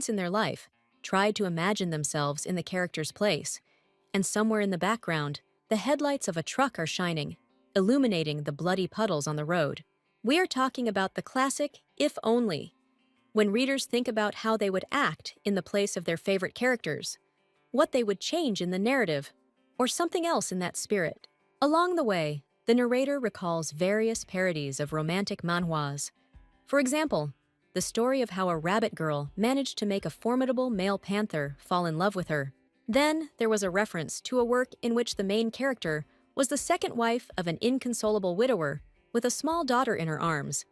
moments in their life, tried to imagine themselves in the character's place, and somewhere in the background, the headlights of a truck are shining, illuminating the bloody puddles on the road. We are talking about the classic "if only," when readers think about how they would act in the place of their favorite characters, what they would change in the narrative, or something else in that spirit. Along the way, the narrator recalls various parodies of romantic manhwas. For example, the story of how a rabbit girl managed to make a formidable male panther fall in love with her. Then there was a reference to a work in which the main character was the second wife of an inconsolable widower with a small daughter in her arms.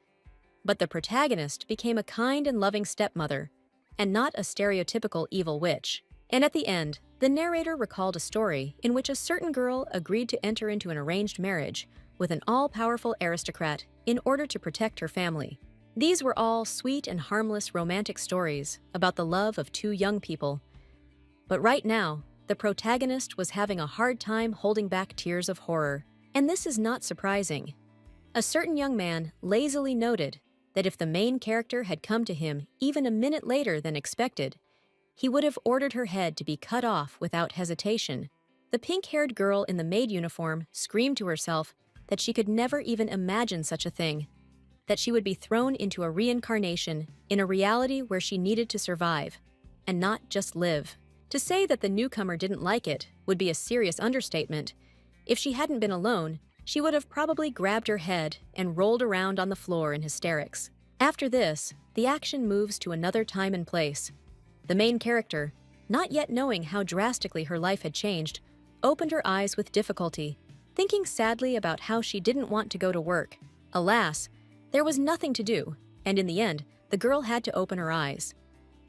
But the protagonist became a kind and loving stepmother, and not a stereotypical evil witch. And at the end, the narrator recalled a story in which a certain girl agreed to enter into an arranged marriage with an all-powerful aristocrat in order to protect her family. These were all sweet and harmless romantic stories about the love of two young people. But right now, the protagonist was having a hard time holding back tears of horror. And this is not surprising. A certain young man lazily noted that if the main character had come to him even a minute later than expected, he would have ordered her head to be cut off without hesitation. The pink-haired girl in the maid uniform screamed to herself that she could never even imagine such a thing, that she would be thrown into a reincarnation in a reality where she needed to survive, and not just live. To say that the newcomer didn't like it would be a serious understatement. If she hadn't been alone, she would have probably grabbed her head and rolled around on the floor in hysterics. After this, the action moves to another time and place. The main character, not yet knowing how drastically her life had changed, opened her eyes with difficulty, thinking sadly about how she didn't want to go to work. Alas, there was nothing to do, and in the end, the girl had to open her eyes.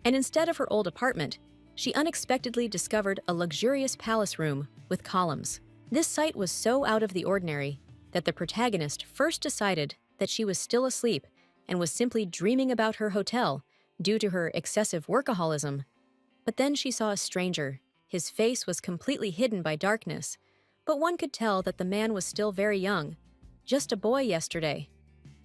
And instead of her old apartment, she unexpectedly discovered a luxurious palace room with columns. This sight was so out of the ordinary that the protagonist first decided that she was still asleep and was simply dreaming about her hotel due to her excessive workaholism. But then she saw a stranger. His face was completely hidden by darkness, but one could tell that the man was still very young, just a boy yesterday.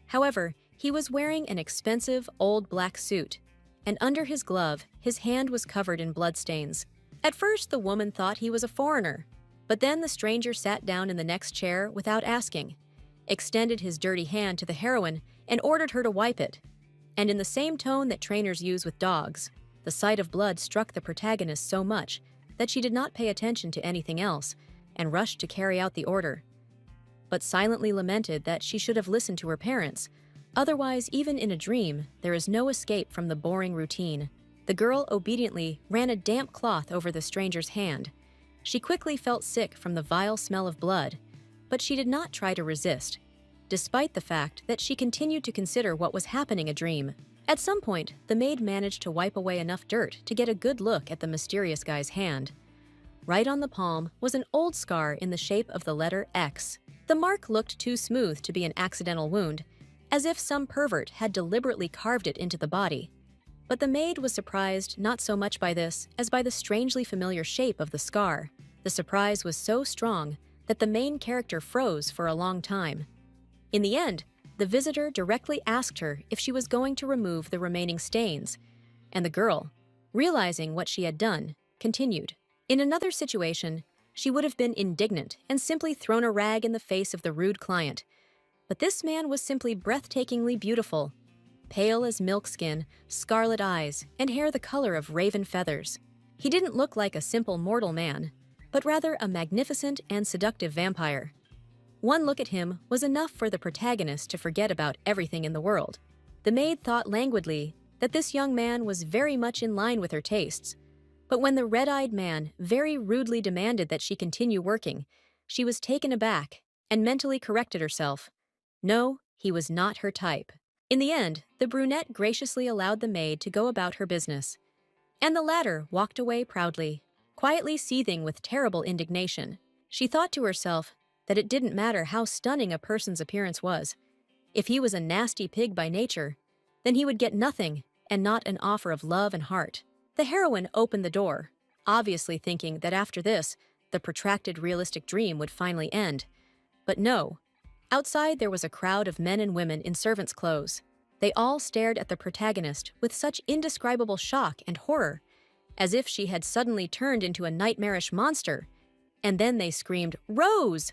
However, he was wearing an expensive old black suit, and under his glove, his hand was covered in bloodstains. At first, the woman thought he was a foreigner, but then the stranger sat down in the next chair without asking, extended his dirty hand to the heroine, and ordered her to wipe it. And in the same tone that trainers use with dogs, the sight of blood struck the protagonist so much that she did not pay attention to anything else and rushed to carry out the order, but silently lamented that she should have listened to her parents. Otherwise, even in a dream, there is no escape from the boring routine. The girl obediently ran a damp cloth over the stranger's hand. She quickly felt sick from the vile smell of blood, but she did not try to resist, despite the fact that she continued to consider what was happening a dream. At some point, the maid managed to wipe away enough dirt to get a good look at the mysterious guy's hand. Right on the palm was an old scar in the shape of the letter X. The mark looked too smooth to be an accidental wound, as if some pervert had deliberately carved it into the body. But the maid was surprised not so much by this as by the strangely familiar shape of the scar. The surprise was so strong that the main character froze for a long time. In the end, the visitor directly asked her if she was going to remove the remaining stains, and the girl, realizing what she had done, continued. In another situation, she would have been indignant and simply thrown a rag in the face of the rude client. But this man was simply breathtakingly beautiful, pale as milk skin, scarlet eyes, and hair the color of raven feathers. He didn't look like a simple mortal man, but rather a magnificent and seductive vampire. One look at him was enough for the protagonist to forget about everything in the world. The maid thought languidly that this young man was very much in line with her tastes, but when the red-eyed man very rudely demanded that she continue working, she was taken aback and mentally corrected herself. No, he was not her type. In the end, the brunette graciously allowed the maid to go about her business, and the latter walked away proudly, quietly seething with terrible indignation. She thought to herself that it didn't matter how stunning a person's appearance was. If he was a nasty pig by nature, then he would get nothing and not an offer of love and heart. The heroine opened the door, obviously thinking that after this, the protracted realistic dream would finally end. But no. Outside there was a crowd of men and women in servants' clothes. They all stared at the protagonist with such indescribable shock and horror, as if she had suddenly turned into a nightmarish monster. And then they screamed, "Rose!"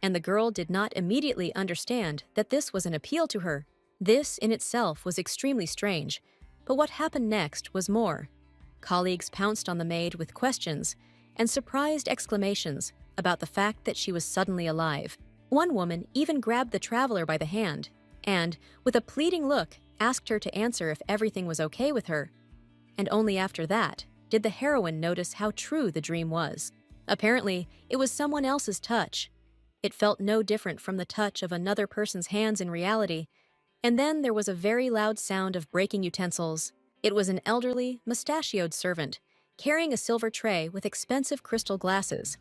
And the girl did not immediately understand that this was an appeal to her. This in itself was extremely strange, but what happened next was more. Colleagues pounced on the maid with questions and surprised exclamations about the fact that she was suddenly alive. One woman even grabbed the traveler by the hand and, with a pleading look, asked her to answer if everything was okay with her. And only after that did the heroine notice how true the dream was. Apparently, it was someone else's touch. It felt no different from the touch of another person's hands in reality. And then there was a very loud sound of breaking utensils. It was an elderly, mustachioed servant, carrying a silver tray with expensive crystal glasses.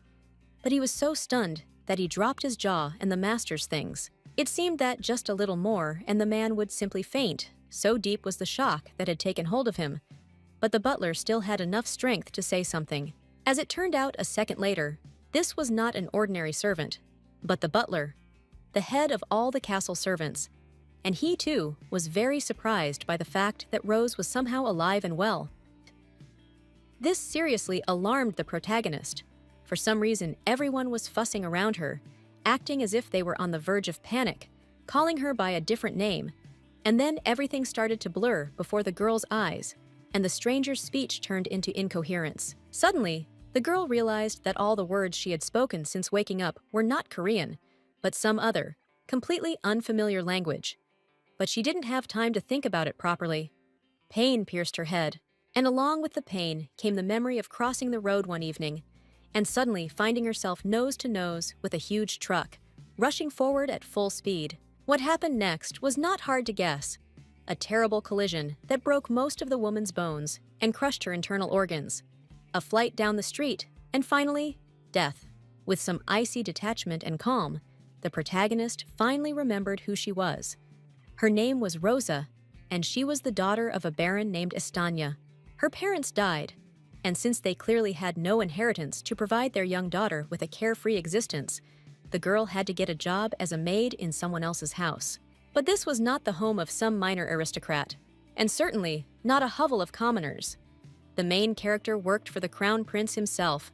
But he was so stunned that he dropped his jaw and the master's things. It seemed that just a little more and the man would simply faint, so deep was the shock that had taken hold of him. But the butler still had enough strength to say something. As it turned out a second later, this was not an ordinary servant, but the butler, the head of all the castle servants. And he, too, was very surprised by the fact that Rose was somehow alive and well. This seriously alarmed the protagonist. For some reason, everyone was fussing around her, acting as if they were on the verge of panic, calling her by a different name. And then everything started to blur before the girl's eyes, and the stranger's speech turned into incoherence. Suddenly, the girl realized that all the words she had spoken since waking up were not Korean, but some other, completely unfamiliar language. But she didn't have time to think about it properly. Pain pierced her head, and along with the pain came the memory of crossing the road one evening, and suddenly finding herself nose to nose with a huge truck, rushing forward at full speed. What happened next was not hard to guess. A terrible collision that broke most of the woman's bones and crushed her internal organs. A flight down the street, and finally, death. With some icy detachment and calm, the protagonist finally remembered who she was. Her name was Rosa, and she was the daughter of a baron named Estanya. Her parents died, and since they clearly had no inheritance to provide their young daughter with a carefree existence, the girl had to get a job as a maid in someone else's house. But this was not the home of some minor aristocrat, and certainly not a hovel of commoners. The main character worked for the crown prince himself,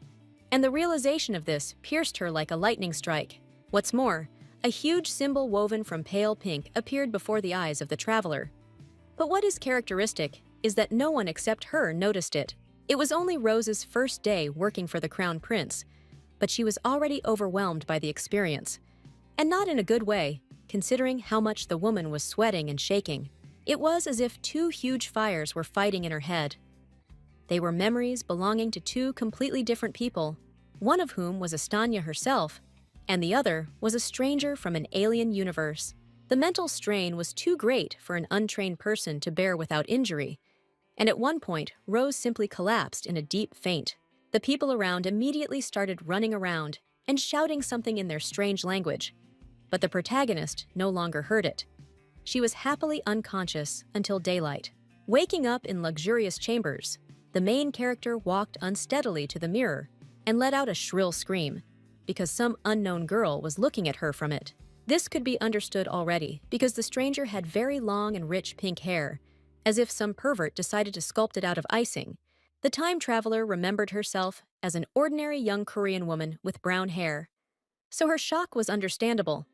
and the realization of this pierced her like a lightning strike. What's more, a huge symbol woven from pale pink appeared before the eyes of the traveler. But what is characteristic is that no one except her noticed it. It was only Rose's first day working for the crown prince, but she was already overwhelmed by the experience. And not in a good way, considering how much the woman was sweating and shaking. It was as if two huge fires were fighting in her head. They were memories belonging to two completely different people, one of whom was Estanya herself, and the other was a stranger from an alien universe. The mental strain was too great for an untrained person to bear without injury, and at one point, Rose simply collapsed in a deep faint. The people around immediately started running around and shouting something in their strange language, but the protagonist no longer heard it. She was happily unconscious until daylight. Waking up in luxurious chambers, the main character walked unsteadily to the mirror and let out a shrill scream, because some unknown girl was looking at her from it. This could be understood already, because the stranger had very long and rich pink hair, as if some pervert decided to sculpt it out of icing. The time traveler remembered herself as an ordinary young Korean woman with brown hair, so her shock was understandable,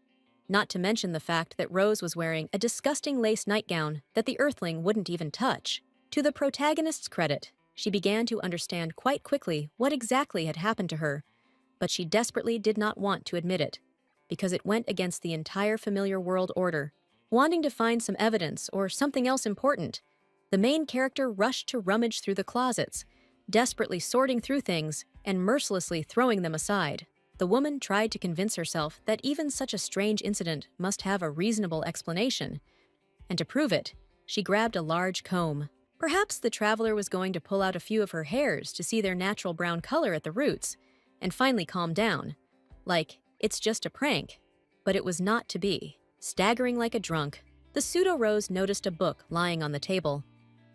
not to mention the fact that Rose was wearing a disgusting lace nightgown that the earthling wouldn't even touch. To the protagonist's credit, she began to understand quite quickly what exactly had happened to her, but she desperately did not want to admit it, because it went against the entire familiar world order. Wanting to find some evidence or something else important, the main character rushed to rummage through the closets, desperately sorting through things and mercilessly throwing them aside. The woman tried to convince herself that even such a strange incident must have a reasonable explanation, and to prove it, she grabbed a large comb. Perhaps the traveler was going to pull out a few of her hairs to see their natural brown color at the roots, and finally calm down. Like, it's just a prank. But it was not to be. Staggering like a drunk, the pseudo-Rose noticed a book lying on the table.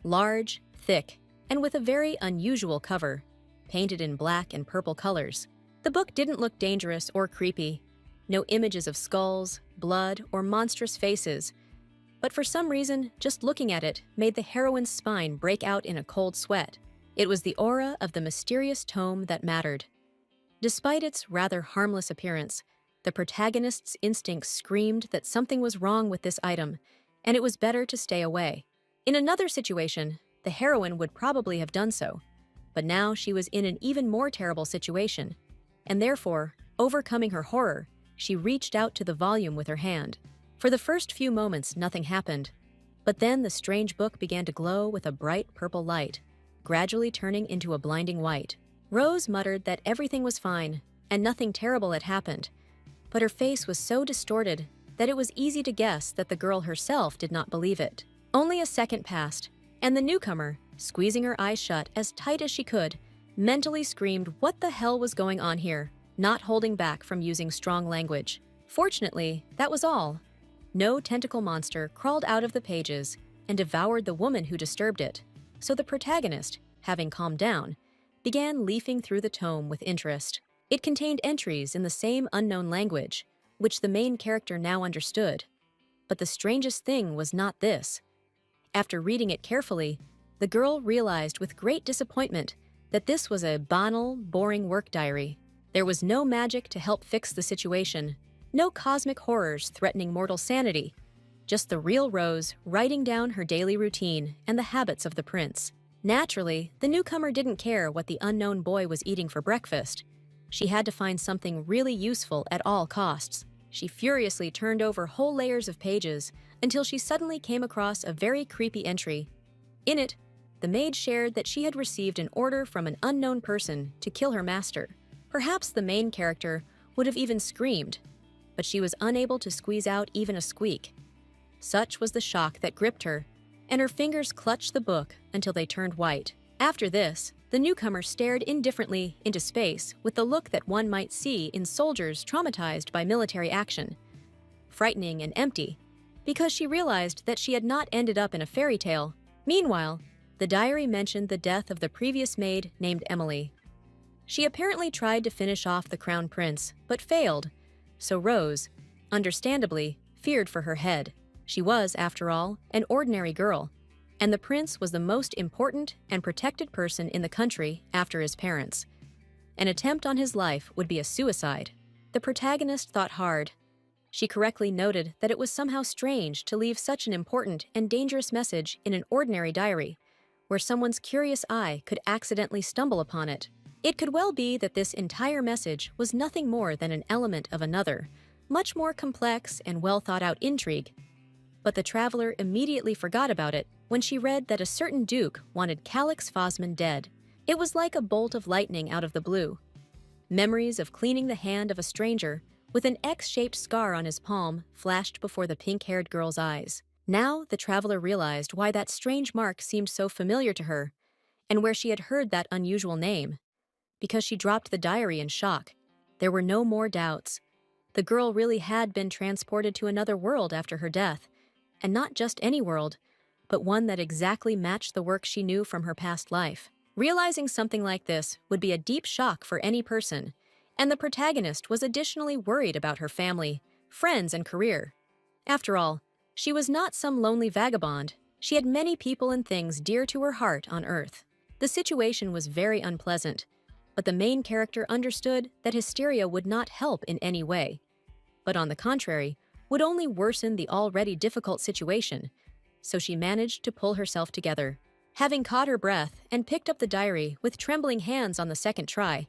Large, thick, and with a very unusual cover, painted in black and purple colors. The book didn't look dangerous or creepy. No images of skulls, blood, or monstrous faces. But for some reason, just looking at it made the heroine's spine break out in a cold sweat. It was the aura of the mysterious tome that mattered. Despite its rather harmless appearance, the protagonist's instincts screamed that something was wrong with this item, and it was better to stay away. In another situation, the heroine would probably have done so, but now she was in an even more terrible situation, and therefore, overcoming her horror, she reached out to the volume with her hand. For the first few moments, nothing happened, but then the strange book began to glow with a bright purple light, gradually turning into a blinding white. Rose muttered that everything was fine and nothing terrible had happened, but her face was so distorted that it was easy to guess that the girl herself did not believe it. Only a second passed, and the newcomer, squeezing her eyes shut as tight as she could, mentally screamed what the hell was going on here, not holding back from using strong language. Fortunately, that was all. No tentacle monster crawled out of the pages and devoured the woman who disturbed it, so the protagonist, having calmed down, began leafing through the tome with interest. It contained entries in the same unknown language, which the main character now understood. But the strangest thing was not this. After reading it carefully, the girl realized with great disappointment that this was a banal, boring work diary. There was no magic to help fix the situation, no cosmic horrors threatening mortal sanity, just the real Rose writing down her daily routine and the habits of the prince. Naturally, the newcomer didn't care what the unknown boy was eating for breakfast. She had to find something really useful at all costs. She furiously turned over whole layers of pages until she suddenly came across a very creepy entry. In it, the maid shared that she had received an order from an unknown person to kill her master. Perhaps the main character would have even screamed, but she was unable to squeeze out even a squeak. Such was the shock that gripped her, and her fingers clutched the book until they turned white. After this, the newcomer stared indifferently into space with the look that one might see in soldiers traumatized by military action. Frightening and empty, because she realized that she had not ended up in a fairy tale. Meanwhile, the diary mentioned the death of the previous maid named Emily. She apparently tried to finish off the crown prince, but failed, so Rose, understandably, feared for her head. She was, after all, an ordinary girl, and the prince was the most important and protected person in the country after his parents. An attempt on his life would be a suicide. The protagonist thought hard. She correctly noted that it was somehow strange to leave such an important and dangerous message in an ordinary diary, where someone's curious eye could accidentally stumble upon it. It could well be that this entire message was nothing more than an element of another, much more complex and well-thought-out intrigue. But the traveler immediately forgot about it when she read that a certain duke wanted Calix Fosman dead. It was like a bolt of lightning out of the blue. Memories of cleaning the hand of a stranger with an X-shaped scar on his palm flashed before the pink-haired girl's eyes. Now the traveler realized why that strange mark seemed so familiar to her, and where she had heard that unusual name. Because she dropped the diary in shock. There were no more doubts. The girl really had been transported to another world after her death, and not just any world, but one that exactly matched the work she knew from her past life. Realizing something like this would be a deep shock for any person, and the protagonist was additionally worried about her family, friends, and career. After all, she was not some lonely vagabond. She had many people and things dear to her heart on Earth. The situation was very unpleasant, but the main character understood that hysteria would not help in any way, but on the contrary, would only worsen the already difficult situation, so she managed to pull herself together. Having caught her breath and picked up the diary with trembling hands on the second try,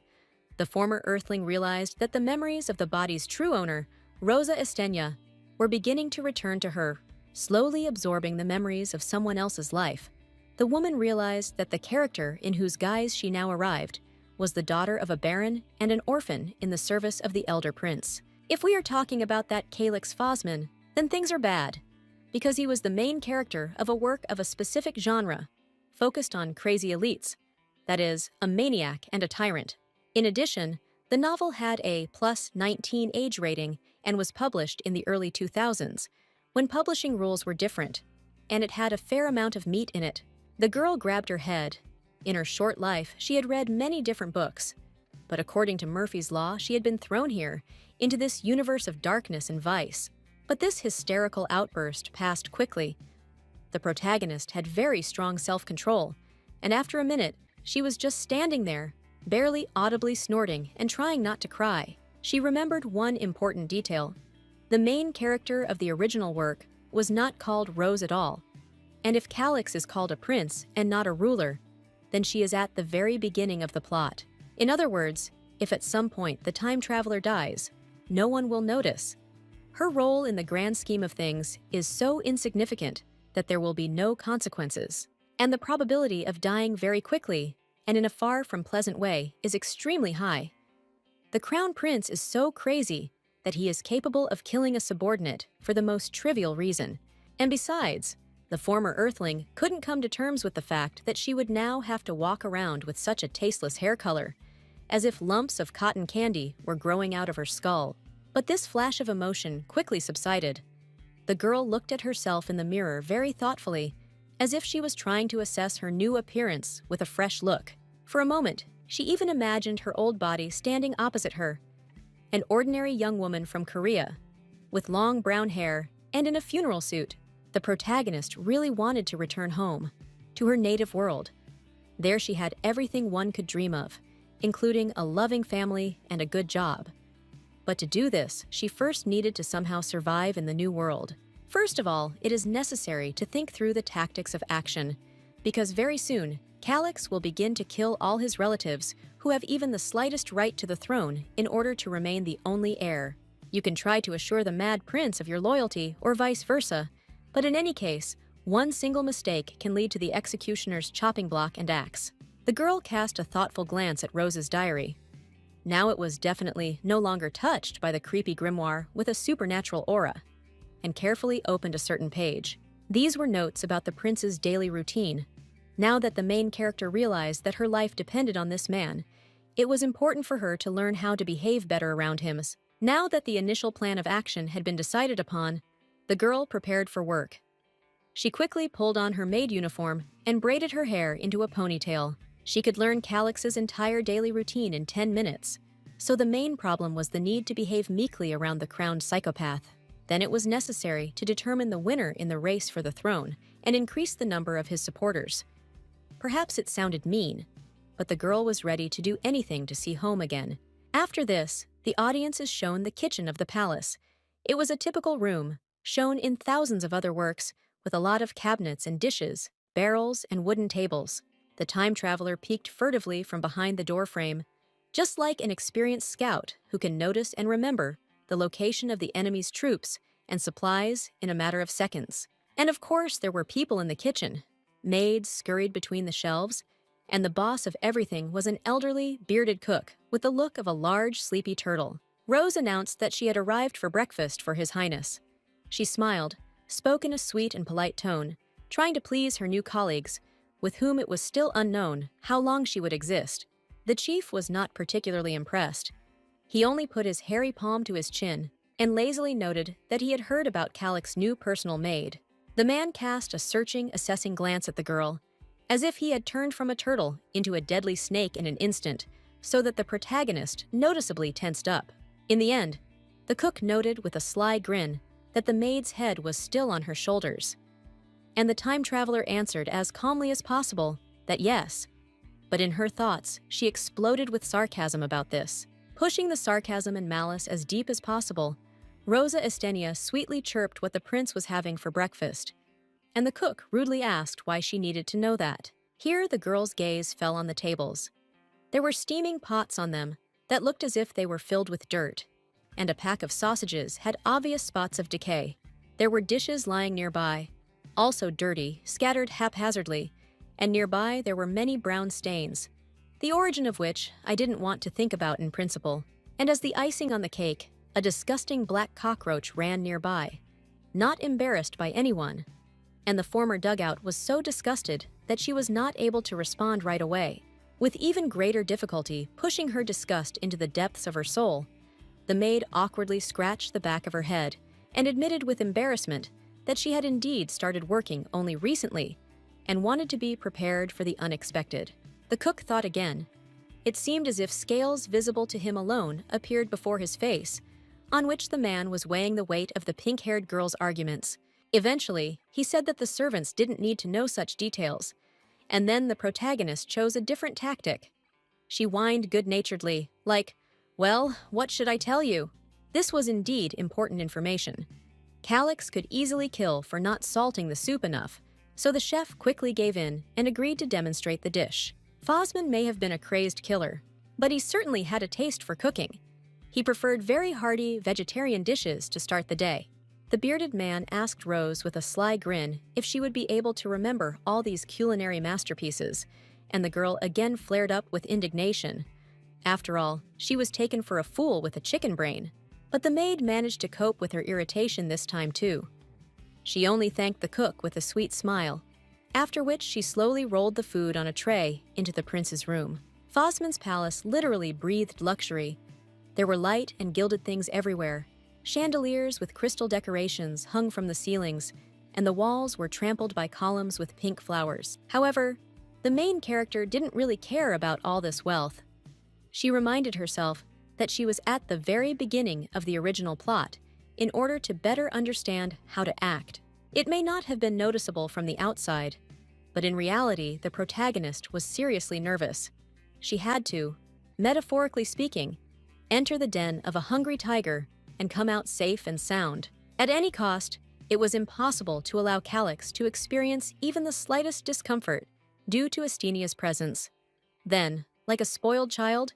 the former Earthling realized that the memories of the body's true owner, Rosa Estenya, were beginning to return to her, slowly absorbing the memories of someone else's life. The woman realized that the character in whose guise she now arrived was the daughter of a baron and an orphan in the service of the elder prince. If we are talking about that Calix Fosman, then things are bad, because he was the main character of a work of a specific genre, focused on crazy elites, that is, a maniac and a tyrant. In addition, the novel had a +19 age rating and was published in the early 2000s, when publishing rules were different, and it had a fair amount of meat in it. The girl grabbed her head. In her short life, she had read many different books, but according to Murphy's Law, she had been thrown here, into this universe of darkness and vice. But this hysterical outburst passed quickly. The protagonist had very strong self-control, and after a minute, she was just standing there, barely audibly snorting and trying not to cry. She remembered one important detail. The main character of the original work was not called Rose at all, and if Calyx is called a prince and not a ruler, then she is at the very beginning of the plot. In other words, if at some point the time traveler dies, no one will notice. Her role in the grand scheme of things is so insignificant that there will be no consequences, and the probability of dying very quickly and in a far from pleasant way is extremely high. The crown prince is so crazy that he is capable of killing a subordinate for the most trivial reason, and besides, the former Earthling couldn't come to terms with the fact that she would now have to walk around with such a tasteless hair color, as if lumps of cotton candy were growing out of her skull. But this flash of emotion quickly subsided. The girl looked at herself in the mirror very thoughtfully, as if she was trying to assess her new appearance with a fresh look. For a moment, she even imagined her old body standing opposite her, an ordinary young woman from Korea, with long brown hair and in a funeral suit. The protagonist really wanted to return home, to her native world. There she had everything one could dream of, including a loving family and a good job. But to do this, she first needed to somehow survive in the new world. First of all, it is necessary to think through the tactics of action, because very soon, Calyx will begin to kill all his relatives who have even the slightest right to the throne in order to remain the only heir. You can try to assure the Mad Prince of your loyalty or vice versa, but in any case, one single mistake can lead to the executioner's chopping block and axe. The girl cast a thoughtful glance at Rose's diary. Now it was definitely no longer touched by the creepy grimoire with a supernatural aura, and carefully opened a certain page. These were notes about the prince's daily routine. Now that the main character realized that her life depended on this man, it was important for her to learn how to behave better around him. Now that the initial plan of action had been decided upon, the girl prepared for work. She quickly pulled on her maid uniform and braided her hair into a ponytail. She could learn Calyx's entire daily routine in 10 minutes, so the main problem was the need to behave meekly around the crowned psychopath. Then it was necessary to determine the winner in the race for the throne and increase the number of his supporters. Perhaps it sounded mean, but the girl was ready to do anything to see home again. After this, the audience is shown the kitchen of the palace. It was a typical room, shown in thousands of other works, with a lot of cabinets and dishes, barrels and wooden tables. The time traveler peeked furtively from behind the doorframe, just like an experienced scout who can notice and remember the location of the enemy's troops and supplies in a matter of seconds. And of course, there were people in the kitchen. Maids scurried between the shelves, and the boss of everything was an elderly, bearded cook with the look of a large, sleepy turtle. Rose announced that she had arrived for breakfast for His Highness. She smiled, spoke in a sweet and polite tone, trying to please her new colleagues, with whom it was still unknown how long she would exist. The chief was not particularly impressed. He only put his hairy palm to his chin and lazily noted that he had heard about Calyx's new personal maid. The man cast a searching, assessing glance at the girl, as if he had turned from a turtle into a deadly snake in an instant, so that the protagonist noticeably tensed up. In the end, the cook noted with a sly grin that the maid's head was still on her shoulders, and the time traveler answered as calmly as possible that yes. But in her thoughts, she exploded with sarcasm about this. Pushing the sarcasm and malice as deep as possible, Rosa Estenia sweetly chirped what the prince was having for breakfast, and the cook rudely asked why she needed to know that. Here the girl's gaze fell on the tables. There were steaming pots on them that looked as if they were filled with dirt, and a pack of sausages had obvious spots of decay. There were dishes lying nearby, also dirty, scattered haphazardly, and nearby there were many brown stains, the origin of which I didn't want to think about in principle. And as the icing on the cake, a disgusting black cockroach ran nearby, not embarrassed by anyone, and the former dugout was so disgusted that she was not able to respond right away. With even greater difficulty pushing her disgust into the depths of her soul, the maid awkwardly scratched the back of her head and admitted with embarrassment that she had indeed started working only recently and wanted to be prepared for the unexpected. The cook thought again. It seemed as if scales visible to him alone appeared before his face, on which the man was weighing the weight of the pink-haired girl's arguments. Eventually, he said that the servants didn't need to know such details, and then the protagonist chose a different tactic. She whined good-naturedly, like, "Well, what should I tell you?" This was indeed important information. Calyx could easily kill for not salting the soup enough, so the chef quickly gave in and agreed to demonstrate the dish. Fosman may have been a crazed killer, but he certainly had a taste for cooking. He preferred very hearty vegetarian dishes to start the day. The bearded man asked Rose with a sly grin if she would be able to remember all these culinary masterpieces, and the girl again flared up with indignation. After all, she was taken for a fool with a chicken brain. But the maid managed to cope with her irritation this time too. She only thanked the cook with a sweet smile, after which she slowly rolled the food on a tray into the prince's room. Fosman's palace literally breathed luxury. There were light and gilded things everywhere. Chandeliers with crystal decorations hung from the ceilings, and the walls were trampled by columns with pink flowers. However, the main character didn't really care about all this wealth. She reminded herself that she was at the very beginning of the original plot in order to better understand how to act. It may not have been noticeable from the outside, but in reality, the protagonist was seriously nervous. She had to, metaphorically speaking, enter the den of a hungry tiger and come out safe and sound. At any cost, it was impossible to allow Calyx to experience even the slightest discomfort due to Astenia's presence. Then, like a spoiled child,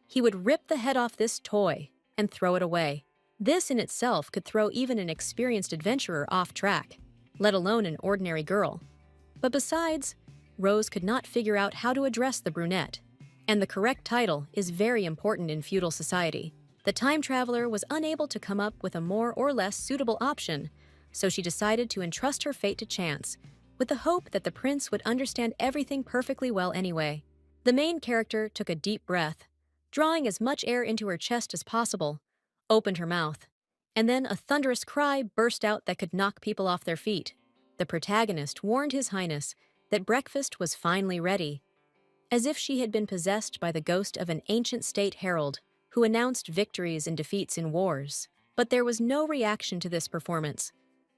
he would rip the head off this toy and throw it away. This in itself could throw even an experienced adventurer off track, let alone an ordinary girl. But besides, Rose could not figure out how to address the brunette, and the correct title is very important in feudal society. The time traveler was unable to come up with a more or less suitable option, so she decided to entrust her fate to chance, with the hope that the prince would understand everything perfectly well anyway. The main character took a deep breath, drawing as much air into her chest as possible, opened her mouth, and then a thunderous cry burst out that could knock people off their feet. The protagonist warned His Highness that breakfast was finally ready, as if she had been possessed by the ghost of an ancient state herald who announced victories and defeats in wars. But there was no reaction to this performance.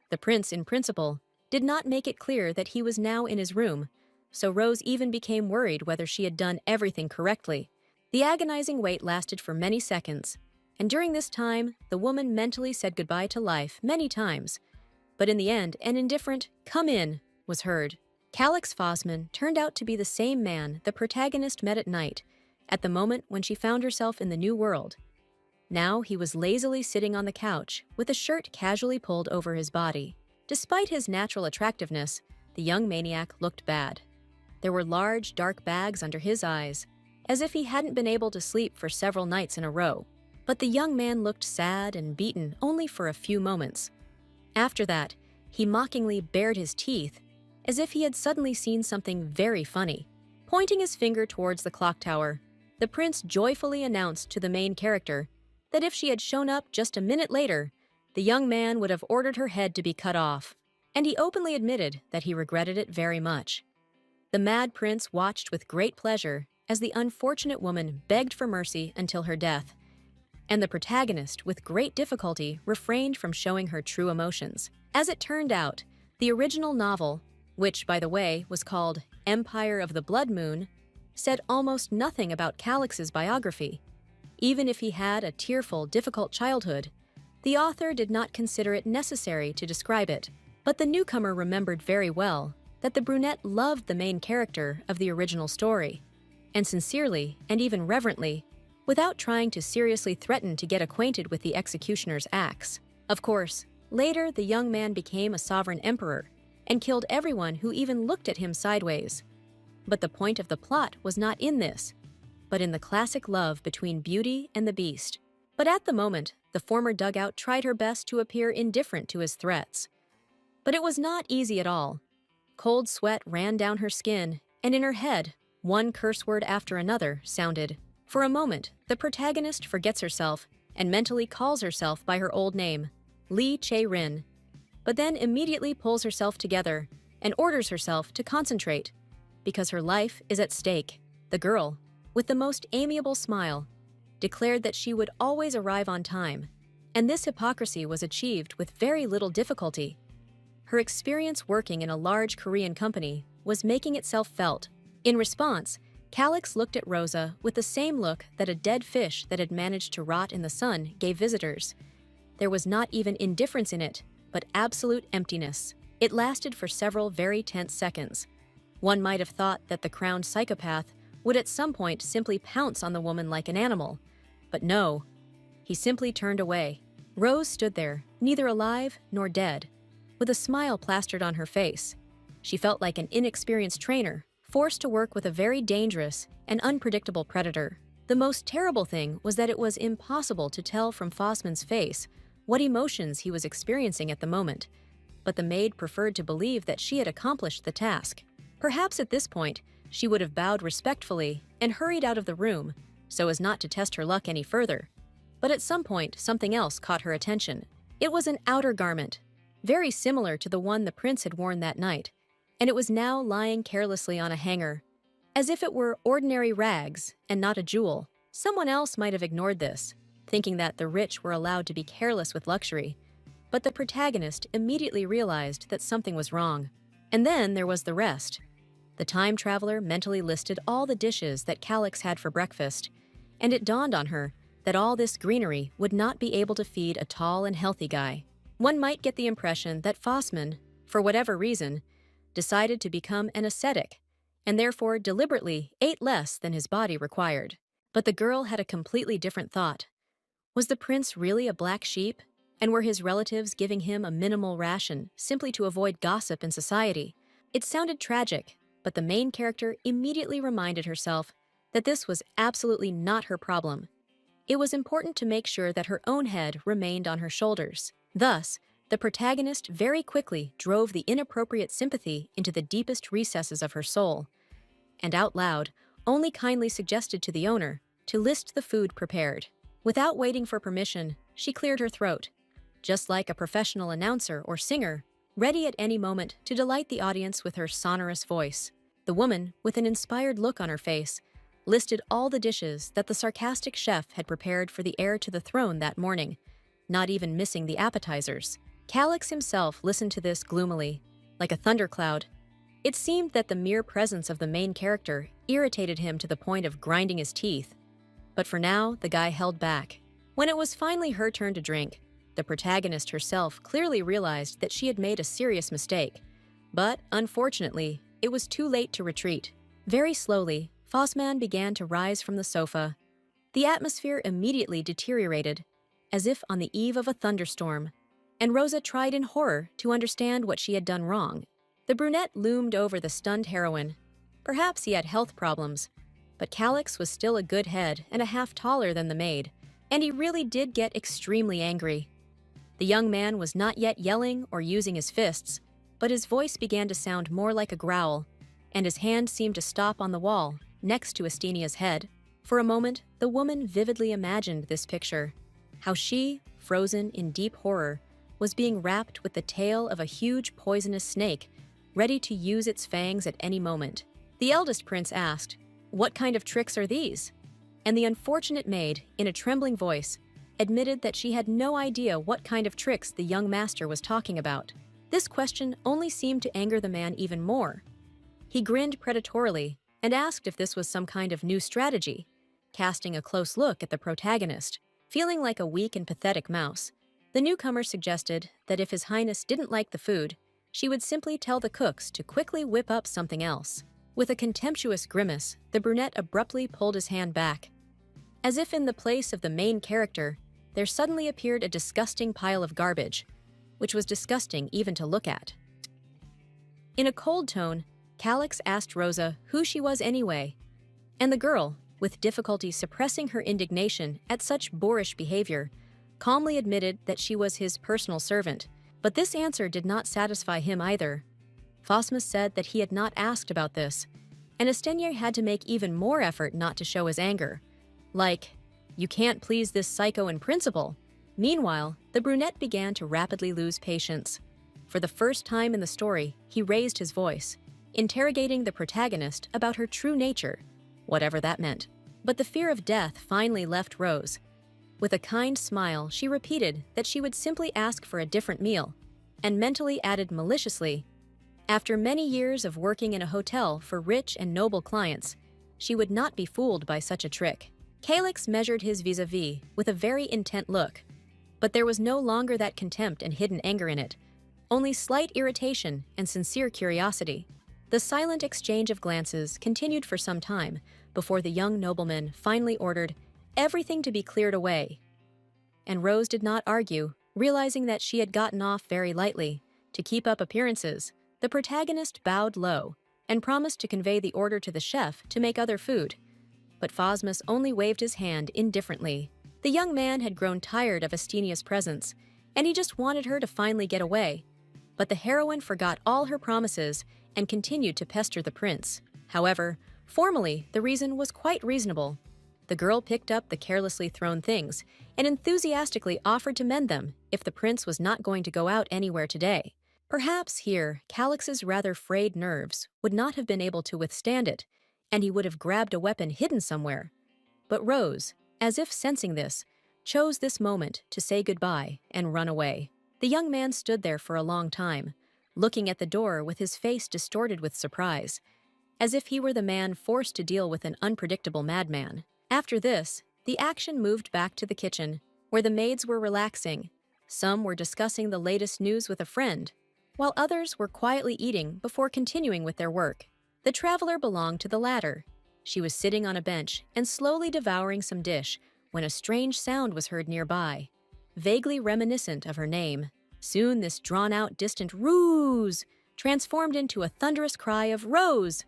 The prince, in principle, did not make it clear that he was now in his room, so Rose even became worried whether she had done everything correctly. The agonizing wait lasted for many seconds, and during this time, the woman mentally said goodbye to life many times. But in the end, an indifferent "come in" was heard. Calyx Fosman turned out to be the same man the protagonist met at night, at the moment when she found herself in the new world. Now he was lazily sitting on the couch, with a shirt casually pulled over his body. Despite his natural attractiveness, the young maniac looked bad. There were large, dark bags under his eyes, as if he hadn't been able to sleep for several nights in a row. But the young man looked sad and beaten only for a few moments. After that, he mockingly bared his teeth, as if he had suddenly seen something very funny. Pointing his finger towards the clock tower, the prince joyfully announced to the main character that if she had shown up just a minute later, the young man would have ordered her head to be cut off, and he openly admitted that he regretted it very much. The mad prince watched with great pleasure as the unfortunate woman begged for mercy until her death, and the protagonist, with great difficulty, refrained from showing her true emotions. As it turned out, the original novel, which, by the way, was called Empire of the Blood Moon, said almost nothing about Calyx's biography. Even if he had a tearful, difficult childhood, the author did not consider it necessary to describe it. But the newcomer remembered very well that the brunette loved the main character of the original story, and sincerely, and even reverently, without trying to seriously threaten to get acquainted with the executioner's axe. Of course, later the young man became a sovereign emperor and killed everyone who even looked at him sideways. But the point of the plot was not in this, but in the classic love between Beauty and the Beast. But at the moment, the former dugout tried her best to appear indifferent to his threats. But it was not easy at all. Cold sweat ran down her skin, and in her head, one curse word after another sounded. For a moment, the protagonist forgets herself and mentally calls herself by her old name, Lee Che-rin, but then immediately pulls herself together and orders herself to concentrate, because her life is at stake. The girl, with the most amiable smile, declared that she would always arrive on time, And this hypocrisy was achieved with very little difficulty. Her experience working in a large Korean company was making itself felt. In response, Calyx looked at Rosa with the same look that a dead fish that had managed to rot in the sun gave visitors. There was not even indifference in it, but absolute emptiness. It lasted for several very tense seconds. One might have thought that the crowned psychopath would at some point simply pounce on the woman like an animal. But no, he simply turned away. Rose stood there, neither alive nor dead, with a smile plastered on her face. She felt like an inexperienced trainer, forced to work with a very dangerous and unpredictable predator. The most terrible thing was that it was impossible to tell from Fossman's face what emotions he was experiencing at the moment, but the maid preferred to believe that she had accomplished the task. Perhaps at this point, she would have bowed respectfully and hurried out of the room so as not to test her luck any further. But at some point, something else caught her attention. It was an outer garment, very similar to the one the prince had worn that night, and it was now lying carelessly on a hanger, as if it were ordinary rags and not a jewel. Someone else might have ignored this, thinking that the rich were allowed to be careless with luxury, but the protagonist immediately realized that something was wrong. And then there was the rest. The time traveler mentally listed all the dishes that Calyx had for breakfast, and it dawned on her that all this greenery would not be able to feed a tall and healthy guy. One might get the impression that Fossman, for whatever reason, decided to become an ascetic, and therefore deliberately ate less than his body required. But the girl had a completely different thought. Was the prince really a black sheep? And were his relatives giving him a minimal ration simply to avoid gossip in society? It sounded tragic, but the main character immediately reminded herself that this was absolutely not her problem. It was important to make sure that her own head remained on her shoulders. Thus, the protagonist very quickly drove the inappropriate sympathy into the deepest recesses of her soul, and out loud only kindly suggested to the owner to list the food prepared. Without waiting for permission, she cleared her throat, just like a professional announcer or singer, ready at any moment to delight the audience with her sonorous voice. The woman, with an inspired look on her face, listed all the dishes that the sarcastic chef had prepared for the heir to the throne that morning, not even missing the appetizers. Calyx himself listened to this gloomily, like a thundercloud. It seemed that the mere presence of the main character irritated him to the point of grinding his teeth. But for now, the guy held back. When it was finally her turn to drink, the protagonist herself clearly realized that she had made a serious mistake. But, unfortunately, it was too late to retreat. Very slowly, Fossman began to rise from the sofa. The atmosphere immediately deteriorated, as if on the eve of a thunderstorm, and Rosa tried in horror to understand what she had done wrong. The brunette loomed over the stunned heroine. Perhaps he had health problems, but Calyx was still a good head and a half taller than the maid, and he really did get extremely angry. The young man was not yet yelling or using his fists, but his voice began to sound more like a growl, and his hand seemed to stop on the wall next to Estinia's head. For a moment, the woman vividly imagined this picture, how she, frozen in deep horror, was being wrapped with the tail of a huge poisonous snake, ready to use its fangs at any moment. The eldest prince asked, "What kind of tricks are these?" And the unfortunate maid, in a trembling voice, admitted that she had no idea what kind of tricks the young master was talking about. This question only seemed to anger the man even more. He grinned predatorily and asked if this was some kind of new strategy, casting a close look at the protagonist. Feeling like a weak and pathetic mouse, the newcomer suggested that if His Highness didn't like the food, she would simply tell the cooks to quickly whip up something else. With a contemptuous grimace, the brunette abruptly pulled his hand back. As if in the place of the main character, there suddenly appeared a disgusting pile of garbage, which was disgusting even to look at. In a cold tone, Calyx asked Rosa who she was anyway, and the girl, with difficulty suppressing her indignation at such boorish behavior, calmly admitted that she was his personal servant. But this answer did not satisfy him either. Fossman said that he had not asked about this, and Estenier had to make even more effort not to show his anger. Like, "You can't please this psycho in principle." Meanwhile, the brunette began to rapidly lose patience. For the first time in the story, he raised his voice, interrogating the protagonist about her true nature, whatever that meant. But the fear of death finally left Rose. With a kind smile, she repeated that she would simply ask for a different meal, and mentally added maliciously, after many years of working in a hotel for rich and noble clients, she would not be fooled by such a trick. Calyx measured his vis-a-vis with a very intent look, but there was no longer that contempt and hidden anger in it, only slight irritation and sincere curiosity. The silent exchange of glances continued for some time before the young nobleman finally ordered everything to be cleared away. And Rose did not argue, realizing that she had gotten off very lightly. To keep up appearances, the protagonist bowed low and promised to convey the order to the chef to make other food. But Phosmus only waved his hand indifferently. The young man had grown tired of Astenia's presence, and he just wanted her to finally get away. But the heroine forgot all her promises and continued to pester the prince. However, formally, the reason was quite reasonable. The girl picked up the carelessly thrown things and enthusiastically offered to mend them if the prince was not going to go out anywhere today. Perhaps here, Calyx's rather frayed nerves would not have been able to withstand it, and he would have grabbed a weapon hidden somewhere. But Rose, as if sensing this, chose this moment to say goodbye and run away. The young man stood there for a long time, looking at the door with his face distorted with surprise, as if he were the man forced to deal with an unpredictable madman. After this, the action moved back to the kitchen, where the maids were relaxing. Some were discussing the latest news with a friend, while others were quietly eating before continuing with their work. The traveler belonged to the latter. She was sitting on a bench and slowly devouring some dish when a strange sound was heard nearby, vaguely reminiscent of her name. Soon this drawn-out distant "Ruse" transformed into a thunderous cry of "Rose!"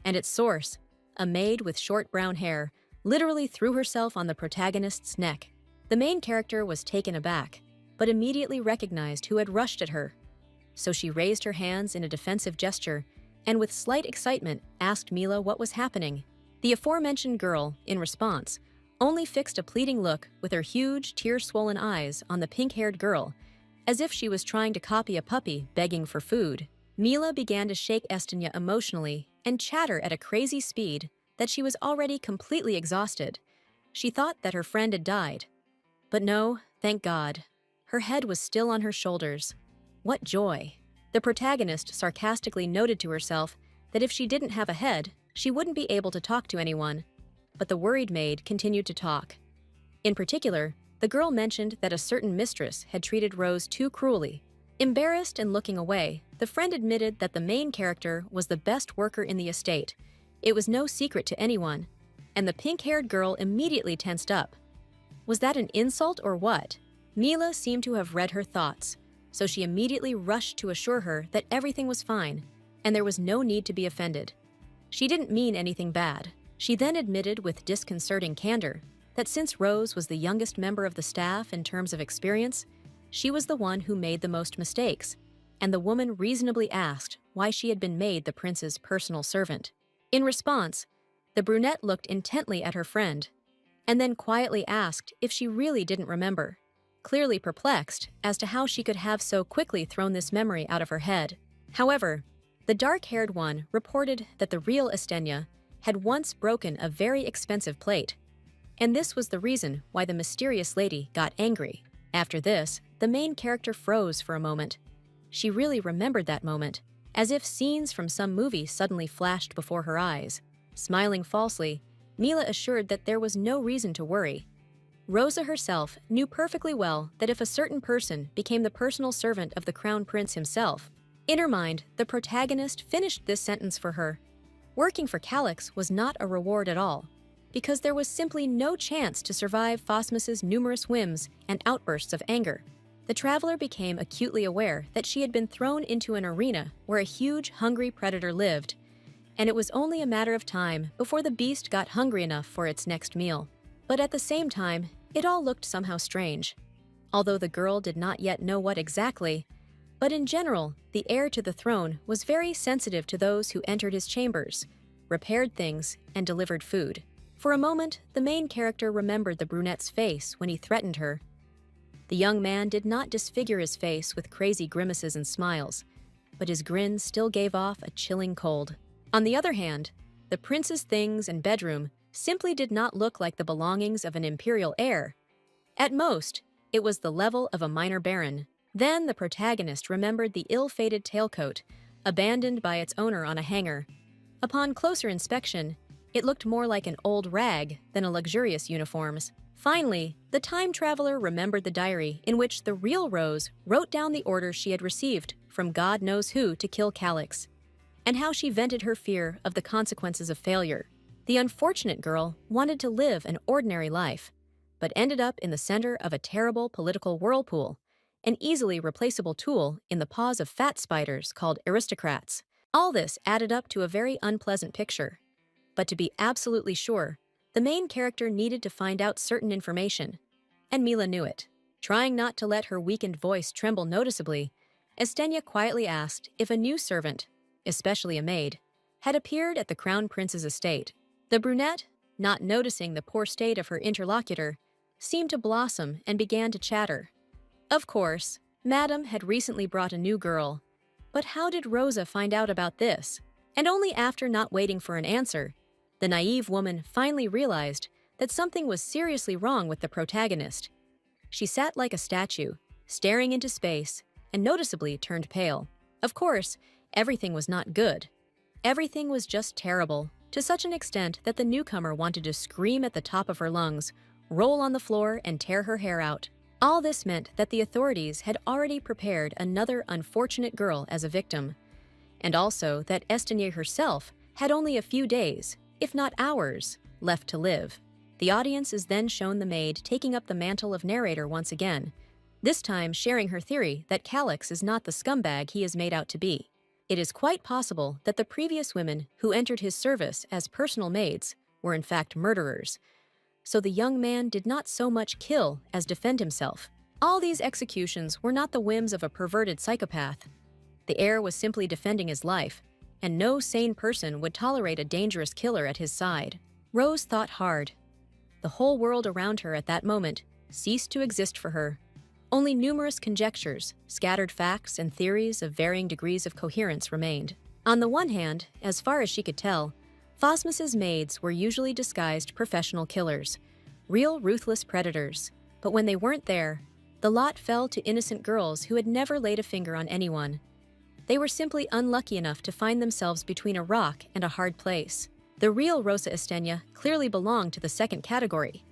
And its source, a maid with short brown hair, literally threw herself on the protagonist's neck. The main character was taken aback, but immediately recognized who had rushed at her. So she raised her hands in a defensive gesture and with slight excitement asked Mila what was happening. The aforementioned girl, in response, only fixed a pleading look with her huge, tear-swollen eyes on the pink-haired girl, as if she was trying to copy a puppy begging for food. Mila began to shake Estenia emotionally and chatter at a crazy speed that she was already completely exhausted. She thought that her friend had died. But no, thank God. Her head was still on her shoulders. What joy! The protagonist sarcastically noted to herself that if she didn't have a head, she wouldn't be able to talk to anyone. But the worried maid continued to talk. In particular, the girl mentioned that a certain mistress had treated Rose too cruelly. Embarrassed and looking away, the friend admitted that the main character was the best worker in the estate. It was no secret to anyone, and the pink-haired girl immediately tensed up. Was that an insult or what? Mila seemed to have read her thoughts, so she immediately rushed to assure her that everything was fine, and there was no need to be offended. She didn't mean anything bad. She then admitted with disconcerting candor that since Rose was the youngest member of the staff in terms of experience, she was the one who made the most mistakes, and the woman reasonably asked why she had been made the prince's personal servant. In response, the brunette looked intently at her friend, and then quietly asked if she really didn't remember, clearly perplexed as to how she could have so quickly thrown this memory out of her head. However, the dark-haired one reported that the real Estenia had once broken a very expensive plate, and this was the reason why the mysterious lady got angry. After this, the main character froze for a moment. She really remembered that moment, as if scenes from some movie suddenly flashed before her eyes. Smiling falsely, Mila assured that there was no reason to worry. Rosa herself knew perfectly well that if a certain person became the personal servant of the crown prince himself, in her mind, the protagonist finished this sentence for her. Working for Calyx was not a reward at all, because there was simply no chance to survive Phosmus's numerous whims and outbursts of anger. The traveler became acutely aware that she had been thrown into an arena where a huge, hungry predator lived, and it was only a matter of time before the beast got hungry enough for its next meal. But at the same time, it all looked somehow strange. Although the girl did not yet know what exactly, but in general, the heir to the throne was very sensitive to those who entered his chambers, repaired things, and delivered food. For a moment, the main character remembered the brunette's face when he threatened her. The young man did not disfigure his face with crazy grimaces and smiles, but his grin still gave off a chilling cold. On the other hand, the prince's things and bedroom simply did not look like the belongings of an imperial heir. At most, it was the level of a minor baron. Then the protagonist remembered the ill-fated tailcoat, abandoned by its owner on a hanger. Upon closer inspection, it looked more like an old rag than a luxurious uniforms. Finally, the time traveler remembered the diary in which the real Rose wrote down the orders she had received from God knows who to kill Calyx, and how she vented her fear of the consequences of failure. The unfortunate girl wanted to live an ordinary life, but ended up in the center of a terrible political whirlpool, an easily replaceable tool in the paws of fat spiders called aristocrats. All this added up to a very unpleasant picture. But to be absolutely sure, the main character needed to find out certain information, and Mila knew it. Trying not to let her weakened voice tremble noticeably, Estenia quietly asked if a new servant, especially a maid, had appeared at the Crown Prince's estate. The brunette, not noticing the poor state of her interlocutor, seemed to blossom and began to chatter. Of course, Madame had recently brought a new girl, but how did Rosa find out about this? And only after not waiting for an answer, the naive woman finally realized that something was seriously wrong with the protagonist. She sat like a statue, staring into space, and noticeably turned pale. Of course, everything was not good. Everything was just terrible, to such an extent that the newcomer wanted to scream at the top of her lungs, roll on the floor, and tear her hair out. All this meant that the authorities had already prepared another unfortunate girl as a victim, and also that Estenia herself had only a few days, if not hours, left to live. The audience is then shown the maid taking up the mantle of narrator once again, this time sharing her theory that Calyx is not the scumbag he is made out to be. It is quite possible that the previous women who entered his service as personal maids were in fact murderers, so the young man did not so much kill as defend himself. All these executions were not the whims of a perverted psychopath. The heir was simply defending his life, and no sane person would tolerate a dangerous killer at his side. Rose thought hard. The whole world around her at that moment ceased to exist for her. Only numerous conjectures, scattered facts, and theories of varying degrees of coherence remained. On the one hand, as far as she could tell, Phosmus's maids were usually disguised professional killers, real ruthless predators. But when they weren't there, the lot fell to innocent girls who had never laid a finger on anyone. They were simply unlucky enough to find themselves between a rock and a hard place. The real Rosa Estenia clearly belonged to the second category.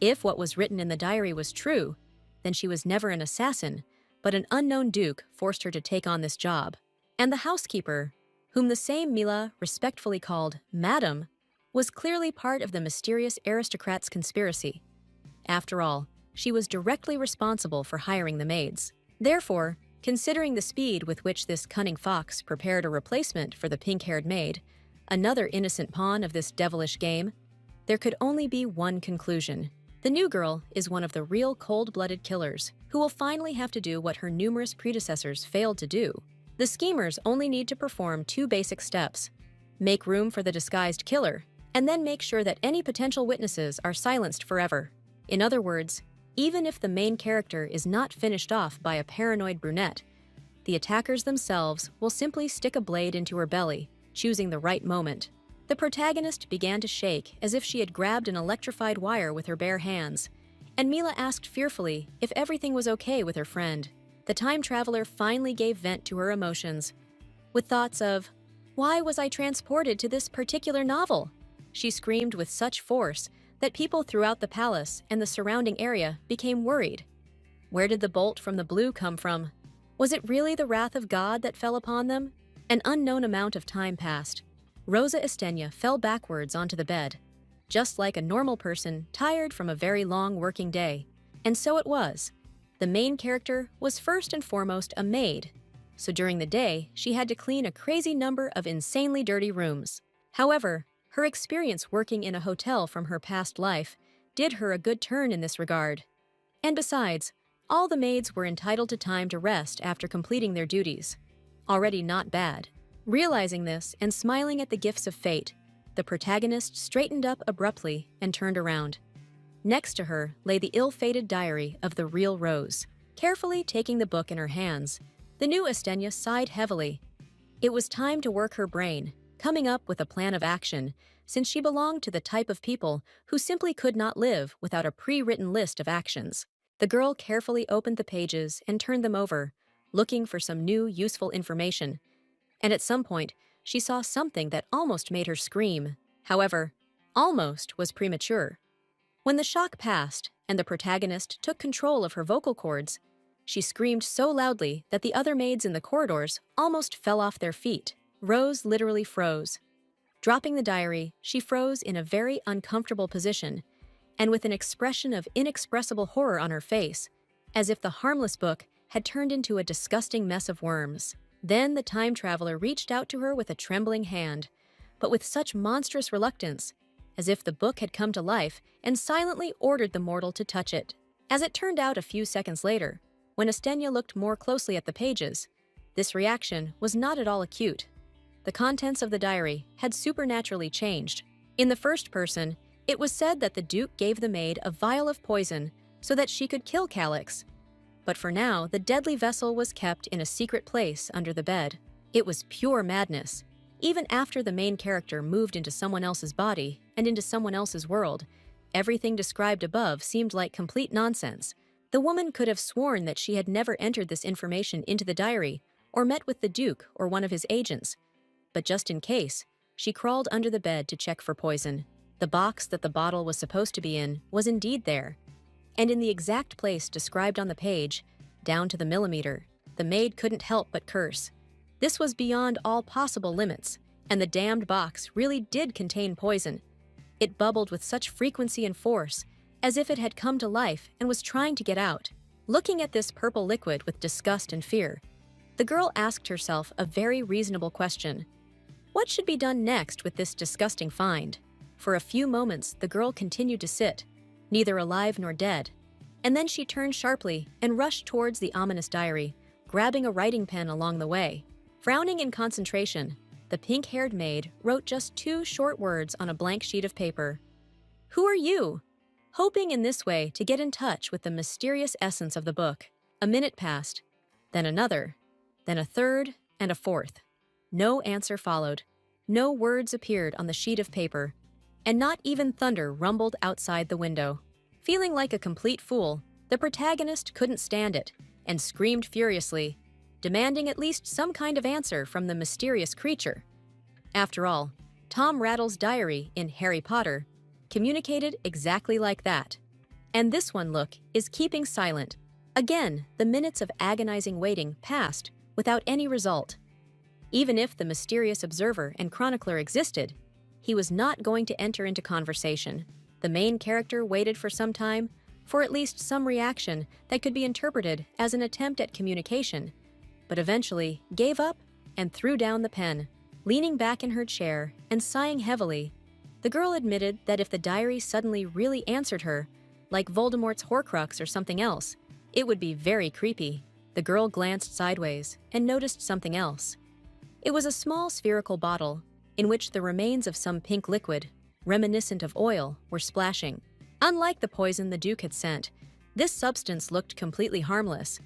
If what was written in the diary was true, then she was never an assassin, but an unknown duke forced her to take on this job. And the housekeeper, whom the same Mila respectfully called Madam, was clearly part of the mysterious aristocrat's conspiracy. After all, she was directly responsible for hiring the maids. Therefore, considering the speed with which this cunning fox prepared a replacement for the pink-haired maid, another innocent pawn of this devilish game, there could only be one conclusion. The new girl is one of the real cold-blooded killers who will finally have to do what her numerous predecessors failed to do. The schemers only need to perform two basic steps: make room for the disguised killer, and then make sure that any potential witnesses are silenced forever. In other words, even if the main character is not finished off by a paranoid brunette, the attackers themselves will simply stick a blade into her belly, choosing the right moment. The protagonist began to shake as if she had grabbed an electrified wire with her bare hands, and Mila asked fearfully if everything was okay with her friend. The time traveler finally gave vent to her emotions, with thoughts of, "Why was I transported to this particular novel?" She screamed with such force that people throughout the palace and the surrounding area became worried. Where did the bolt from the blue come from? Was it really the wrath of God that fell upon them? An unknown amount of time passed. Rosa Estenia fell backwards onto the bed, just like a normal person tired from a very long working day. And so it was. The main character was first and foremost a maid, so during the day she had to clean a crazy number of insanely dirty rooms. However, her experience working in a hotel from her past life did her a good turn in this regard. And besides, all the maids were entitled to time to rest after completing their duties. Already not bad. Realizing this and smiling at the gifts of fate, the protagonist straightened up abruptly and turned around. Next to her lay the ill-fated diary of the real Rose. Carefully taking the book in her hands, the new Estenia sighed heavily. It was time to work her brain, coming up with a plan of action, since she belonged to the type of people who simply could not live without a pre-written list of actions. The girl carefully opened the pages and turned them over, looking for some new, useful information. And at some point, she saw something that almost made her scream. However, almost was premature. When the shock passed and the protagonist took control of her vocal cords, she screamed so loudly that the other maids in the corridors almost fell off their feet. Rose literally froze. Dropping the diary, she froze in a very uncomfortable position, and with an expression of inexpressible horror on her face, as if the harmless book had turned into a disgusting mess of worms. Then the time traveler reached out to her with a trembling hand, but with such monstrous reluctance, as if the book had come to life and silently ordered the mortal to touch it. As it turned out a few seconds later, when Estenia looked more closely at the pages, this reaction was not at all acute. The contents of the diary had supernaturally changed. In the first person, it was said that the Duke gave the maid a vial of poison so that she could kill Calix. But for now, the deadly vessel was kept in a secret place under the bed. It was pure madness. Even after the main character moved into someone else's body and into someone else's world, everything described above seemed like complete nonsense. The woman could have sworn that she had never entered this information into the diary or met with the Duke or one of his agents. But just in case, she crawled under the bed to check for poison. The box that the bottle was supposed to be in was indeed there, and in the exact place described on the page, down to the millimeter. The maid couldn't help but curse. This was beyond all possible limits, and the damned box really did contain poison. It bubbled with such frequency and force, as if it had come to life and was trying to get out. Looking at this purple liquid with disgust and fear, the girl asked herself a very reasonable question. What should be done next with this disgusting find? For a few moments, the girl continued to sit, neither alive nor dead, and then she turned sharply and rushed towards the ominous diary, grabbing a writing pen along the way. Frowning in concentration, the pink-haired maid wrote just 2 short words on a blank sheet of paper. "Who are you?" Hoping in this way to get in touch with the mysterious essence of the book. A minute passed, then another, then a third and a fourth. No answer followed. No words appeared on the sheet of paper, and not even thunder rumbled outside the window. Feeling like a complete fool, the protagonist couldn't stand it and screamed furiously, demanding at least some kind of answer from the mysterious creature. After all, Tom Rattle's diary in Harry Potter communicated exactly like that. And this one, look, is keeping silent. Again, the minutes of agonizing waiting passed without any result. Even if the mysterious observer and chronicler existed, he was not going to enter into conversation. The main character waited for some time, for at least some reaction that could be interpreted as an attempt at communication, but eventually gave up and threw down the pen. Leaning back in her chair and sighing heavily, the girl admitted that if the diary suddenly really answered her, like Voldemort's Horcrux or something else, it would be very creepy. The girl glanced sideways and noticed something else. It was a small spherical bottle in which the remains of some pink liquid, reminiscent of oil, were splashing. Unlike the poison the Duke had sent, this substance looked completely harmless,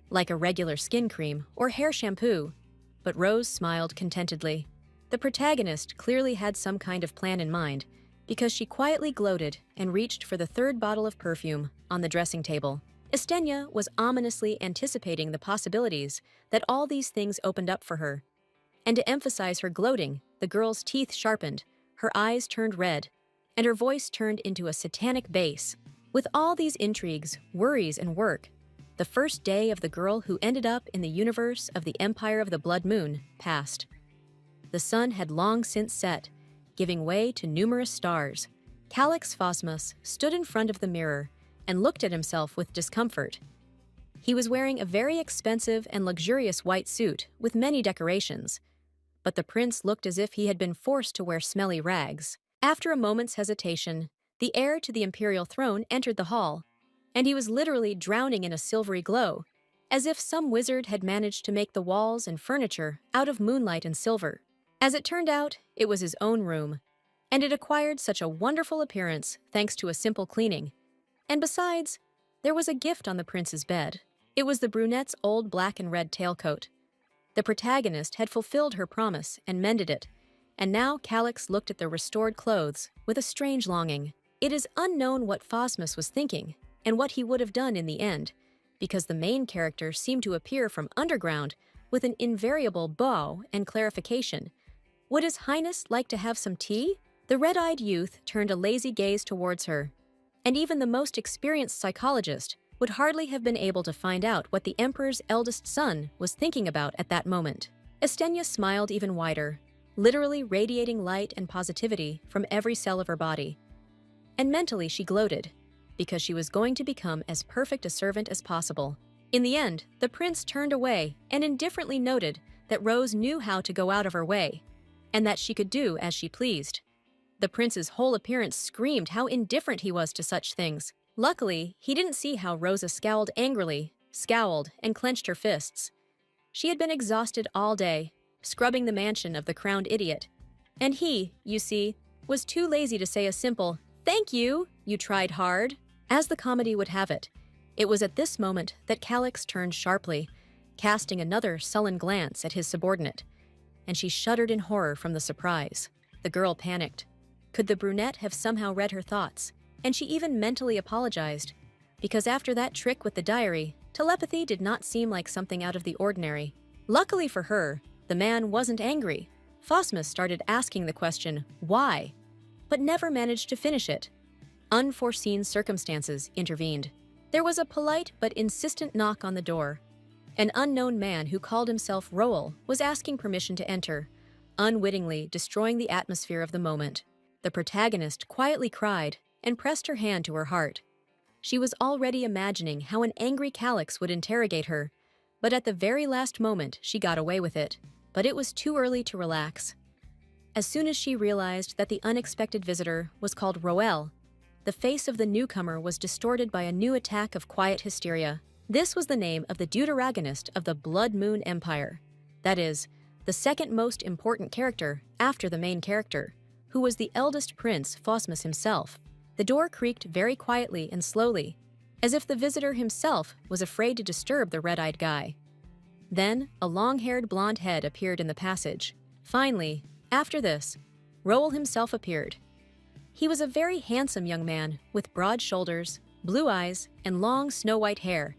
like a regular skin cream or hair shampoo, but Rose smiled contentedly. The protagonist clearly had some kind of plan in mind, because she quietly gloated and reached for the 3rd bottle of perfume on the dressing table. Estenia was ominously anticipating the possibilities that all these things opened up for her. And to emphasize her gloating, the girl's teeth sharpened, her eyes turned red, and her voice turned into a satanic bass. With all these intrigues, worries, and work, the first day of the girl who ended up in the universe of the Empire of the Blood Moon passed. The sun had long since set, giving way to numerous stars. Calix Phosmus stood in front of the mirror and looked at himself with discomfort. He was wearing a very expensive and luxurious white suit with many decorations, but the prince looked as if he had been forced to wear smelly rags. After a moment's hesitation, the heir to the imperial throne entered the hall, and he was literally drowning in a silvery glow, as if some wizard had managed to make the walls and furniture out of moonlight and silver. As it turned out, it was his own room, and it acquired such a wonderful appearance thanks to a simple cleaning. And besides, there was a gift on the prince's bed. It was the brunette's old black and red tailcoat. The protagonist had fulfilled her promise and mended it, And now Calix looked at the restored clothes with a strange longing. It is unknown what Phosmus was thinking, and what he would have done in the end, because the main character seemed to appear from underground with an invariable bow and clarification. Would His Highness like to have some tea? The red-eyed youth turned a lazy gaze towards her, and even the most experienced psychologist would hardly have been able to find out what the Emperor's eldest son was thinking about at that moment. Estenia smiled even wider, literally radiating light and positivity from every cell of her body. And mentally she gloated, because she was going to become as perfect a servant as possible. In the end, the prince turned away and indifferently noted that Rose knew how to go out of her way, and that she could do as she pleased. The prince's whole appearance screamed how indifferent he was to such things. Luckily, he didn't see how Rosa scowled angrily, scowled, and clenched her fists. She had been exhausted all day, scrubbing the mansion of the crowned idiot. And he, you see, was too lazy to say a simple, "Thank you, you tried hard." As the comedy would have it, it was at this moment that Calix turned sharply, casting another sullen glance at his subordinate, and she shuddered in horror from the surprise. The girl panicked. Could the brunette have somehow read her thoughts? And she even mentally apologized, because after that trick with the diary, telepathy did not seem like something out of the ordinary. Luckily for her, the man wasn't angry. Phosmus started asking the question, why? But never managed to finish it. Unforeseen circumstances intervened. There was a polite but insistent knock on the door. An unknown man who called himself Roel was asking permission to enter, unwittingly destroying the atmosphere of the moment. The protagonist quietly cried and pressed her hand to her heart. She was already imagining how an angry Calix would interrogate her, but at the very last moment she got away with it. But it was too early to relax. As soon as she realized that the unexpected visitor was called Roel, the face of the newcomer was distorted by a new attack of quiet hysteria. This was the name of the deuteragonist of the Blood Moon Empire. That is, the second most important character after the main character, who was the eldest prince, Phosmus himself. The door creaked very quietly and slowly, as if the visitor himself was afraid to disturb the red-eyed guy. Then, a long-haired blonde head appeared in the passage. Finally, after this, Roel himself appeared. He was a very handsome young man with broad shoulders, blue eyes, and long snow-white hair.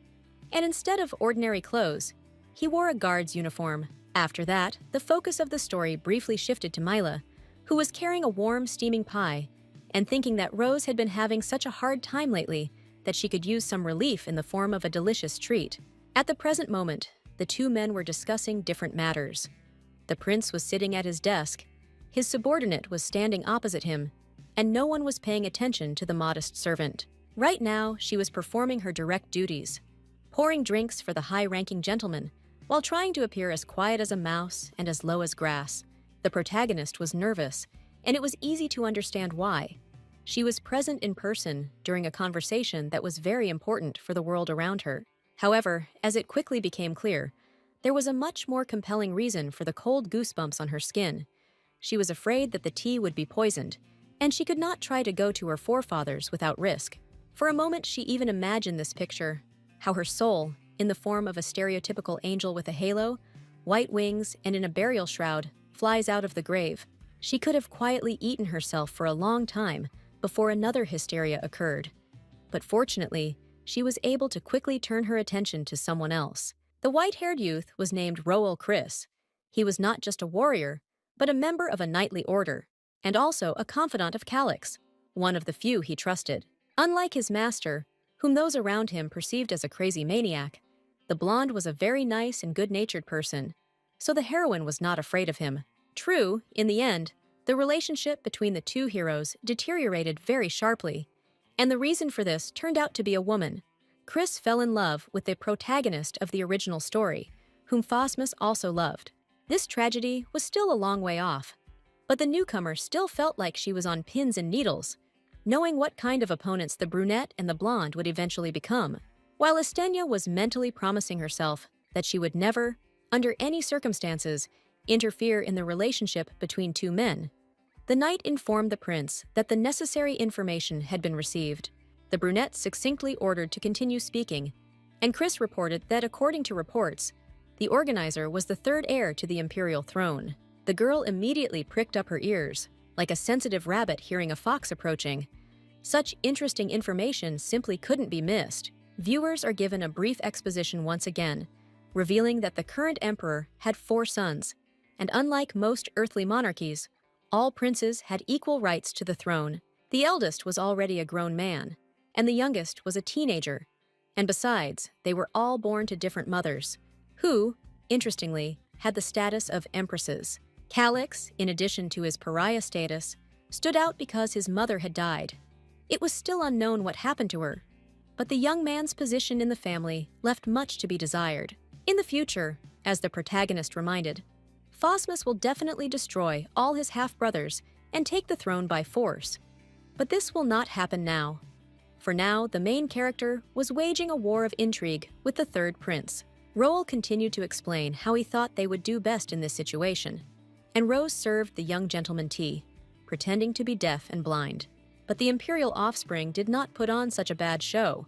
And instead of ordinary clothes, he wore a guard's uniform. After that, the focus of the story briefly shifted to Mila, who was carrying a warm, steaming pie, and thinking that Rose had been having such a hard time lately that she could use some relief in the form of a delicious treat. At the present moment, the two men were discussing different matters. The prince was sitting at his desk, his subordinate was standing opposite him, and no one was paying attention to the modest servant. Right now, she was performing her direct duties, pouring drinks for the high-ranking gentleman, while trying to appear as quiet as a mouse and as low as grass. The protagonist was nervous, and it was easy to understand why. She was present in person during a conversation that was very important for the world around her. However, as it quickly became clear, there was a much more compelling reason for the cold goosebumps on her skin. She was afraid that the tea would be poisoned, and she could not try to go to her forefathers without risk. For a moment, she even imagined this picture, how her soul, in the form of a stereotypical angel with a halo, white wings, and in a burial shroud, flies out of the grave. She could have quietly eaten herself for a long time before another hysteria occurred. But fortunately, she was able to quickly turn her attention to someone else. The white-haired youth was named Roel Chris. He was not just a warrior, but a member of a knightly order, and also a confidant of Calix, one of the few he trusted. Unlike his master, whom those around him perceived as a crazy maniac, the blonde was a very nice and good-natured person, so the heroine was not afraid of him. True, in the end, the relationship between the two heroes deteriorated very sharply, and the reason for this turned out to be a woman. Chris fell in love with the protagonist of the original story, whom Phosmus also loved. This tragedy was still a long way off, but the newcomer still felt like she was on pins and needles, knowing what kind of opponents the brunette and the blonde would eventually become, while Estenia was mentally promising herself that she would never, under any circumstances, interfere in the relationship between two men. The knight informed the prince that the necessary information had been received. The brunette succinctly ordered to continue speaking, and Chris reported that according to reports, the organizer was the third heir to the imperial throne. The The girl immediately pricked up her ears, like a sensitive rabbit hearing a fox approaching. Such interesting information simply couldn't be missed. Viewers are given a brief exposition once again, revealing that the current emperor had 4 sons, and unlike most earthly monarchies, all princes had equal rights to the throne. The eldest was already a grown man, and the youngest was a teenager. And besides, they were all born to different mothers, who, interestingly, had the status of empresses. Calix, in addition to his pariah status, stood out because his mother had died. It was still unknown what happened to her, but the young man's position in the family left much to be desired. In the future, as the protagonist reminded, Phosmus will definitely destroy all his half-brothers and take the throne by force. But this will not happen now. For now, the main character was waging a war of intrigue with the third prince. Roel continued to explain how he thought they would do best in this situation, and Rose served the young gentleman tea, pretending to be deaf and blind. But the imperial offspring did not put on such a bad show.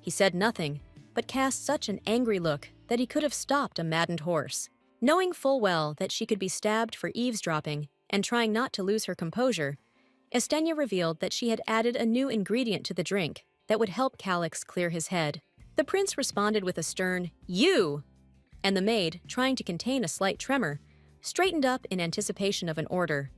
He said nothing, but cast such an angry look that he could have stopped a maddened horse. Knowing full well that she could be stabbed for eavesdropping and trying not to lose her composure, Estenia revealed that she had added a new ingredient to the drink that would help Calix clear his head. The prince responded with a stern, "You!" and the maid, trying to contain a slight tremor, straightened up in anticipation of an order.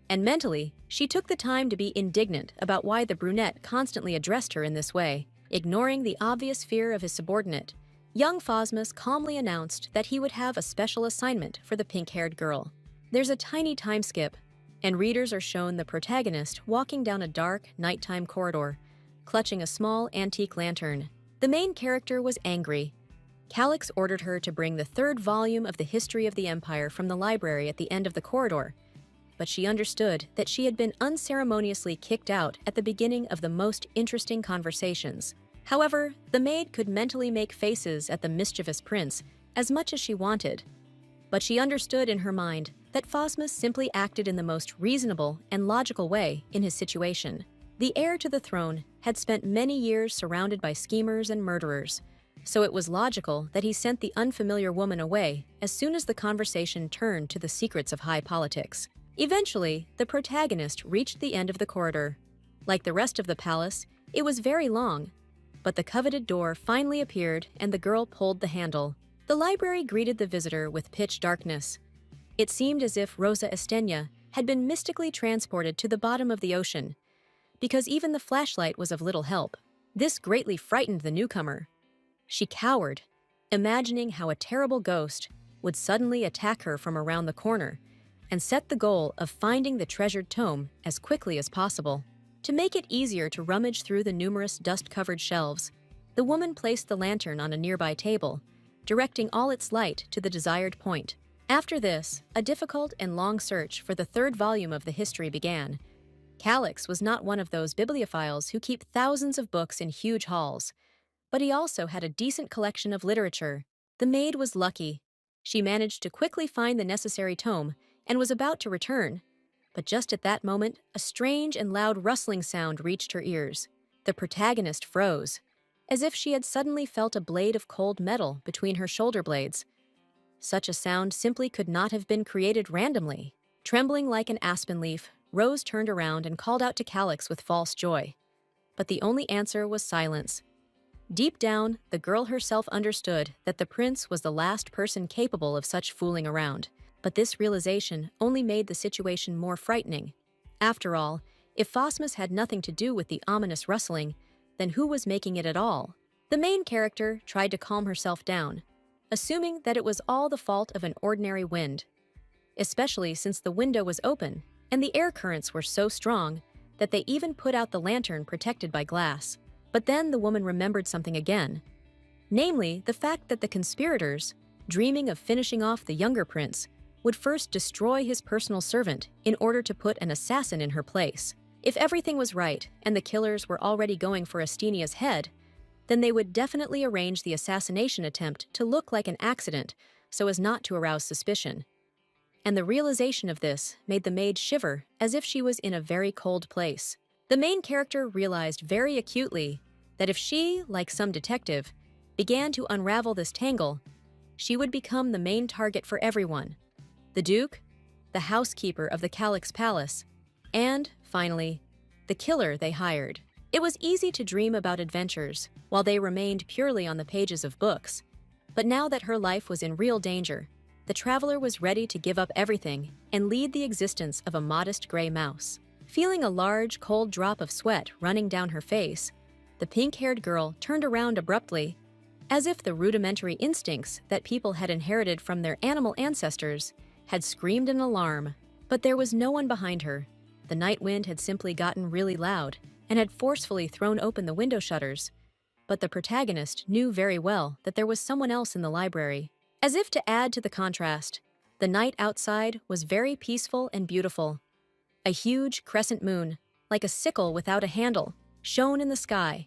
And mentally, she took the time to be indignant about why the brunette constantly addressed her in this way. Ignoring the obvious fear of his subordinate, young Phosmus calmly announced that he would have a special assignment for the pink-haired girl. There's a tiny time skip, and readers are shown the protagonist walking down a dark, nighttime corridor, clutching a small antique lantern. The main character was angry. Calix ordered her to bring the 3rd volume of the History of the Empire from the library at the end of the corridor, but she understood that she had been unceremoniously kicked out at the beginning of the most interesting conversations. However, the maid could mentally make faces at the mischievous prince as much as she wanted, but she understood in her mind that Phosmus simply acted in the most reasonable and logical way in his situation. The heir to the throne had spent many years surrounded by schemers and murderers, so it was logical that he sent the unfamiliar woman away as soon as the conversation turned to the secrets of high politics. Eventually, the protagonist reached the end of the corridor. Like the rest of the palace, it was very long, but the coveted door finally appeared and the girl pulled the handle. The library greeted the visitor with pitch darkness. It seemed as if Rosa Estenia had been mystically transported to the bottom of the ocean, because even the flashlight was of little help. This greatly frightened the newcomer. She cowered, imagining how a terrible ghost would suddenly attack her from around the corner and set the goal of finding the treasured tome as quickly as possible. To make it easier to rummage through the numerous dust-covered shelves, the woman placed the lantern on a nearby table, directing all its light to the desired point. After this, a difficult and long search for the 3rd volume of the history began. Calix was not one of those bibliophiles who keep thousands of books in huge halls, but he also had a decent collection of literature. The maid was lucky. She managed to quickly find the necessary tome and was about to return, but just at that moment, a strange and loud rustling sound reached her ears. The protagonist froze, as if she had suddenly felt a blade of cold metal between her shoulder blades. Such a sound simply could not have been created randomly. Trembling like an aspen leaf, Rose turned around and called out to Calix with false joy. But the only answer was silence. Deep down, the girl herself understood that the prince was the last person capable of such fooling around. But this realization only made the situation more frightening. After all, if Phosmus had nothing to do with the ominous rustling, then who was making it at all? The main character tried to calm herself down, assuming that it was all the fault of an ordinary wind, especially since the window was open and the air currents were so strong that they even put out the lantern protected by glass. But then the woman remembered something again, namely the fact that the conspirators, dreaming of finishing off the younger prince, would first destroy his personal servant in order to put an assassin in her place. If everything was right and the killers were already going for Estenia's head, then they would definitely arrange the assassination attempt to look like an accident so as not to arouse suspicion. And the realization of this made the maid shiver as if she was in a very cold place. The main character realized very acutely that if she, like some detective, began to unravel this tangle, she would become the main target for everyone. The Duke, the housekeeper of the Calyx Palace, and, finally, the killer they hired. It was easy to dream about adventures while they remained purely on the pages of books, but now that her life was in real danger, the traveler was ready to give up everything and lead the existence of a modest gray mouse. Feeling a large, cold drop of sweat running down her face, the pink-haired girl turned around abruptly, as if the rudimentary instincts that people had inherited from their animal ancestors had screamed in alarm. But there was no one behind her. The night wind had simply gotten really loud and had forcefully thrown open the window shutters. But the protagonist knew very well that there was someone else in the library. As if to add to the contrast, the night outside was very peaceful and beautiful. A huge crescent moon, like a sickle without a handle, shone in the sky,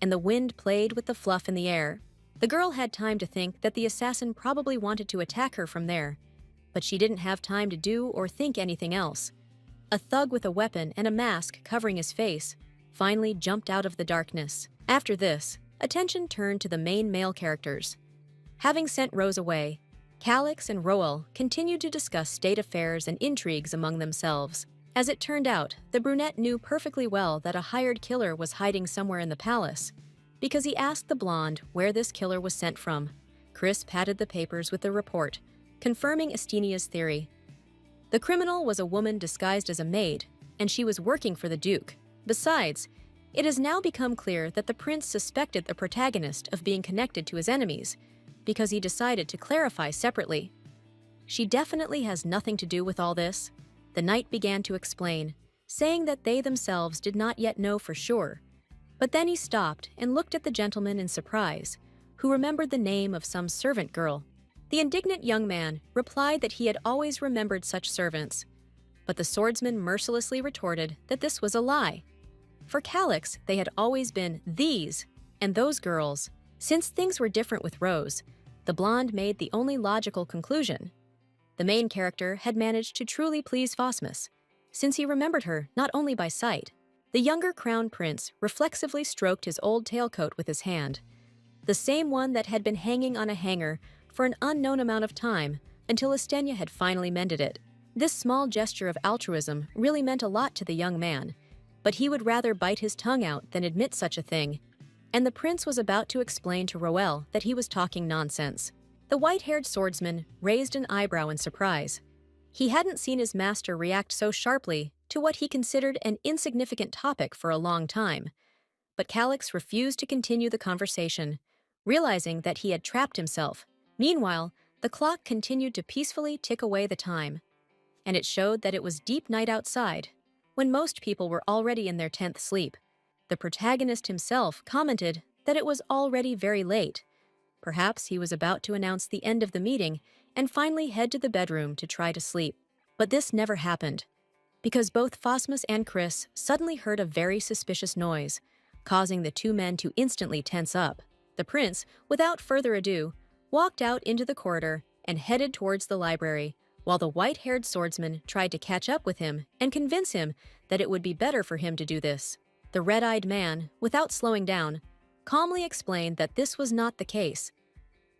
and the wind played with the fluff in the air. The girl had time to think that the assassin probably wanted to attack her from there, but she didn't have time to do or think anything else. A thug with a weapon and a mask covering his face finally jumped out of the darkness. After this, attention turned to the main male characters. Having sent Rose away, Calyx and Roel continued to discuss state affairs and intrigues among themselves. As it turned out, the brunette knew perfectly well that a hired killer was hiding somewhere in the palace, because he asked the blonde where this killer was sent from. Chris patted the papers with the report, confirming Estinia's theory. The criminal was a woman disguised as a maid, and she was working for the Duke. Besides, it has now become clear that the prince suspected the protagonist of being connected to his enemies, because he decided to clarify separately. She definitely has nothing to do with all this. The knight began to explain, saying that they themselves did not yet know for sure. But then he stopped and looked at the gentleman in surprise, who remembered the name of some servant girl. The indignant young man replied that he had always remembered such servants, but the swordsman mercilessly retorted that this was a lie. For Calyx, they had always been these and those girls. Since things were different with Rose, the blonde made the only logical conclusion. The main character had managed to truly please Phosmus, since he remembered her not only by sight. The younger crown prince reflexively stroked his old tailcoat with his hand, the same one that had been hanging on a hanger for an unknown amount of time until Estenia had finally mended it. This small gesture of altruism really meant a lot to the young man, but he would rather bite his tongue out than admit such a thing, and the prince was about to explain to Roel that he was talking nonsense. The white-haired swordsman raised an eyebrow in surprise. He hadn't seen his master react so sharply to what he considered an insignificant topic for a long time. But Calyx refused to continue the conversation, realizing that he had trapped himself. Meanwhile, the clock continued to peacefully tick away the time, and it showed that it was deep night outside, when most people were already in their 10th sleep. The protagonist himself commented that it was already very late. Perhaps he was about to announce the end of the meeting and finally head to the bedroom to try to sleep. But this never happened, because both Phosmus and Chris suddenly heard a very suspicious noise, causing the two men to instantly tense up. The prince, without further ado, walked out into the corridor and headed towards the library, while the white-haired swordsman tried to catch up with him and convince him that it would be better for him to do this. The red-eyed man, without slowing down, calmly explained that this was not the case.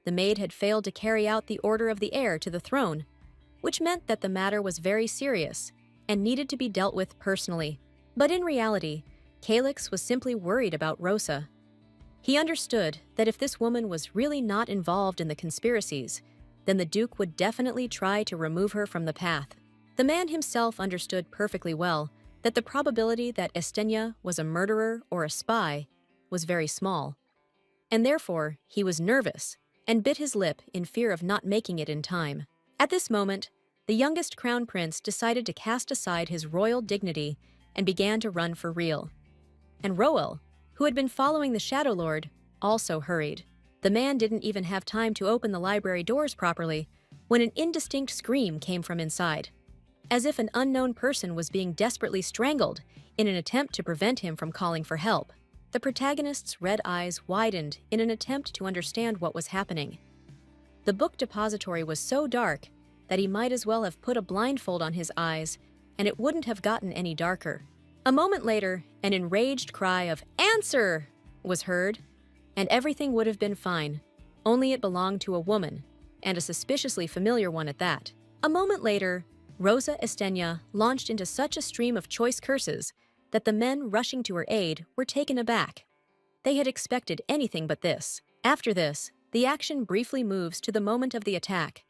The maid had failed to carry out the order of the heir to the throne, which meant that the matter was very serious and needed to be dealt with personally. But in reality, Calyx was simply worried about Rosa. He understood that if this woman was really not involved in the conspiracies, then the Duke would definitely try to remove her from the path. The man himself understood perfectly well that the probability that Estenia was a murderer or a spy was very small, and therefore he was nervous and bit his lip in fear of not making it in time. At this moment, the youngest crown prince decided to cast aside his royal dignity and began to run for real. And Roel, who had been following the Shadow Lord, also hurried. The man didn't even have time to open the library doors properly when an indistinct scream came from inside, as if an unknown person was being desperately strangled in an attempt to prevent him from calling for help. The protagonist's red eyes widened in an attempt to understand what was happening. The book depository was so dark that he might as well have put a blindfold on his eyes, and it wouldn't have gotten any darker. A moment later, an enraged cry of "Answer!" was heard, and everything would have been fine, only it belonged to a woman, and a suspiciously familiar one at that. A moment later, Rosa Estenya launched into such a stream of choice curses that the men rushing to her aid were taken aback. They had expected anything but this. After this, the action briefly moves to the moment of the attack.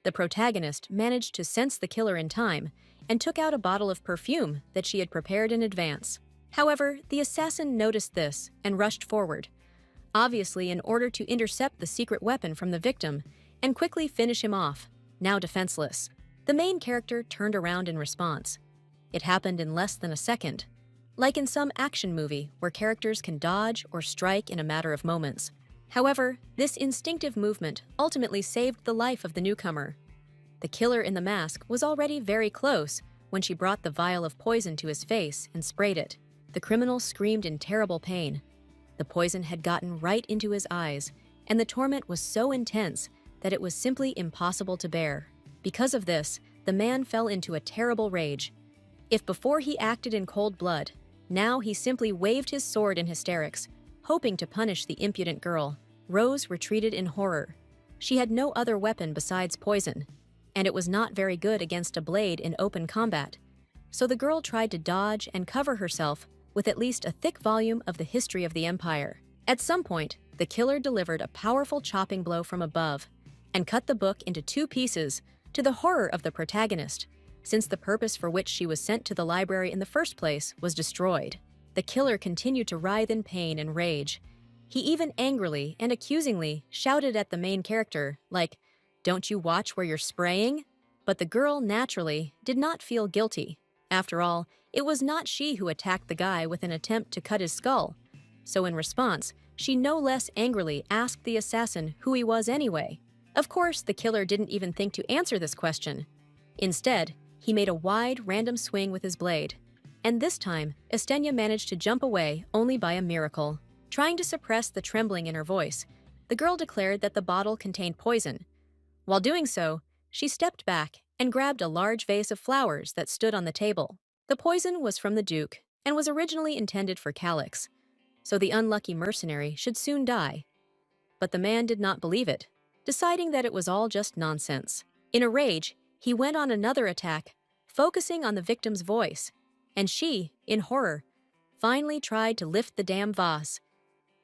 The protagonist managed to sense the killer in time and took out a bottle of perfume that she had prepared in advance. However, the assassin noticed this and rushed forward, obviously in order to intercept the secret weapon from the victim and quickly finish him off, now defenseless. The main character turned around in response. It happened in less than a second. Like in some action movie where characters can dodge or strike in a matter of moments. However, this instinctive movement ultimately saved the life of the newcomer. The killer in the mask was already very close when she brought the vial of poison to his face and sprayed it. The criminal screamed in terrible pain. The poison had gotten right into his eyes, and the torment was so intense that it was simply impossible to bear. Because of this, the man fell into a terrible rage. If before he acted in cold blood, now he simply waved his sword in hysterics, hoping to punish the impudent girl. Rose retreated in horror. She had no other weapon besides poison, and it was not very good against a blade in open combat. So the girl tried to dodge and cover herself with at least a thick volume of the history of the Empire. At some point, the killer delivered a powerful chopping blow from above and cut the book into 2 pieces, to the horror of the protagonist, since the purpose for which she was sent to the library in the first place was destroyed. The killer continued to writhe in pain and rage. He even angrily and accusingly shouted at the main character, like, "Don't you watch where you're spraying?" But the girl, naturally, did not feel guilty. After all, it was not she who attacked the guy with an attempt to cut his skull. So in response, she no less angrily asked the assassin who he was anyway. Of course, the killer didn't even think to answer this question. Instead, he made a wide, random swing with his blade. And this time, Estenya managed to jump away only by a miracle. Trying to suppress the trembling in her voice, the girl declared that the bottle contained poison. While doing so, she stepped back and grabbed a large vase of flowers that stood on the table. The poison was from the Duke and was originally intended for Calyx, so the unlucky mercenary should soon die. But the man did not believe it, deciding that it was all just nonsense. In a rage, he went on another attack, focusing on the victim's voice, and she, in horror, finally tried to lift the damn vase.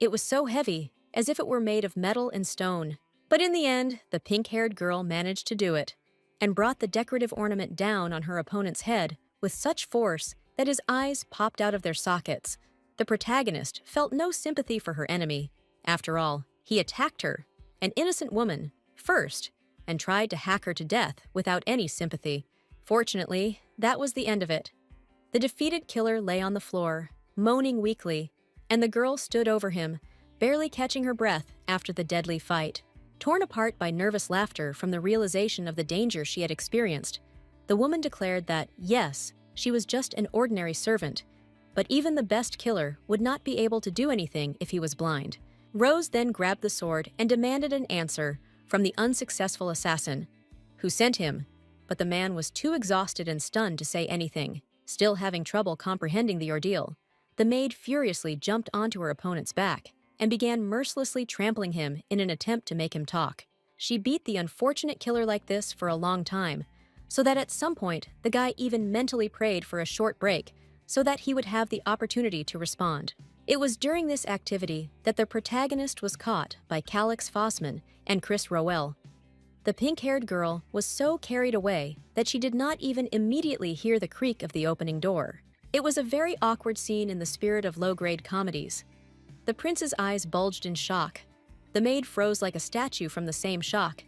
It was so heavy, as if it were made of metal and stone. But in the end, the pink-haired girl managed to do it, and brought the decorative ornament down on her opponent's head with such force that his eyes popped out of their sockets. The protagonist felt no sympathy for her enemy. After all, he attacked her, an innocent woman, first, and tried to hack her to death without any sympathy. Fortunately, that was the end of it. The defeated killer lay on the floor, moaning weakly, and the girl stood over him, barely catching her breath after the deadly fight. Torn apart by nervous laughter from the realization of the danger she had experienced, the woman declared that, yes, she was just an ordinary servant, but even the best killer would not be able to do anything if he was blind. Rose then grabbed the sword and demanded an answer from the unsuccessful assassin, who sent him, but the man was too exhausted and stunned to say anything. Still having trouble comprehending the ordeal, the maid furiously jumped onto her opponent's back and began mercilessly trampling him in an attempt to make him talk. She beat the unfortunate killer like this for a long time, so that at some point the guy even mentally prayed for a short break so that he would have the opportunity to respond. It was during this activity that the protagonist was caught by Calyx Fossman and Chris Rowell. The pink-haired girl was so carried away that she did not even immediately hear the creak of the opening door. It was a very awkward scene in the spirit of low-grade comedies. The prince's eyes bulged in shock. The maid froze like a statue from the same shock,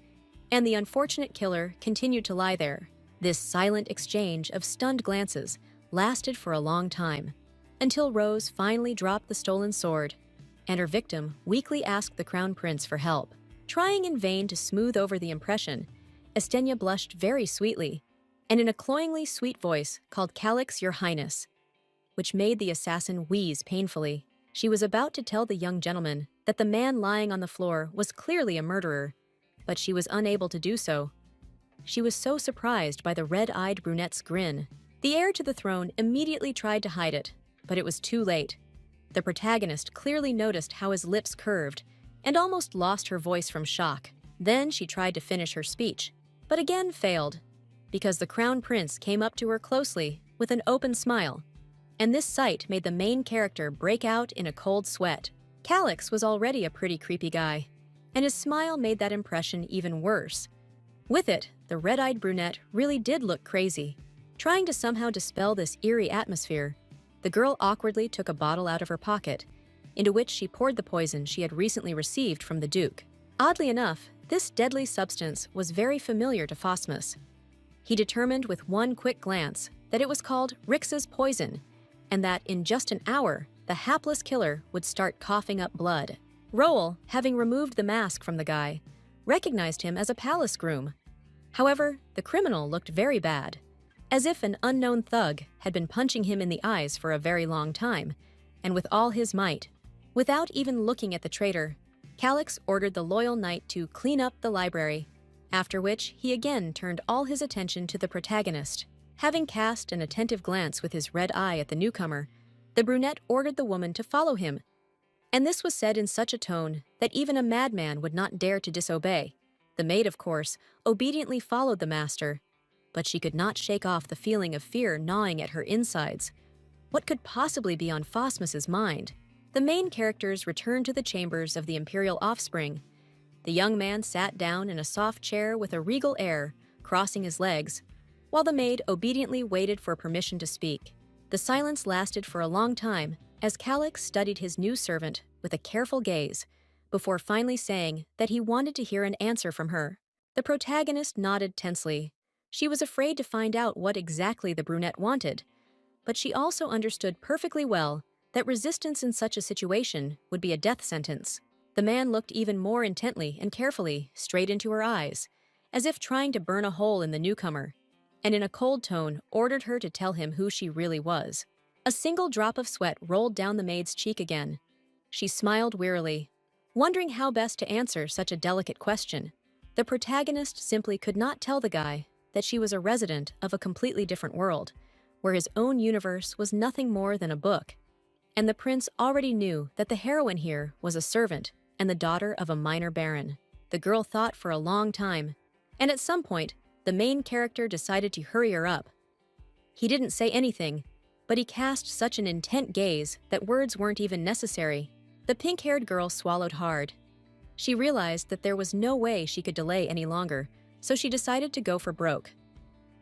and the unfortunate killer continued to lie there. This silent exchange of stunned glances lasted for a long time, until Rose finally dropped the stolen sword, and her victim weakly asked the crown prince for help. Trying in vain to smooth over the impression, Estenya blushed very sweetly, and in a cloyingly sweet voice called Calyx your highness, which made the assassin wheeze painfully. She was about to tell the young gentleman that the man lying on the floor was clearly a murderer, but she was unable to do so. She was so surprised by the red-eyed brunette's grin. The heir to the throne immediately tried to hide it, but it was too late. The protagonist clearly noticed how his lips curved and almost lost her voice from shock. Then she tried to finish her speech, but again failed. because the crown prince came up to her closely with an open smile, and this sight made the main character break out in a cold sweat. Calyx was already a pretty creepy guy, and his smile made that impression even worse. With it, the red-eyed brunette really did look crazy. Trying to somehow dispel this eerie atmosphere, the girl awkwardly took a bottle out of her pocket, into which she poured the poison she had recently received from the Duke. Oddly enough, this deadly substance was very familiar to Phosmus. He determined with one quick glance that it was called Rix's poison, and that in just an hour, the hapless killer would start coughing up blood. Roel, having removed the mask from the guy, recognized him as a palace groom. However, the criminal looked very bad, as if an unknown thug had been punching him in the eyes for a very long time, and with all his might. Without even looking at the traitor, Calyx ordered the loyal knight to clean up the library, after which he again turned all his attention to the protagonist. Having cast an attentive glance with his red eye at the newcomer, the brunette ordered the woman to follow him, and this was said in such a tone that even a madman would not dare to disobey. The maid, of course, obediently followed the master, but she could not shake off the feeling of fear gnawing at her insides. What could possibly be on Phosmus's mind? The main characters returned to the chambers of the imperial offspring. The young man sat down in a soft chair with a regal air, crossing his legs, while the maid obediently waited for permission to speak. The silence lasted for a long time as Calyx studied his new servant with a careful gaze, before finally saying that he wanted to hear an answer from her. The protagonist nodded tensely. She was afraid to find out what exactly the brunette wanted, but she also understood perfectly well that resistance in such a situation would be a death sentence. The man looked even more intently and carefully straight into her eyes, as if trying to burn a hole in the newcomer, and in a cold tone ordered her to tell him who she really was. A single drop of sweat rolled down the maid's cheek again. She smiled wearily, wondering how best to answer such a delicate question. The protagonist simply could not tell the guy that she was a resident of a completely different world, where his own universe was nothing more than a book. And the prince already knew that the heroine here was a servant and the daughter of a minor baron. The girl thought for a long time, and at some point, the main character decided to hurry her up. He didn't say anything, but he cast such an intent gaze that words weren't even necessary. The pink-haired girl swallowed hard. She realized that there was no way she could delay any longer, so she decided to go for broke.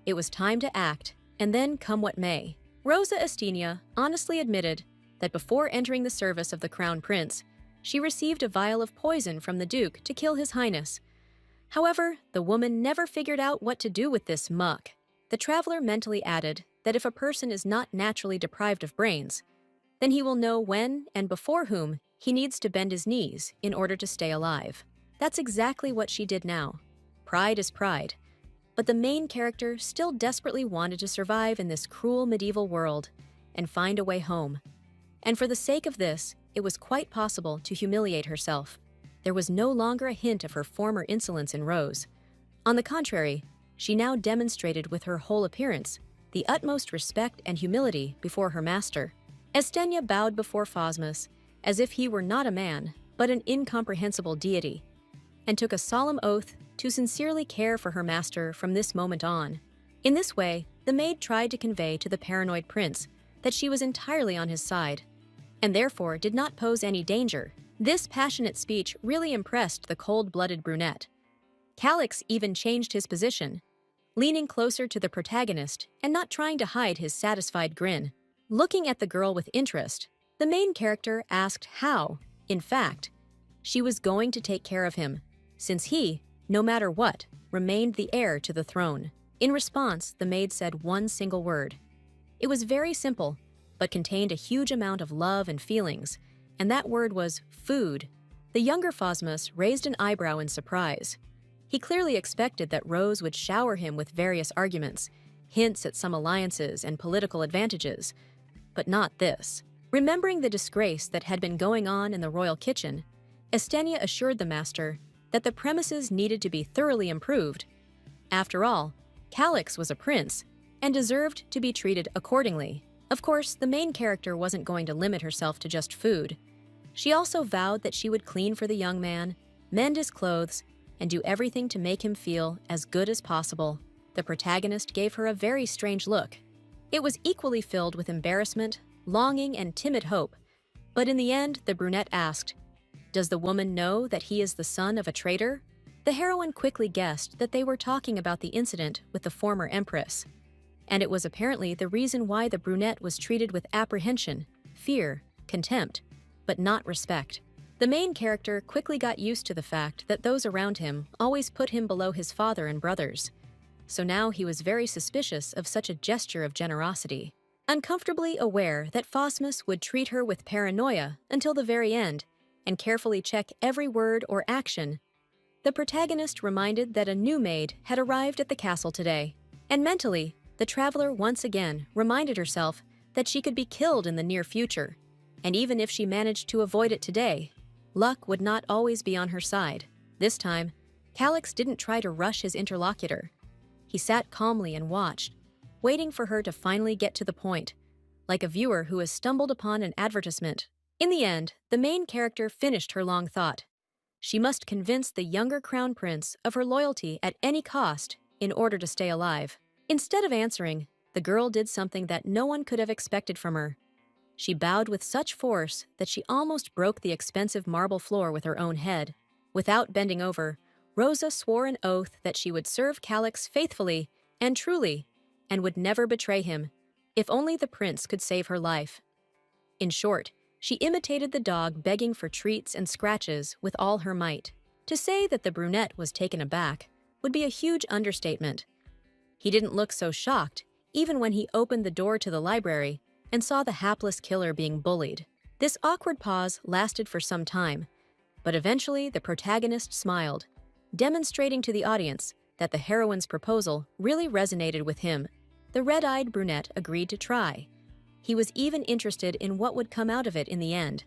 It was time to act, and then come what may. Rosa Estenia honestly admitted that before entering the service of the crown prince, she received a vial of poison from the Duke to kill his highness. However, the woman never figured out what to do with this muck. The traveler mentally added that if a person is not naturally deprived of brains, then he will know when and before whom he needs to bend his knees in order to stay alive. That's exactly what she did now. Pride is pride. But the main character still desperately wanted to survive in this cruel medieval world and find a way home. And for the sake of this, it was quite possible to humiliate herself. There was no longer a hint of her former insolence in Rose. On the contrary, she now demonstrated with her whole appearance the utmost respect and humility before her master. Estenia bowed before Phosmus as if he were not a man, but an incomprehensible deity, and took a solemn oath to sincerely care for her master from this moment on. In this way, the maid tried to convey to the paranoid prince that she was entirely on his side, and therefore did not pose any danger. This passionate speech really impressed the cold-blooded brunette. Calyx even changed his position, leaning closer to the protagonist and not trying to hide his satisfied grin. Looking at the girl with interest, the main character asked how, in fact, she was going to take care of him, since he, no matter what, remained the heir to the throne. In response, the maid said one single word. It was very simple, but contained a huge amount of love and feelings, and that word was food. The younger Phosmus raised an eyebrow in surprise. He clearly expected that Rose would shower him with various arguments, hints at some alliances and political advantages, but not this. Remembering the disgrace that had been going on in the royal kitchen, Estenia assured the master that the premises needed to be thoroughly improved. After all, Calyx was a prince and deserved to be treated accordingly. Of course, the main character wasn't going to limit herself to just food. She also vowed that she would clean for the young man, mend his clothes, and do everything to make him feel as good as possible. The protagonist gave her a very strange look. It was equally filled with embarrassment, longing, and timid hope. But in the end, the brunette asked, "Does the woman know that he is the son of a traitor?" The heroine quickly guessed that they were talking about the incident with the former empress. And it was apparently the reason why the brunette was treated with apprehension, fear, contempt, but not respect. The main character quickly got used to the fact that those around him always put him below his father and brothers. So now he was very suspicious of such a gesture of generosity. Uncomfortably aware that Phosmus would treat her with paranoia until the very end and carefully check every word or action, the protagonist reminded that a new maid had arrived at the castle today. And mentally, the traveler once again reminded herself that she could be killed in the near future. And even if she managed to avoid it today, luck would not always be on her side. This time, Calyx didn't try to rush his interlocutor. He sat calmly and watched, waiting for her to finally get to the point, like a viewer who has stumbled upon an advertisement. In the end, the main character finished her long thought. She must convince the younger crown prince of her loyalty at any cost in order to stay alive. Instead of answering, the girl did something that no one could have expected from her. She bowed with such force that she almost broke the expensive marble floor with her own head. Without bending over, Rosa swore an oath that she would serve Calyx faithfully and truly, and would never betray him, if only the prince could save her life. In short, she imitated the dog begging for treats and scratches with all her might. To say that the brunette was taken aback would be a huge understatement. He didn't look so shocked, even when he opened the door to the library and saw the hapless killer being bullied. This awkward pause lasted for some time, but eventually the protagonist smiled, demonstrating to the audience that the heroine's proposal really resonated with him. The red-eyed brunette agreed to try. He was even interested in what would come out of it in the end,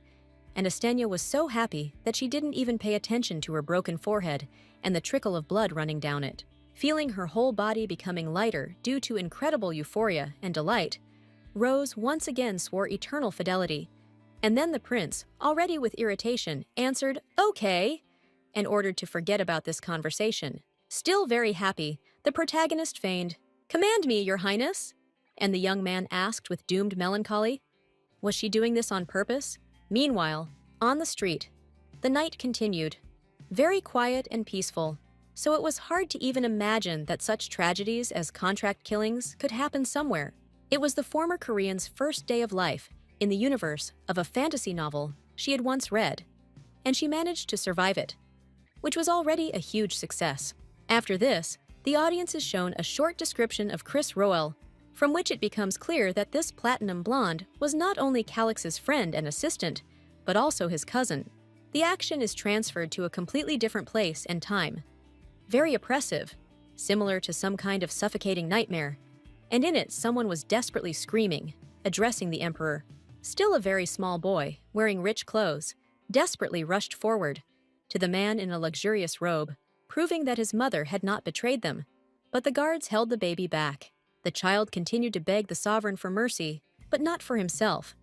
and Estenia was so happy that she didn't even pay attention to her broken forehead and the trickle of blood running down it. Feeling her whole body becoming lighter due to incredible euphoria and delight, Rose once again swore eternal fidelity, and then the prince, already with irritation, answered, "Okay," and ordered to forget about this conversation. Still very happy, the protagonist feigned, "Command me, your highness," and the young man asked with doomed melancholy, was she doing this on purpose? Meanwhile, on the street, the night continued, very quiet and peaceful, so it was hard to even imagine that such tragedies as contract killings could happen somewhere. It was the former Korean's first day of life in the universe of a fantasy novel she had once read, and she managed to survive it, which was already a huge success. After this, the audience is shown a short description of Chris Roel, from which it becomes clear that this platinum blonde was not only Calyx's friend and assistant, but also his cousin. The action is transferred to a completely different place and time. Very oppressive, similar to some kind of suffocating nightmare, and in it someone was desperately screaming, addressing the emperor. Still a very small boy, wearing rich clothes, desperately rushed forward to the man in a luxurious robe, proving that his mother had not betrayed them, but the guards held the baby back. The child continued to beg the sovereign for mercy, but not for himself.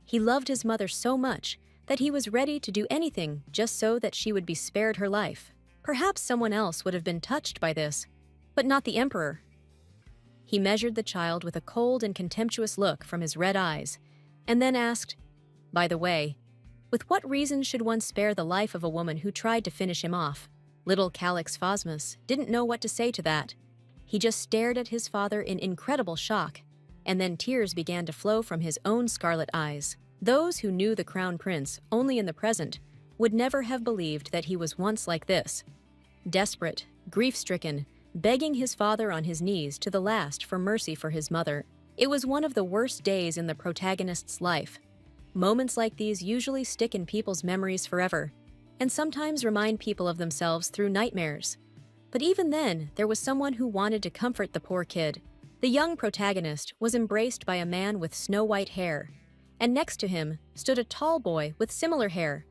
He loved his mother so much that he was ready to do anything just so that she would be spared her life. Perhaps someone else would have been touched by this, but not the emperor. He measured the child with a cold and contemptuous look from his red eyes, and then asked, "By the way, with what reason should one spare the life of a woman who tried to finish him off?" Little Calyx Phosmus didn't know what to say to that. He just stared at his father in incredible shock, and then tears began to flow from his own scarlet eyes. Those who knew the crown prince only in the present would never have believed that he was once like this. Desperate, grief-stricken, begging his father on his knees to the last for mercy for his mother. It was one of the worst days in the protagonist's life. Moments like these usually stick in people's memories forever, and sometimes remind people of themselves through nightmares. But even then, there was someone who wanted to comfort the poor kid. The young protagonist was embraced by a man with snow-white hair, and next to him stood a tall boy with similar hair.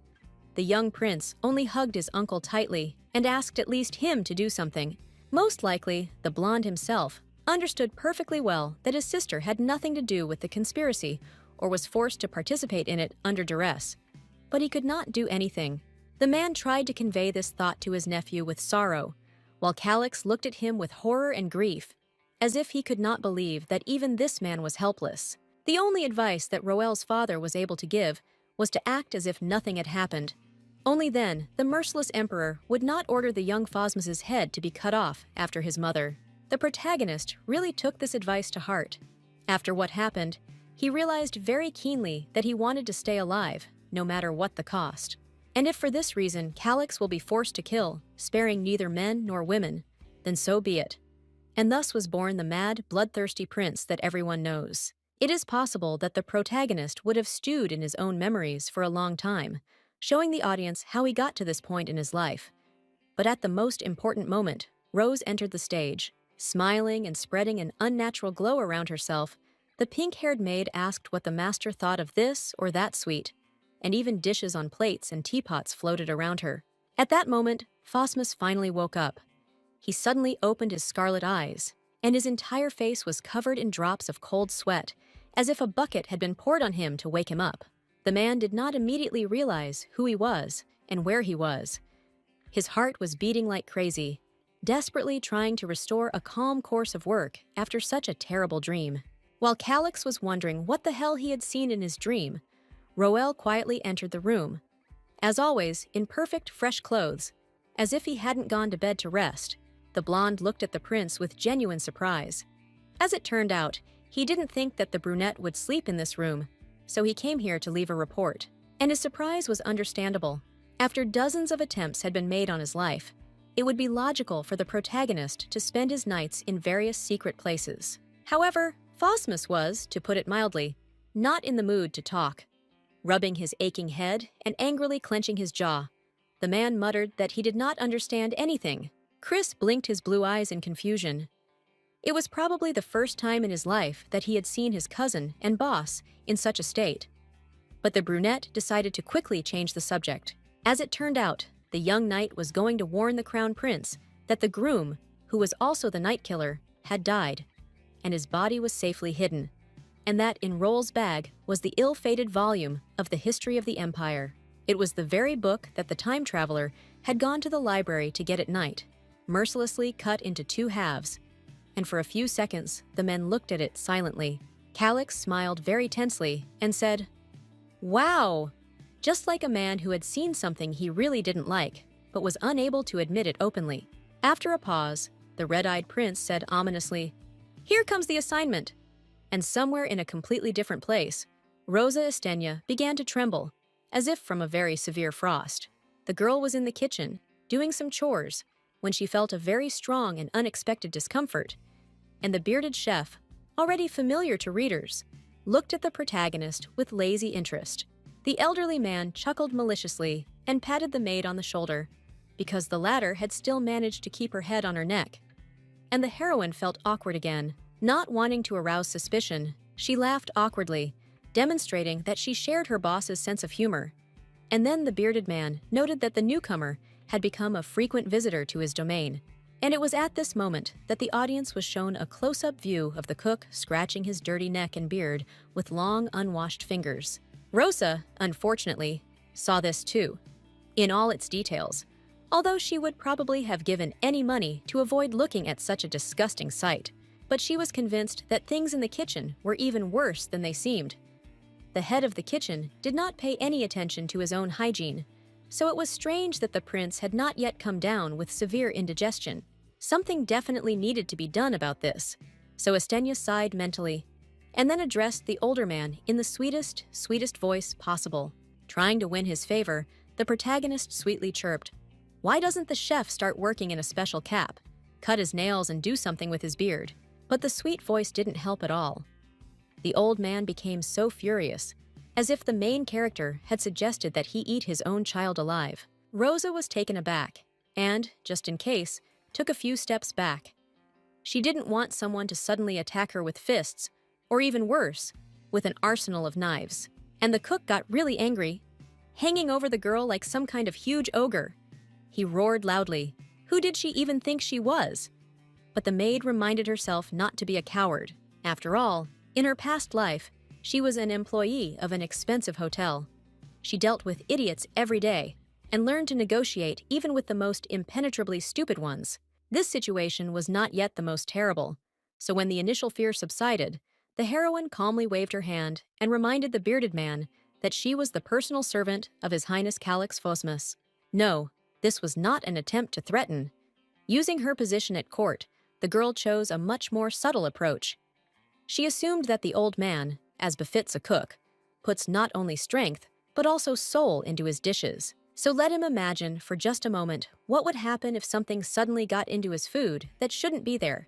The young prince only hugged his uncle tightly and asked at least him to do something. Most likely, the blonde himself understood perfectly well that his sister had nothing to do with the conspiracy or was forced to participate in it under duress. But he could not do anything. The man tried to convey this thought to his nephew with sorrow, while Calyx looked at him with horror and grief. as if he could not believe that even this man was helpless. The only advice that Roel's father was able to give was to act as if nothing had happened. Only then, the merciless emperor would not order the young Phosmus's head to be cut off after his mother. The protagonist really took this advice to heart. After what happened, he realized very keenly that he wanted to stay alive, no matter what the cost. And if for this reason Calyx will be forced to kill, sparing neither men nor women, then so be it. And thus was born the mad, bloodthirsty prince that everyone knows. It is possible that the protagonist would have stewed in his own memories for a long time, showing the audience how he got to this point in his life. But at the most important moment, Rose entered the stage. Smiling and spreading an unnatural glow around herself, the pink-haired maid asked what the master thought of this or that sweet, and even dishes on plates and teapots floated around her. At that moment, Phosmus finally woke up. He suddenly opened his scarlet eyes, and his entire face was covered in drops of cold sweat, as if a bucket had been poured on him to wake him up. The man did not immediately realize who he was and where he was. His heart was beating like crazy, desperately trying to restore a calm course of work after such a terrible dream. While Calyx was wondering what the hell he had seen in his dream, Roel quietly entered the room. As always, in perfect, fresh clothes, as if he hadn't gone to bed to rest, the blonde looked at the prince with genuine surprise. As it turned out, he didn't think that the brunette would sleep in this room, so he came here to leave a report. And his surprise was understandable. After dozens of attempts had been made on his life, it would be logical for the protagonist to spend his nights in various secret places. However, Phosmus was, to put it mildly, not in the mood to talk. Rubbing his aching head and angrily clenching his jaw, the man muttered that he did not understand anything. Chris blinked his blue eyes in confusion. It was probably the first time in his life that he had seen his cousin and boss in such a state. But the brunette decided to quickly change the subject. As it turned out, the young knight was going to warn the crown prince that the groom, who was also the night killer, had died, and his body was safely hidden, and that in Roel's bag was the ill-fated volume of the History of the Empire. It was the very book that the time traveler had gone to the library to get at night, mercilessly cut into two halves, and for a few seconds the men looked at it silently. Calyx smiled very tensely and said, "Wow!" Just like a man who had seen something he really didn't like, but was unable to admit it openly. After a pause, the red-eyed prince said ominously, "Here comes the assignment." And somewhere in a completely different place, Rosa Estenia began to tremble, as if from a very severe frost. The girl was in the kitchen, doing some chores, when she felt a very strong and unexpected discomfort, and the bearded chef, already familiar to readers, looked at the protagonist with lazy interest. The elderly man chuckled maliciously and patted the maid on the shoulder, because the latter had still managed to keep her head on her neck. And the heroine felt awkward again. Not wanting to arouse suspicion, she laughed awkwardly, demonstrating that she shared her boss's sense of humor. And then the bearded man noted that the newcomer had become a frequent visitor to his domain. And it was at this moment that the audience was shown a close-up view of the cook scratching his dirty neck and beard with long, unwashed fingers. Rosa, unfortunately, saw this too, in all its details, although she would probably have given any money to avoid looking at such a disgusting sight. But she was convinced that things in the kitchen were even worse than they seemed. The head of the kitchen did not pay any attention to his own hygiene, so it was strange that the prince had not yet come down with severe indigestion. Something definitely needed to be done about this, so Estenia sighed mentally, and then addressed the older man in the sweetest voice possible. Trying to win his favor, the protagonist sweetly chirped, "Why doesn't the chef start working in a special cap, cut his nails and do something with his beard?" But the sweet voice didn't help at all. The old man became so furious, as if the main character had suggested that he eat his own child alive. Rosa was taken aback, and, just in case, took a few steps back. She didn't want someone to suddenly attack her with fists, or even worse, with an arsenal of knives. And the cook got really angry, hanging over the girl like some kind of huge ogre. He roared loudly. Who did she even think she was? But the maid reminded herself not to be a coward. After all, in her past life, she was an employee of an expensive hotel. She dealt with idiots every day and learned to negotiate even with the most impenetrably stupid ones. This situation was not yet the most terrible, So when the initial fear subsided, the heroine calmly waved her hand and reminded the bearded man that she was the personal servant of His Highness Calix Phosmus. No, this was not an attempt to threaten. Using her position at court, the girl chose a much more subtle approach. She assumed that the old man, as befits a cook, puts not only strength, but also soul into his dishes. So let him imagine for just a moment what would happen if something suddenly got into his food that shouldn't be there,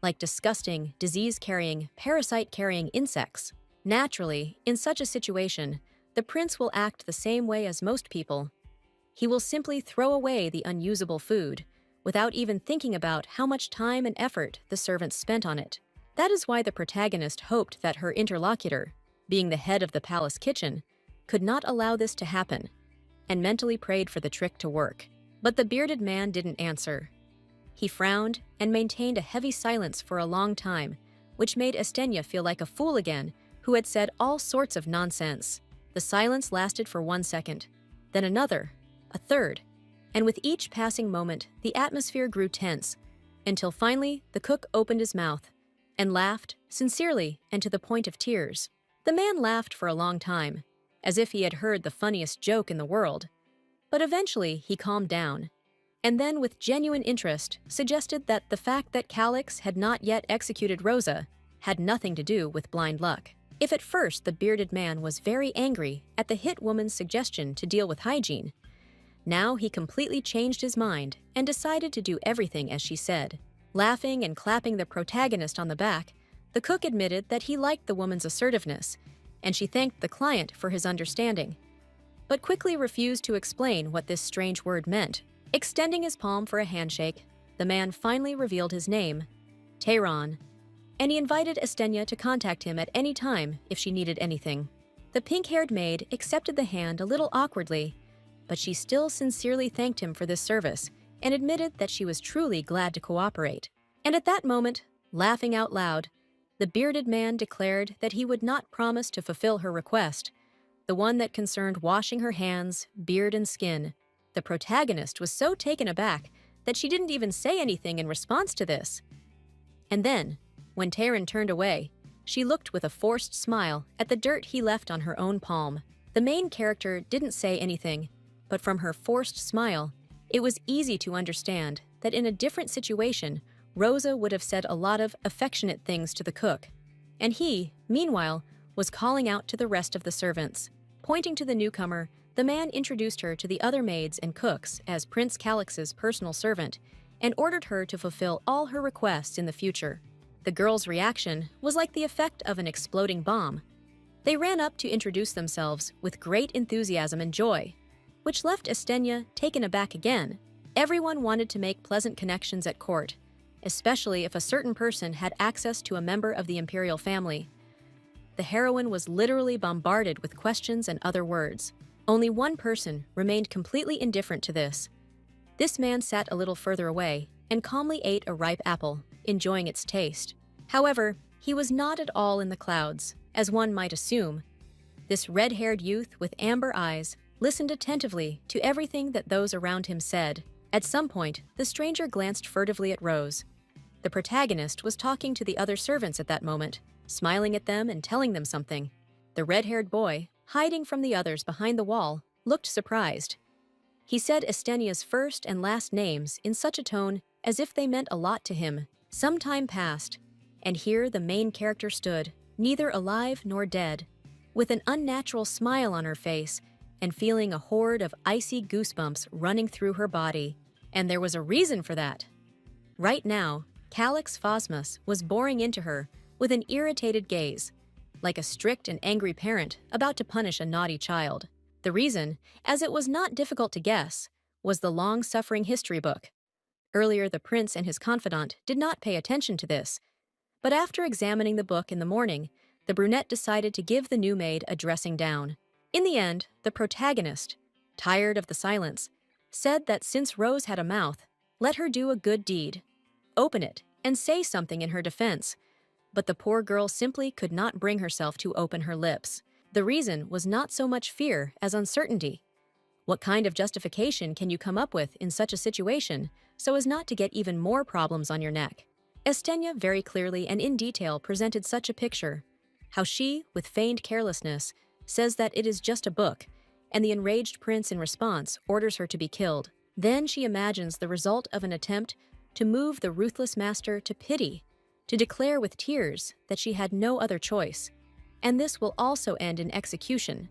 like disgusting, disease-carrying, parasite-carrying insects. Naturally, in such a situation, the prince will act the same way as most people. He will simply throw away the unusable food, without even thinking about how much time and effort the servants spent on it. That is why the protagonist hoped that her interlocutor, being the head of the palace kitchen, could not allow this to happen, and mentally prayed for the trick to work. But the bearded man didn't answer. He frowned and maintained a heavy silence for a long time, which made Estenia feel like a fool again, who had said all sorts of nonsense. The silence lasted for 1 second, then another, a third, and with each passing moment, the atmosphere grew tense, until finally the cook opened his mouth and laughed, sincerely and to the point of tears. The man laughed for a long time, as if he had heard the funniest joke in the world, but eventually he calmed down, and then with genuine interest suggested that the fact that Calix had not yet executed Rosa had nothing to do with blind luck. If at first the bearded man was very angry at the hit woman's suggestion to deal with hygiene, now he completely changed his mind and decided to do everything as she said. Laughing and clapping the protagonist on the back, the cook admitted that he liked the woman's assertiveness, and she thanked the client for his understanding, but quickly refused to explain what this strange word meant. Extending his palm for a handshake, the man finally revealed his name, Tyrant, and he invited Estenia to contact him at any time if she needed anything. The pink-haired maid accepted the hand a little awkwardly, but she still sincerely thanked him for this service and admitted that she was truly glad to cooperate. And at that moment, laughing out loud, the bearded man declared that he would not promise to fulfill her request, the one that concerned washing her hands, beard, and skin. The protagonist was so taken aback that she didn't even say anything in response to this. And then, when Tyrant turned away, she looked with a forced smile at the dirt he left on her own palm. The main character didn't say anything, but from her forced smile, it was easy to understand that in a different situation, Rosa would have said a lot of affectionate things to the cook, and he, meanwhile, was calling out to the rest of the servants. Pointing to the newcomer, the man introduced her to the other maids and cooks as Prince Calix's personal servant and ordered her to fulfill all her requests in the future. The girl's reaction was like the effect of an exploding bomb. They ran up to introduce themselves with great enthusiasm and joy, which left Estenia taken aback again. Everyone wanted to make pleasant connections at court, especially if a certain person had access to a member of the imperial family. The heroine was literally bombarded with questions and other words. Only one person remained completely indifferent to this. This man sat a little further away and calmly ate a ripe apple, enjoying its taste. However, he was not at all in the clouds, as one might assume. This red-haired youth with amber eyes listened attentively to everything that those around him said. At some point, the stranger glanced furtively at Rose. The protagonist was talking to the other servants at that moment, smiling at them and telling them something. The red-haired boy, hiding from the others behind the wall, looked surprised. He said Estenia's first and last names in such a tone as if they meant a lot to him. Some time passed, and here the main character stood, neither alive nor dead, with an unnatural smile on her face and feeling a horde of icy goosebumps running through her body. And there was a reason for that. Right now, Calix Phosmus was boring into her with an irritated gaze, like a strict and angry parent about to punish a naughty child. The reason, as it was not difficult to guess, was the long-suffering history book. Earlier, the prince and his confidant did not pay attention to this, but after examining the book in the morning, the brunette decided to give the new maid a dressing down. In the end, the protagonist, tired of the silence, said that since Rose had a mouth, let her do a good deed, open it, and say something in her defense. But the poor girl simply could not bring herself to open her lips. The reason was not so much fear as uncertainty. What kind of justification can you come up with in such a situation so as not to get even more problems on your neck? Estenia very clearly and in detail presented such a picture. How she, with feigned carelessness, says that it is just a book, and the enraged prince in response orders her to be killed. Then she imagines the result of an attempt to move the ruthless master to pity, to declare with tears that she had no other choice, and this will also end in execution,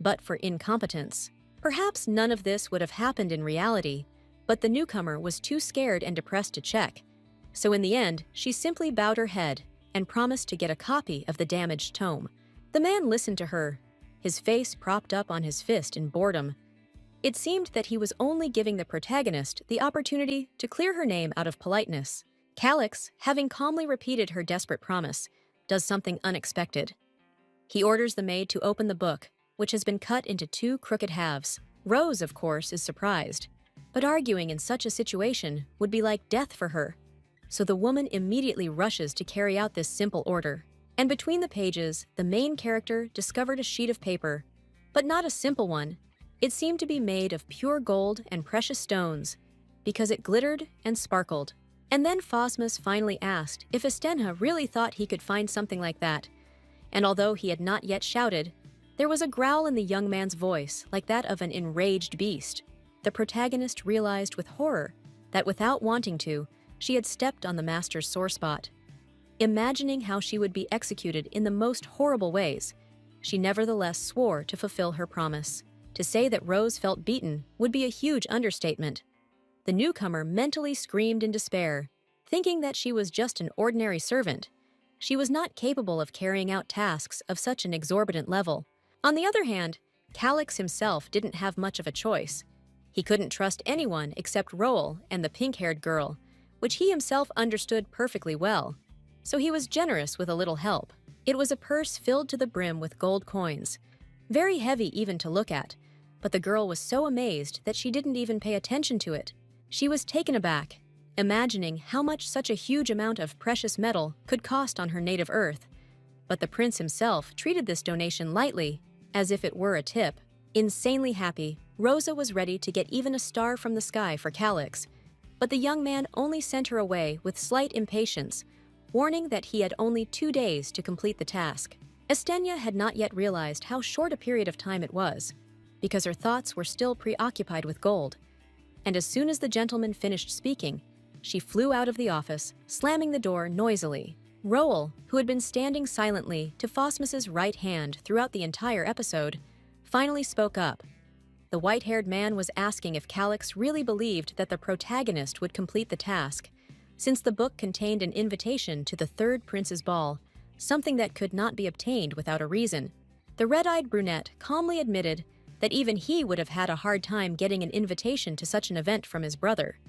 but for incompetence. Perhaps none of this would have happened in reality, but the newcomer was too scared and depressed to check, so in the end, she simply bowed her head and promised to get a copy of the damaged tome. The man listened to her, his face propped up on his fist in boredom. It seemed that he was only giving the protagonist the opportunity to clear her name out of politeness. Calyx, having calmly repeated her desperate promise, does something unexpected. He orders the maid to open the book, which has been cut into two crooked halves. Rose, of course, is surprised, but arguing in such a situation would be like death for her. So the woman immediately rushes to carry out this simple order. And between the pages, the main character discovered a sheet of paper, but not a simple one. It seemed to be made of pure gold and precious stones, because it glittered and sparkled. And then Phosmus finally asked if Estenha really thought he could find something like that. And although he had not yet shouted, there was a growl in the young man's voice, like that of an enraged beast. The protagonist realized with horror that without wanting to, she had stepped on the master's sore spot. Imagining how she would be executed in the most horrible ways, she nevertheless swore to fulfill her promise. To say that Rose felt beaten would be a huge understatement. The newcomer mentally screamed in despair, thinking that she was just an ordinary servant. She was not capable of carrying out tasks of such an exorbitant level. On the other hand, Calyx himself didn't have much of a choice. He couldn't trust anyone except Roel and the pink-haired girl, which he himself understood perfectly well. So he was generous with a little help. It was a purse filled to the brim with gold coins, very heavy even to look at, but the girl was so amazed that she didn't even pay attention to it. She was taken aback, imagining how much such a huge amount of precious metal could cost on her native Earth. But the prince himself treated this donation lightly, as if it were a tip. Insanely happy, Rosa was ready to get even a star from the sky for Calyx, but the young man only sent her away with slight impatience, warning that he had only 2 days to complete the task. Estenia had not yet realized how short a period of time it was, because her thoughts were still preoccupied with gold. And as soon as the gentleman finished speaking, she flew out of the office, slamming the door noisily. Roel, who had been standing silently to Phosmus's right hand throughout the entire episode, finally spoke up. The white-haired man was asking if Calyx really believed that the protagonist would complete the task, since the book contained an invitation to the third prince's ball, something that could not be obtained without a reason. The red-eyed brunette calmly admitted that even he would have had a hard time getting an invitation to such an event from his brother.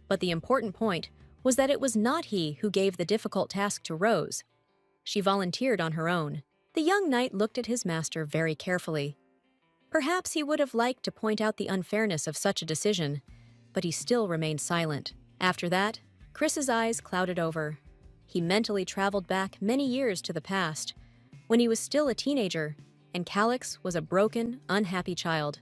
But the important point was that it was not he who gave the difficult task to Rose. She volunteered on her own. The young knight looked at his master very carefully. Perhaps he would have liked to point out the unfairness of such a decision, but he still remained silent. After that, Chris's eyes clouded over. He mentally traveled back many years to the past, when he was still a teenager, and Calyx was a broken, unhappy child,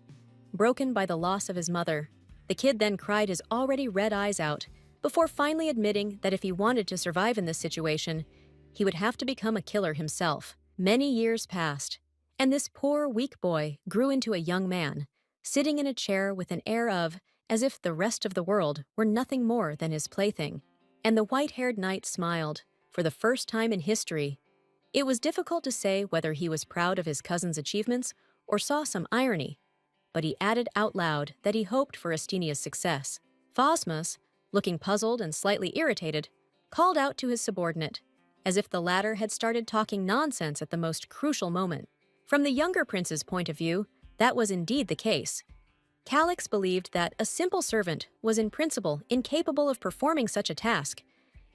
broken by the loss of his mother. The kid then cried his already red eyes out, before finally admitting that if he wanted to survive in this situation, he would have to become a killer himself. Many years passed, and this poor, weak boy grew into a young man, sitting in a chair with an air of as if the rest of the world were nothing more than his plaything. And the white-haired knight smiled, for the first time in history. It was difficult to say whether he was proud of his cousin's achievements or saw some irony, but he added out loud that he hoped for Estenia's success. Phosmus, looking puzzled and slightly irritated, called out to his subordinate, as if the latter had started talking nonsense at the most crucial moment. From the younger prince's point of view, that was indeed the case. Calyx believed that a simple servant was in principle incapable of performing such a task,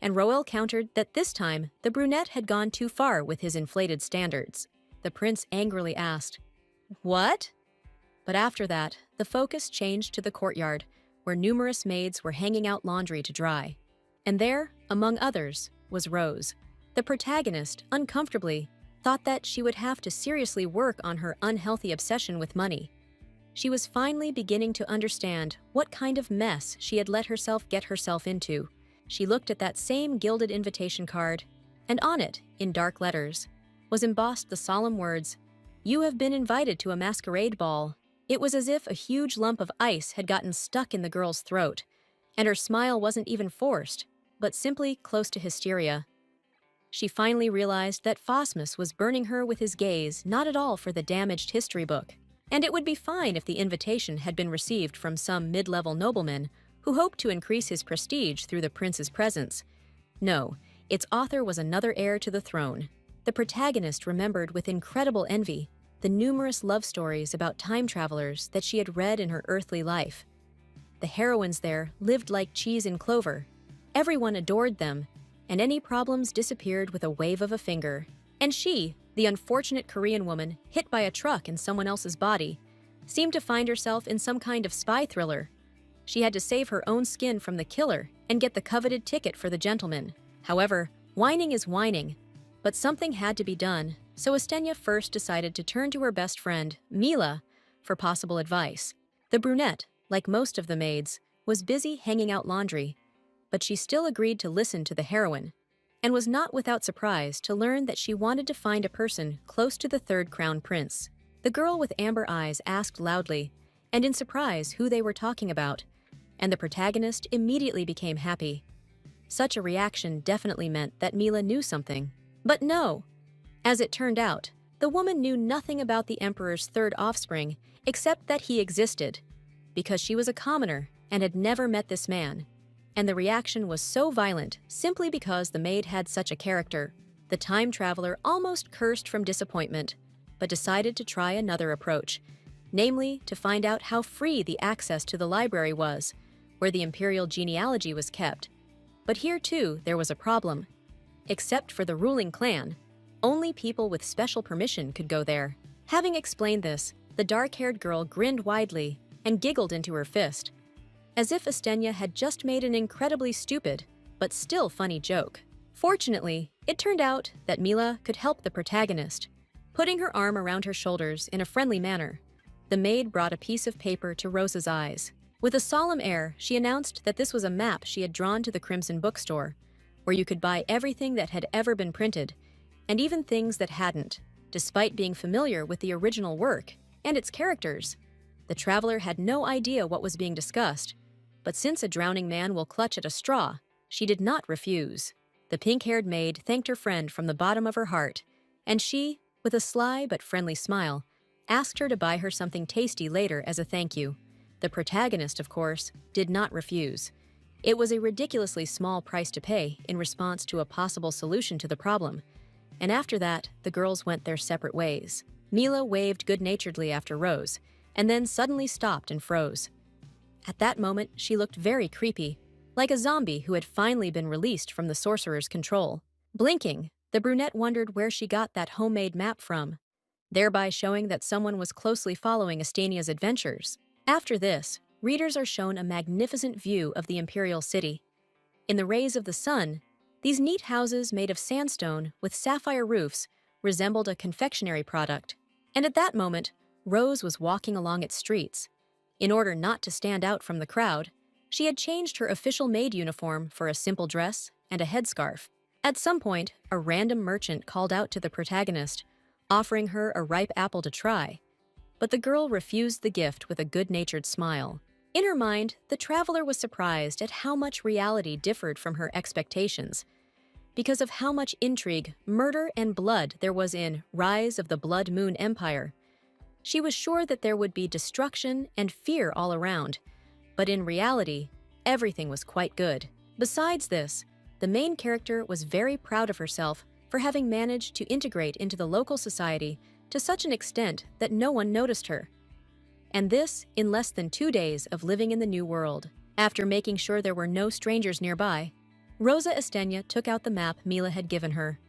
and Roel countered that this time the brunette had gone too far with his inflated standards. The prince angrily asked, "What?" But after that, the focus changed to the courtyard, where numerous maids were hanging out laundry to dry. And there, among others, was Rose. The protagonist, uncomfortably, thought that she would have to seriously work on her unhealthy obsession with money. She was finally beginning to understand what kind of mess she had let herself get herself into. she looked at that same gilded invitation card, and on it, in dark letters, was embossed the solemn words, "You have been invited to a masquerade ball." It was as if a huge lump of ice had gotten stuck in the girl's throat, and her smile wasn't even forced, but simply close to hysteria. She finally realized that Phosmus was burning her with his gaze not at all for the damaged history book, and it would be fine if the invitation had been received from some mid-level nobleman who hoped to increase his prestige through the prince's presence. No, its author was another heir to the throne. The protagonist remembered with incredible envy the numerous love stories about time travelers that she had read in her earthly life. The heroines there lived like cheese and clover. Everyone adored them, and any problems disappeared with a wave of a finger. And she, the unfortunate Korean woman hit by a truck in someone else's body, seemed to find herself in some kind of spy thriller. She had to save her own skin from the killer and get the coveted ticket for the gentleman. However, whining is whining, but something had to be done, so Estenya first decided to turn to her best friend, Mila, for possible advice. The brunette, like most of the maids, was busy hanging out laundry, but she still agreed to listen to the heroine, and was not without surprise to learn that she wanted to find a person close to the third crown prince. The girl with amber eyes asked loudly, and in surprise, who they were talking about, and the protagonist immediately became happy. Such a reaction definitely meant that Mila knew something. But no! As it turned out, the woman knew nothing about the emperor's third offspring except that he existed, because she was a commoner and had never met this man. And the reaction was so violent simply because the maid had such a character. The time traveler almost cursed from disappointment, but decided to try another approach, namely to find out how free the access to the library was, where the imperial genealogy was kept. But here too there was a problem. Except for the ruling clan, only people with special permission could go there. Having explained this, the dark-haired girl grinned widely and giggled into her fist, as if Estenya had just made an incredibly stupid, but still funny joke. Fortunately, it turned out that Mila could help the protagonist. Putting her arm around her shoulders in a friendly manner, the maid brought a piece of paper to Rosa's eyes. With a solemn air, she announced that this was a map she had drawn to the Crimson Bookstore, where you could buy everything that had ever been printed, and even things that hadn't, despite being familiar with the original work and its characters. The traveler had no idea what was being discussed, but since a drowning man will clutch at a straw, she did not refuse. The pink-haired maid thanked her friend from the bottom of her heart, and she, with a sly but friendly smile, asked her to buy her something tasty later as a thank you. The protagonist, of course, did not refuse. It was a ridiculously small price to pay in response to a possible solution to the problem, and after that, the girls went their separate ways. Mila waved good-naturedly after Rose, and then suddenly stopped and froze. At that moment, she looked very creepy, like a zombie who had finally been released from the sorcerer's control. Blinking, the brunette wondered where she got that homemade map from, thereby showing that someone was closely following Estenia's adventures. After this, readers are shown a magnificent view of the imperial city. In the rays of the sun, these neat houses made of sandstone with sapphire roofs resembled a confectionery product, and at that moment, Rose was walking along its streets. In order not to stand out from the crowd, she had changed her official maid uniform for a simple dress and a headscarf. At some point, a random merchant called out to the protagonist, offering her a ripe apple to try, but the girl refused the gift with a good-natured smile. In her mind, the traveler was surprised at how much reality differed from her expectations, because of how much intrigue, murder, and blood there was in Rise of the Blood Moon Empire. She was sure that there would be destruction and fear all around, but in reality, everything was quite good. Besides this, the main character was very proud of herself for having managed to integrate into the local society to such an extent that no one noticed her. And this in less than 2 days of living in the new world. After making sure there were no strangers nearby, Rosa Estenya took out the map Mila had given her.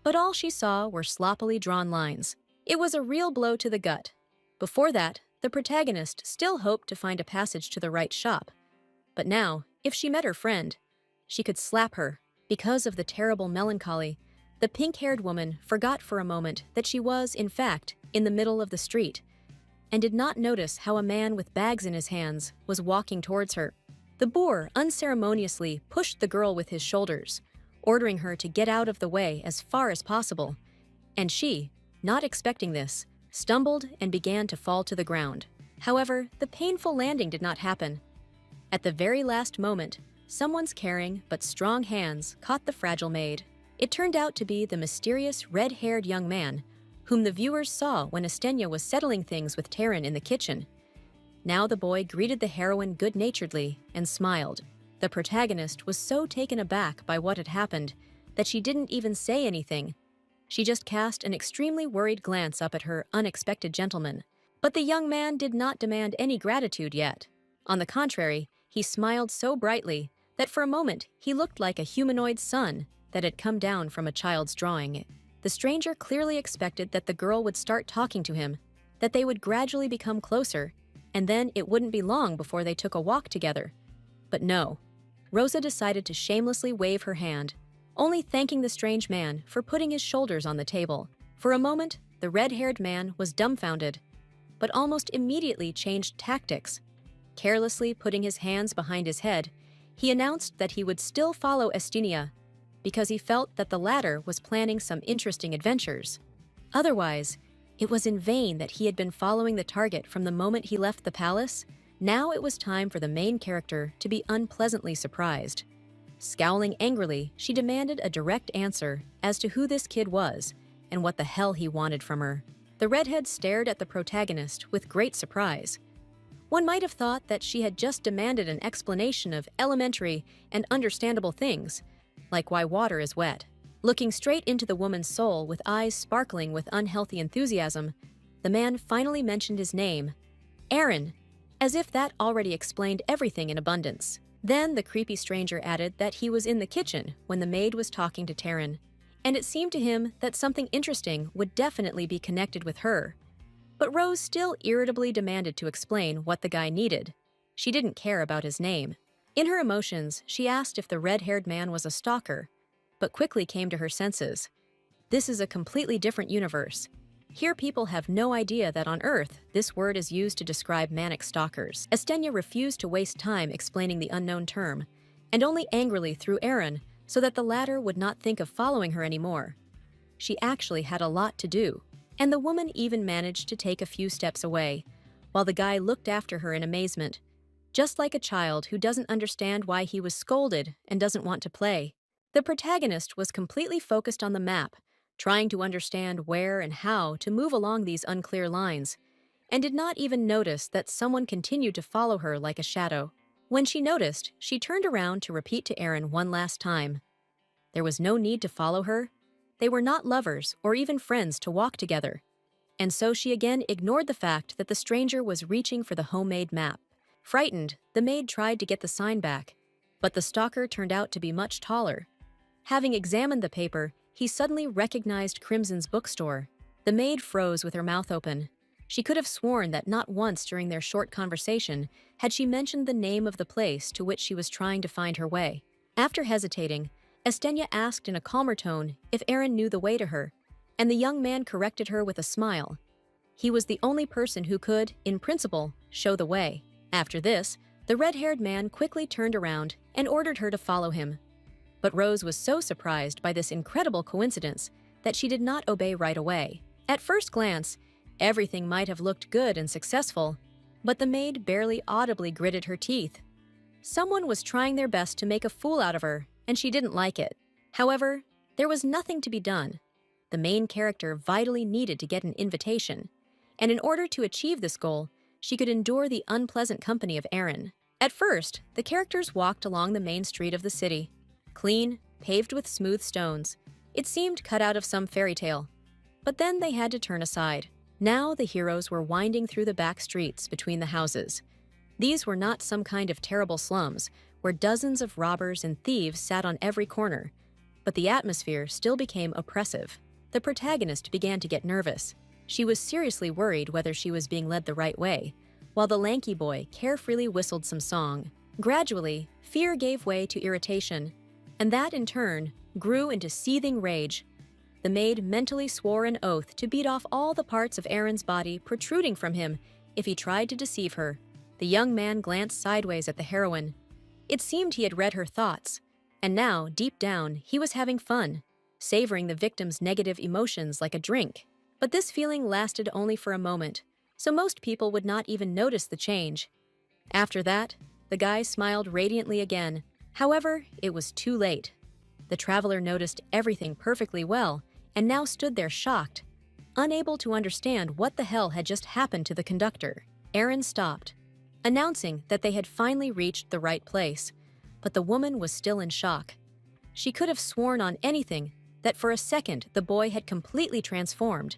But all she saw were sloppily drawn lines. It was a real blow to the gut. Before that, the protagonist still hoped to find a passage to the right shop. But now, if she met her friend, she could slap her. Because of the terrible melancholy, the pink-haired woman forgot for a moment that she was, in fact, in the middle of the street, and did not notice how a man with bags in his hands was walking towards her. The The boor unceremoniously pushed the girl with his shoulders, ordering her to get out of the way as far as possible, and she, not expecting this, stumbled and began to fall to the ground. However, the painful landing did not happen. At the very last moment, someone's caring but strong hands caught the fragile maid. It turned out to be the mysterious red-haired young man whom the viewers saw when Estenia was settling things with Tyrant in the kitchen. Now the boy greeted the heroine good-naturedly and smiled. The protagonist was so taken aback by what had happened that she didn't even say anything. She just cast an extremely worried glance up at her unexpected gentleman. But the young man did not demand any gratitude yet. On the contrary, he smiled so brightly that for a moment he looked like a humanoid sun that had come down from a child's drawing. The stranger clearly expected that the girl would start talking to him, that they would gradually become closer, and then it wouldn't be long before they took a walk together. But no. Rosa decided to shamelessly wave her hand, only thanking the strange man for putting his shoulders on the table. For a moment, the red-haired man was dumbfounded, but almost immediately changed tactics. Carelessly putting his hands behind his head, he announced that he would still follow Estenia because he felt that the latter was planning some interesting adventures. Otherwise, it was in vain that he had been following the target from the moment he left the palace. Now it was time for the main character to be unpleasantly surprised. Scowling angrily, she demanded a direct answer as to who this kid was and what the hell he wanted from her. The redhead stared at the protagonist with great surprise. One might have thought that she had just demanded an explanation of elementary and understandable things, like why water is wet. Looking straight into the woman's soul with eyes sparkling with unhealthy enthusiasm, the man finally mentioned his name, Aaron, as if that already explained everything in abundance. Then the creepy stranger added that he was in the kitchen when the maid was talking to Tyrant, and it seemed to him that something interesting would definitely be connected with her. But Rose still irritably demanded to explain what the guy needed. She didn't care about his name. In her emotions, she asked if the red-haired man was a stalker, but quickly came to her senses. This is a completely different universe. Here people have no idea that on Earth, this word is used to describe manic stalkers. Estenia refused to waste time explaining the unknown term, and only angrily threw Aaron so that the latter would not think of following her anymore. She actually had a lot to do, and the woman even managed to take a few steps away, while the guy looked after her in amazement, just like a child who doesn't understand why he was scolded and doesn't want to play. The protagonist was completely focused on the map, trying to understand where and how to move along these unclear lines, and did not even notice that someone continued to follow her like a shadow. When she noticed, she turned around to repeat to Aaron one last time. There was no need to follow her. They were not lovers or even friends to walk together. And so she again ignored the fact that the stranger was reaching for the homemade map. Frightened, the maid tried to get the sign back, but the stalker turned out to be much taller. Having examined the paper, he suddenly recognized Crimson's bookstore. The maid froze with her mouth open. She could have sworn that not once during their short conversation had she mentioned the name of the place to which she was trying to find her way. After hesitating, Estenia asked in a calmer tone if Aaron knew the way to her, and the young man corrected her with a smile. He was the only person who could, in principle, show the way. After this, the red-haired man quickly turned around and ordered her to follow him. But Rose was so surprised by this incredible coincidence that she did not obey right away. At first glance, everything might have looked good and successful, but the maid barely audibly gritted her teeth. Someone was trying their best to make a fool out of her, and she didn't like it. However, there was nothing to be done. The main character vitally needed to get an invitation, and in order to achieve this goal, she could endure the unpleasant company of Aaron. At first, the characters walked along the main street of the city. Clean, paved with smooth stones. It seemed cut out of some fairy tale. But then they had to turn aside. Now the heroes were winding through the back streets between the houses. These were not some kind of terrible slums where dozens of robbers and thieves sat on every corner, but the atmosphere still became oppressive. The protagonist began to get nervous. She was seriously worried whether she was being led the right way, while the lanky boy carefreely whistled some song. Gradually, fear gave way to irritation, and that in turn grew into seething rage. The maid mentally swore an oath to beat off all the parts of Aaron's body protruding from him if he tried to deceive her. The young man glanced sideways at the heroine. It seemed he had read her thoughts, and now, deep down, he was having fun, savoring the victim's negative emotions like a drink. But this feeling lasted only for a moment, so most people would not even notice the change. After that, the guy smiled radiantly again. However, it was too late. The traveler noticed everything perfectly well and now stood there shocked, unable to understand what the hell had just happened to the conductor. Aaron stopped, announcing that they had finally reached the right place, but the woman was still in shock. She could have sworn on anything that for a second the boy had completely transformed,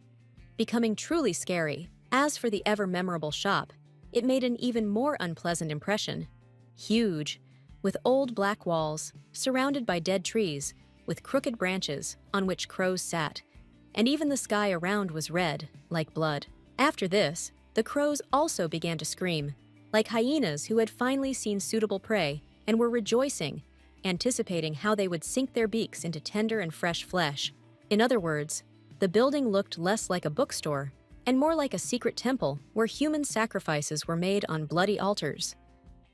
becoming truly scary. As for the ever-memorable shop, it made an even more unpleasant impression. Huge, with old black walls, surrounded by dead trees, with crooked branches on which crows sat, and even the sky around was red, like blood. After this, the crows also began to scream, like hyenas who had finally seen suitable prey and were rejoicing, anticipating how they would sink their beaks into tender and fresh flesh. In other words, the building looked less like a bookstore and more like a secret temple where human sacrifices were made on bloody altars.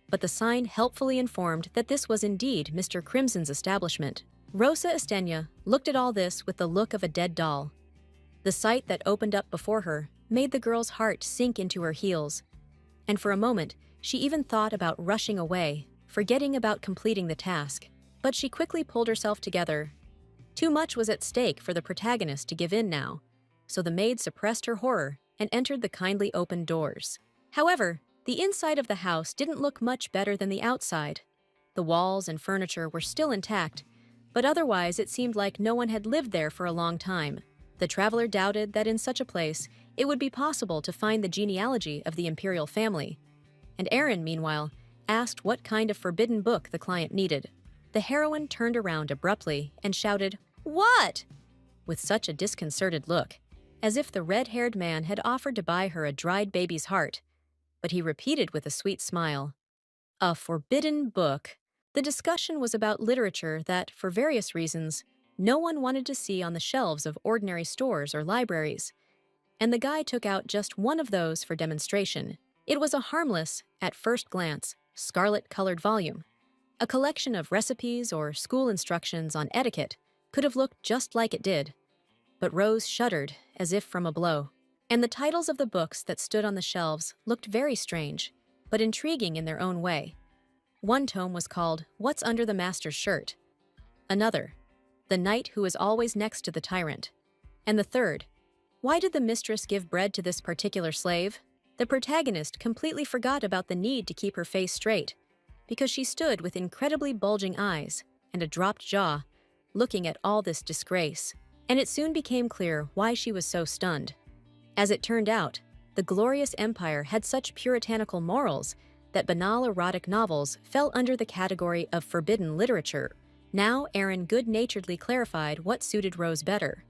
But the sign helpfully informed that this was indeed Mr. Crimson's establishment. Rosa Estenya looked at all this with the look of a dead doll. The sight that opened up before her made the girl's heart sink into her heels, and for a moment she even thought about rushing away, forgetting about completing the task. But she quickly pulled herself together. Too much was at stake for the protagonist to give in now, so the maid suppressed her horror and entered the kindly opened doors. However, the inside of the house didn't look much better than the outside. The walls and furniture were still intact, but otherwise it seemed like no one had lived there for a long time. The traveler doubted that in such a place it would be possible to find the genealogy of the imperial family. And Aaron, meanwhile, asked what kind of forbidden book the client needed. The heroine turned around abruptly and shouted, "What?" with such a disconcerted look, as if the red-haired man had offered to buy her a dried baby's heart. But he repeated with a sweet smile, "A forbidden book." The discussion was about literature that, for various reasons, no one wanted to see on the shelves of ordinary stores or libraries, and the guy took out just one of those for demonstration. It was a harmless, at first glance, scarlet-colored volume. A collection of recipes or school instructions on etiquette could have looked just like it did, but Rose shuddered as if from a blow. And the titles of the books that stood on the shelves looked very strange, but intriguing in their own way. One tome was called What's Under the Master's Shirt, another, The Knight Who Is Always Next to the Tyrant, and the third, Why Did the Mistress Give Bread to This Particular Slave? The protagonist completely forgot about the need to keep her face straight, because she stood with incredibly bulging eyes and a dropped jaw, looking at all this disgrace, and it soon became clear why she was so stunned. As it turned out, the glorious empire had such puritanical morals that banal erotic novels fell under the category of forbidden literature. Now Aaron good-naturedly clarified what suited Rose better: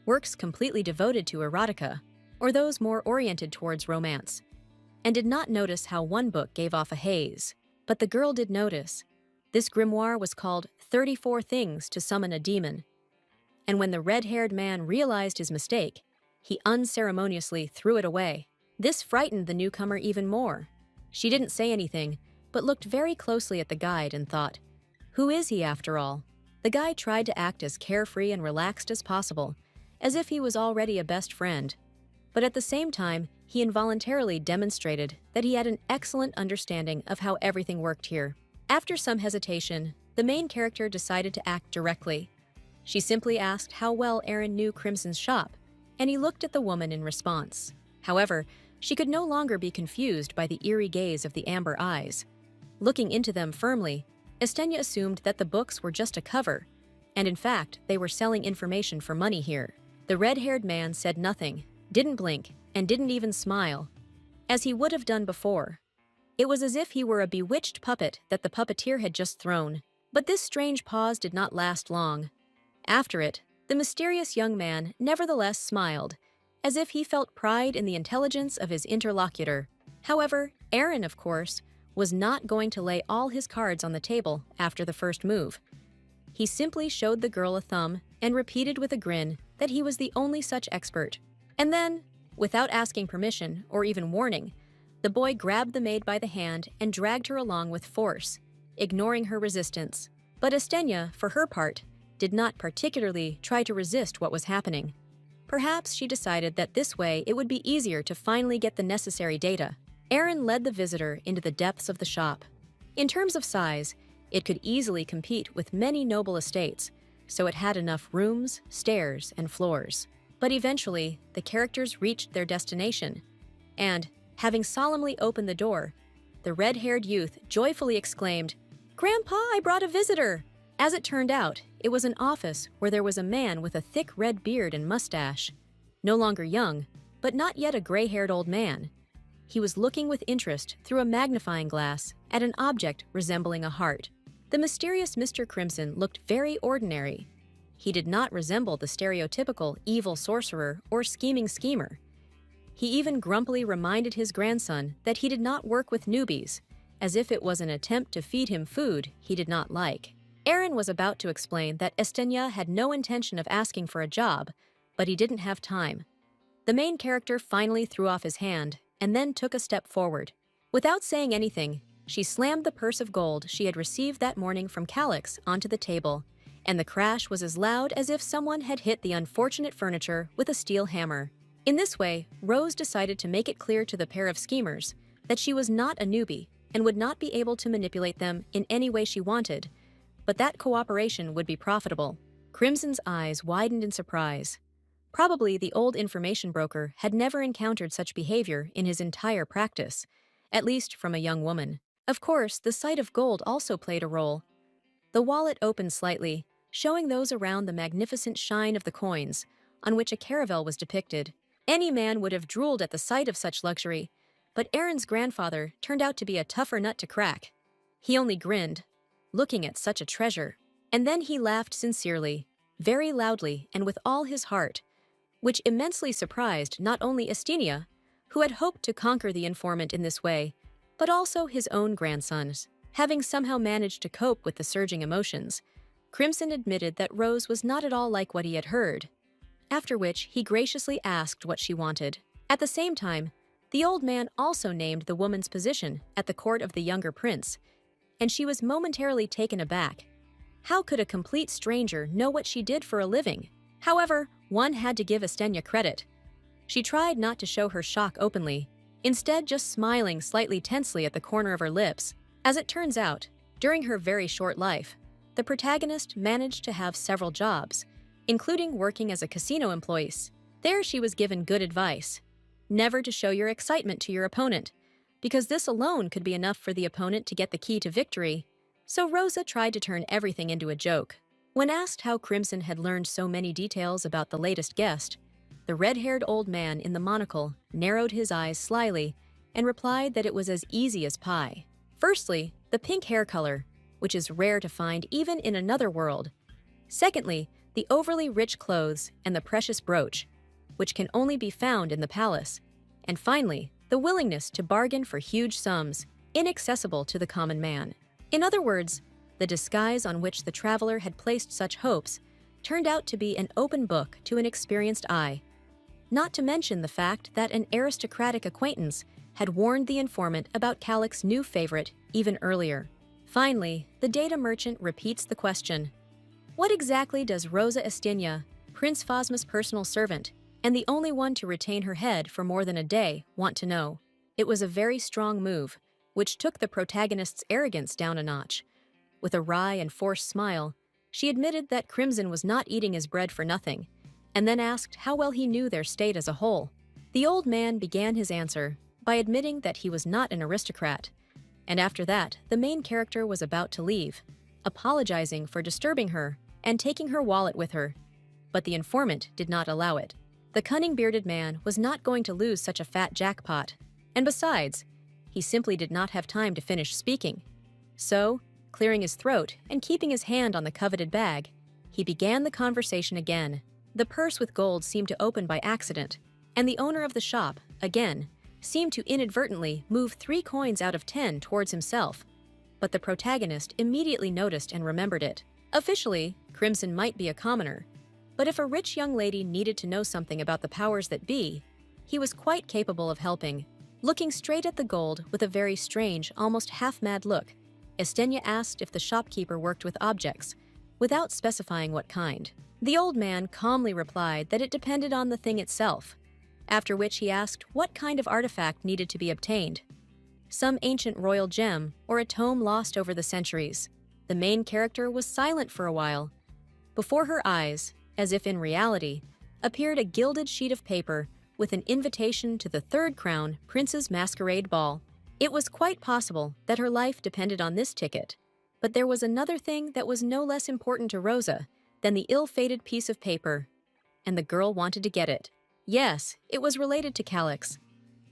works completely devoted to erotica, or those more oriented towards romance, and did not notice how one book gave off a haze. But the girl did notice. This grimoire was called 34 Things to Summon a Demon, and when the red-haired man realized his mistake, he unceremoniously threw it away. This frightened the newcomer even more. She didn't say anything, but looked very closely at the guide and thought, who is he after all? The guy tried to act as carefree and relaxed as possible, as if he was already a best friend. But at the same time, he involuntarily demonstrated that he had an excellent understanding of how everything worked here. After some hesitation, the main character decided to act directly. She simply asked how well Aaron knew Crimson's shop, and he looked at the woman in response. However, she could no longer be confused by the eerie gaze of the amber eyes. Looking into them firmly, Estenya assumed that the books were just a cover, and in fact, they were selling information for money here. The red-haired man said nothing, didn't blink, and didn't even smile, as he would have done before. It was as if he were a bewitched puppet that the puppeteer had just thrown. But this strange pause did not last long. After it, the mysterious young man nevertheless smiled, as if he felt pride in the intelligence of his interlocutor. However, Aaron, of course, was not going to lay all his cards on the table after the first move. He simply showed the girl a thumb and repeated with a grin that he was the only such expert. And then, without asking permission or even warning, the boy grabbed the maid by the hand and dragged her along with force. ignoring her resistance. But Estenia, for her part, did not particularly try to resist what was happening. Perhaps she decided that this way it would be easier to finally get the necessary data. Aaron led the visitor into the depths of the shop. In terms of size, it could easily compete with many noble estates, so it had enough rooms, stairs, and floors. But eventually, the characters reached their destination, and, having solemnly opened the door, the red-haired youth joyfully exclaimed, "Grandpa, I brought a visitor!" As it turned out, it was an office where there was a man with a thick red beard and mustache. No longer young, but not yet a gray-haired old man. He was looking with interest through a magnifying glass at an object resembling a heart. The mysterious Mr. Crimson looked very ordinary. He did not resemble the stereotypical evil sorcerer or scheming schemer. He even grumpily reminded his grandson that he did not work with newbies, as if it was an attempt to feed him food he did not like. Aaron was about to explain that Estenia had no intention of asking for a job, but he didn't have time. The main character finally threw off his hand and then took a step forward. Without saying anything, she slammed the purse of gold she had received that morning from Calix onto the table, and the crash was as loud as if someone had hit the unfortunate furniture with a steel hammer. In this way, Rose decided to make it clear to the pair of schemers that she was not a newbie and would not be able to manipulate them in any way she wanted, but that cooperation would be profitable. Crimson's eyes widened in surprise. Probably the old information broker had never encountered such behavior in his entire practice, at least from a young woman. Of course, the sight of gold also played a role. The wallet opened slightly, showing those around the magnificent shine of the coins, on which a caravel was depicted. Any man would have drooled at the sight of such luxury, but Aaron's grandfather turned out to be a tougher nut to crack. He only grinned, looking at such a treasure, and then he laughed sincerely, very loudly and with all his heart, which immensely surprised not only Estenia, who had hoped to conquer the informant in this way, but also his own grandsons. Having somehow managed to cope with the surging emotions, Crimson admitted that Rose was not at all like what he had heard, after which he graciously asked what she wanted. At the same time, the old man also named the woman's position at the court of the younger prince, and she was momentarily taken aback. How could a complete stranger know what she did for a living? However, one had to give Estenia credit. She tried not to show her shock openly, instead just smiling slightly tensely at the corner of her lips. As it turns out, during her very short life, the protagonist managed to have several jobs, including working as a casino employee. There she was given good advice: never to show your excitement to your opponent, because this alone could be enough for the opponent to get the key to victory. So Rosa tried to turn everything into a joke. When asked how Crimson had learned so many details about the latest guest, the red-haired old man in the monocle narrowed his eyes slyly and replied that it was as easy as pie. Firstly, the pink hair color, which is rare to find even in another world. Secondly, the overly rich clothes and the precious brooch, which can only be found in the palace. And finally, the willingness to bargain for huge sums, inaccessible to the common man. In other words, the disguise on which the traveler had placed such hopes turned out to be an open book to an experienced eye. Not to mention the fact that an aristocratic acquaintance had warned the informant about Calix's new favorite even earlier. Finally, the data merchant repeats the question: what exactly does Rosa Estenia, Prince Phasma's personal servant, and the only one to retain her head for more than a day, want to know? It was a very strong move, which took the protagonist's arrogance down a notch. With a wry and forced smile, she admitted that Crimson was not eating his bread for nothing, and then asked how well he knew their state as a whole. The old man began his answer by admitting that he was not an aristocrat, and after that, the main character was about to leave, apologizing for disturbing her and taking her wallet with her, but the informant did not allow it. The cunning bearded man was not going to lose such a fat jackpot, and besides, he simply did not have time to finish speaking. So, clearing his throat and keeping his hand on the coveted bag, he began the conversation again. The purse with gold seemed to open by accident, and the owner of the shop, again, seemed to inadvertently move 3 coins out of 10 towards himself, but the protagonist immediately noticed and remembered it. Officially, Crimson might be a commoner, but if a rich young lady needed to know something about the powers that be, he was quite capable of helping. Looking straight at the gold with a very strange, almost half-mad look, Estenia asked if the shopkeeper worked with objects, without specifying what kind. The old man calmly replied that it depended on the thing itself, after which he asked what kind of artifact needed to be obtained. Some ancient royal gem or a tome lost over the centuries. The main character was silent for a while. Before her eyes, as if in reality, appeared a gilded sheet of paper with an invitation to the Third Crown Prince's Masquerade Ball. It was quite possible that her life depended on this ticket, but there was another thing that was no less important to Rosa than the ill-fated piece of paper, and the girl wanted to get it. Yes, it was related to Calyx.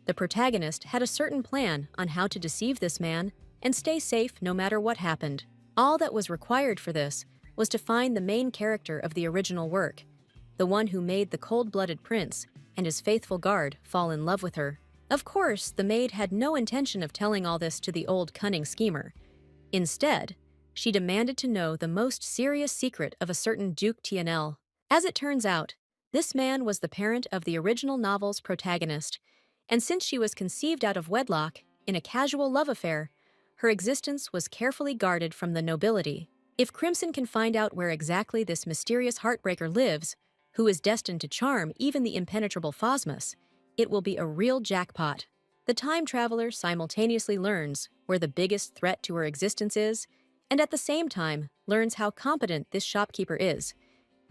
The protagonist had a certain plan on how to deceive this man and stay safe no matter what happened. All that was required for this was to find the main character of the original work, the one who made the cold-blooded prince and his faithful guard fall in love with her. Of course, the maid had no intention of telling all this to the old cunning schemer. Instead, she demanded to know the most serious secret of a certain Duke Tianel. As it turns out, this man was the parent of the original novel's protagonist, and since she was conceived out of wedlock, in a casual love affair, her existence was carefully guarded from the nobility. If Crimson can find out where exactly this mysterious heartbreaker lives, who is destined to charm even the impenetrable Phosmus, it will be a real jackpot. The time traveler simultaneously learns where the biggest threat to her existence is, and at the same time learns how competent this shopkeeper is,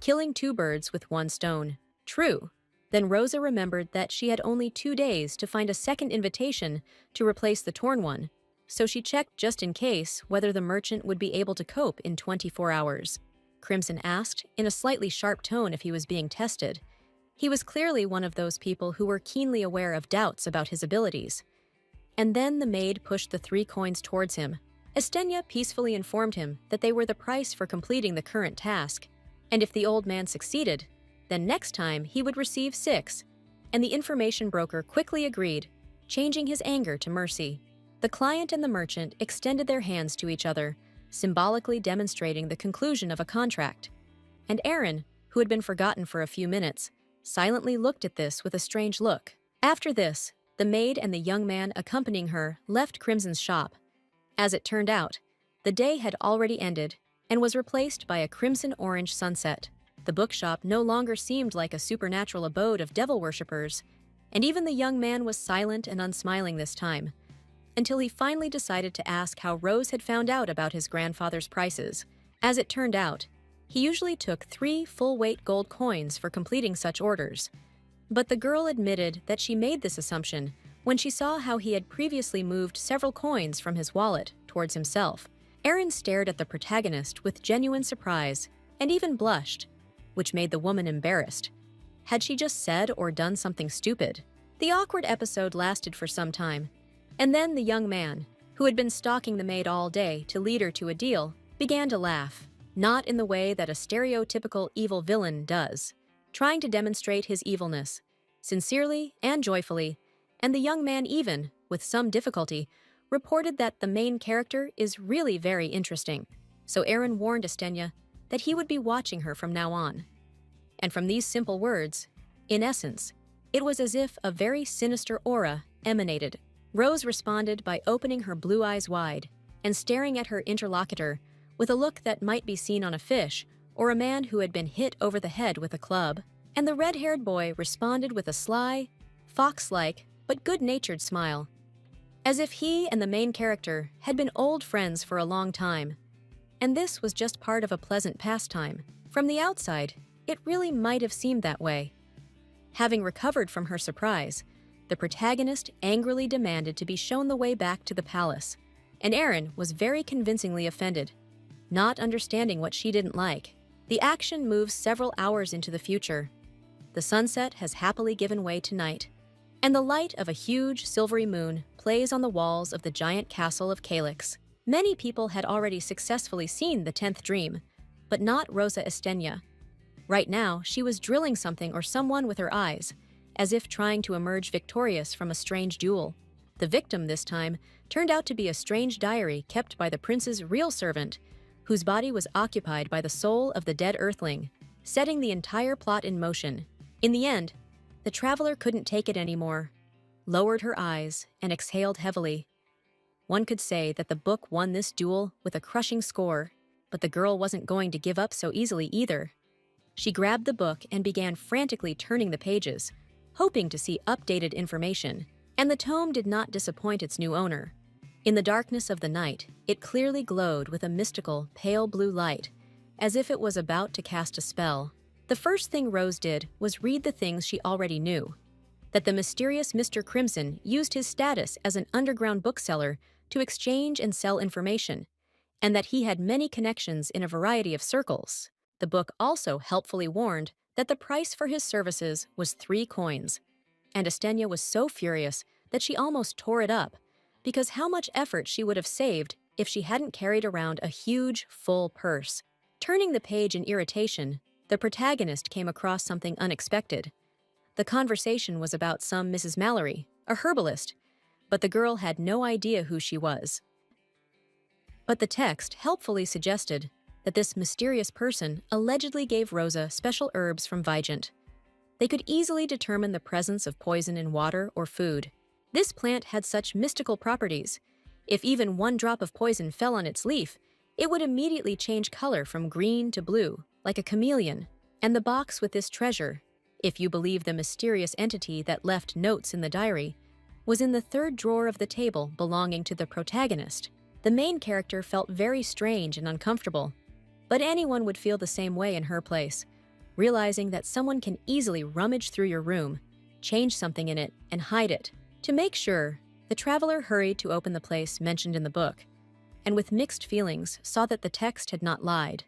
killing two birds with one stone. True. Then Rosa remembered that she had only 2 days to find a second invitation to replace the torn one, so she checked just in case whether the merchant would be able to cope in 24 hours. Crimson asked, in a slightly sharp tone, if he was being tested. He was clearly one of those people who were keenly aware of doubts about his abilities. And then the maid pushed the 3 coins towards him. Estenia peacefully informed him that they were the price for completing the current task, and if the old man succeeded, then next time he would receive 6, and the information broker quickly agreed, changing his anger to mercy. The client and the merchant extended their hands to each other, symbolically demonstrating the conclusion of a contract. And Aaron, who had been forgotten for a few minutes, silently looked at this with a strange look. After this, the maid and the young man accompanying her left Crimson's shop. As it turned out, the day had already ended and was replaced by a crimson-orange sunset. The bookshop no longer seemed like a supernatural abode of devil worshippers, and even the young man was silent and unsmiling this time, until he finally decided to ask how Rose had found out about his grandfather's prices. As it turned out, he usually took 3 full-weight gold coins for completing such orders, but the girl admitted that she made this assumption when she saw how he had previously moved several coins from his wallet towards himself. Aaron stared at the protagonist with genuine surprise and even blushed, which made the woman embarrassed. Had she just said or done something stupid? The awkward episode lasted for some time, and then the young man, who had been stalking the maid all day to lead her to a deal, began to laugh, not in the way that a stereotypical evil villain does, trying to demonstrate his evilness, sincerely and joyfully, and the young man even, with some difficulty, reported that the main character is really very interesting. So Aaron warned Estenia that he would be watching her from now on. And from these simple words, in essence, it was as if a very sinister aura emanated. Rose responded by opening her blue eyes wide and staring at her interlocutor with a look that might be seen on a fish or a man who had been hit over the head with a club. And the red-haired boy responded with a sly, fox-like, but good-natured smile, as if he and the main character had been old friends for a long time. And this was just part of a pleasant pastime. From the outside, it really might have seemed that way. Having recovered from her surprise, the protagonist angrily demanded to be shown the way back to the palace, and Aaron was very convincingly offended, not understanding what she didn't like. The action moves several hours into the future. The sunset has happily given way to night, and the light of a huge silvery moon plays on the walls of the giant castle of Calyx. Many people had already successfully seen the 10th dream, but not Rosa Estenia. Right now, she was drilling something or someone with her eyes, as if trying to emerge victorious from a strange duel. The victim this time turned out to be a strange diary kept by the prince's real servant, whose body was occupied by the soul of the dead earthling, setting the entire plot in motion. In the end, the traveler couldn't take it anymore, lowered her eyes, and exhaled heavily. One could say that the book won this duel with a crushing score, but the girl wasn't going to give up so easily either. She grabbed the book and began frantically turning the pages, hoping to see updated information, and the tome did not disappoint its new owner. In the darkness of the night, it clearly glowed with a mystical, pale blue light, as if it was about to cast a spell. The first thing Rose did was read the things she already knew: that the mysterious Mr. Crimson used his status as an underground bookseller to exchange and sell information, and that he had many connections in a variety of circles. The book also helpfully warned that the price for his services was 3 coins, and Estenia was so furious that she almost tore it up, because how much effort she would have saved if she hadn't carried around a huge, full purse. Turning the page in irritation, the protagonist came across something unexpected. The conversation was about some Mrs. Mallory, a herbalist, but the girl had no idea who she was. But the text helpfully suggested that this mysterious person allegedly gave Rosa special herbs from Vigent. They could easily determine the presence of poison in water or food. This plant had such mystical properties. If even one drop of poison fell on its leaf, it would immediately change color from green to blue, like a chameleon. And the box with this treasure, if you believe the mysterious entity that left notes in the diary, was in the 3rd drawer of the table belonging to the protagonist. The main character felt very strange and uncomfortable, but anyone would feel the same way in her place, realizing that someone can easily rummage through your room, change something in it, and hide it. To make sure, the traveler hurried to open the place mentioned in the book, and with mixed feelings saw that the text had not lied.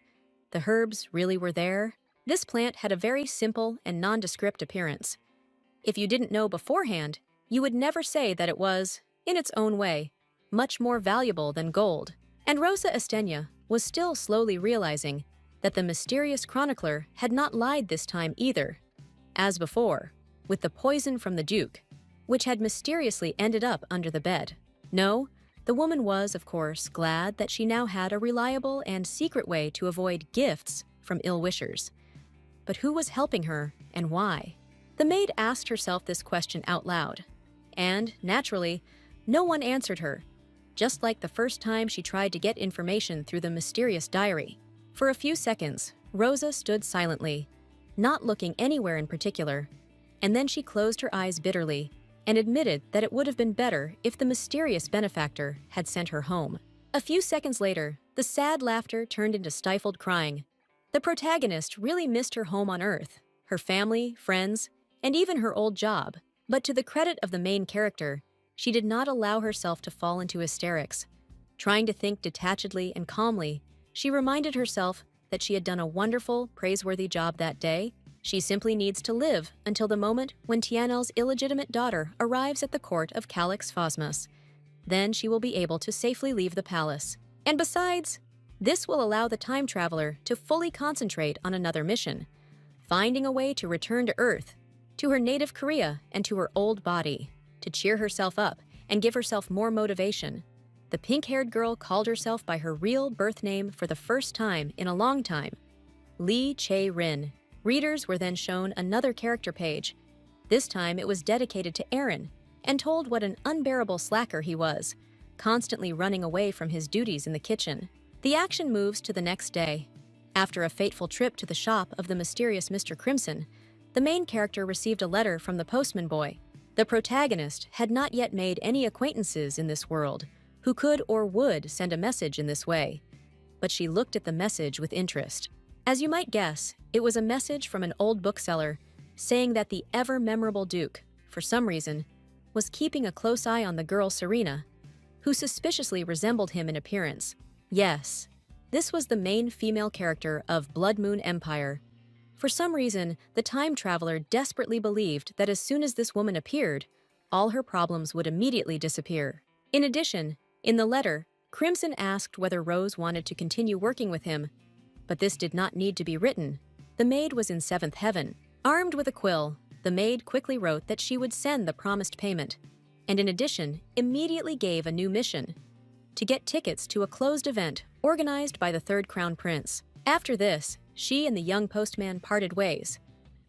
The herbs really were there. This plant had a very simple and nondescript appearance. If you didn't know beforehand, you would never say that it was, in its own way, much more valuable than gold. And Rosa Estenia was still slowly realizing that the mysterious chronicler had not lied this time either. As before, with the poison from the Duke, which had mysteriously ended up under the bed. No, the woman was, of course, glad that she now had a reliable and secret way to avoid gifts from ill-wishers. But who was helping her, and why? The maid asked herself this question out loud, and, naturally, no one answered her, just like the first time she tried to get information through the mysterious diary. For a few seconds, Rosa stood silently, not looking anywhere in particular, and then she closed her eyes bitterly and admitted that it would have been better if the mysterious benefactor had sent her home. A few seconds later, the sad laughter turned into stifled crying. The protagonist really missed her home on Earth, her family, friends, and even her old job. But to the credit of the main character, she did not allow herself to fall into hysterics. Trying to think detachedly and calmly, she reminded herself that she had done a wonderful, praiseworthy job that day. She simply needs to live until the moment when Tianel's illegitimate daughter arrives at the court of Calix Phosmus. Then she will be able to safely leave the palace. And besides, this will allow the time traveler to fully concentrate on another mission, finding a way to return to Earth, to her native Korea, and to her old body, to cheer herself up and give herself more motivation. The pink-haired girl called herself by her real birth name for the first time in a long time, Lee Chae-rin. Readers were then shown another character page. This time it was dedicated to Aaron, and told what an unbearable slacker he was, constantly running away from his duties in the kitchen. The action moves to the next day. After a fateful trip to the shop of the mysterious Mr. Crimson, the main character received a letter from the postman boy. The protagonist had not yet made any acquaintances in this world who could or would send a message in this way, but she looked at the message with interest. As you might guess, it was a message from an old bookseller saying that the ever-memorable Duke, for some reason, was keeping a close eye on the girl Serena, who suspiciously resembled him in appearance. Yes, this was the main female character of Blood Moon Empire. For some reason, the time traveler desperately believed that as soon as this woman appeared, all her problems would immediately disappear. In addition, in the letter, Crimson asked whether Rose wanted to continue working with him, but this did not need to be written. The maid was in 7th heaven. Armed with a quill, the maid quickly wrote that she would send the promised payment, and in addition, immediately gave a new mission: to get tickets to a closed event organized by the Third Crown Prince. After this, she and the young postman parted ways.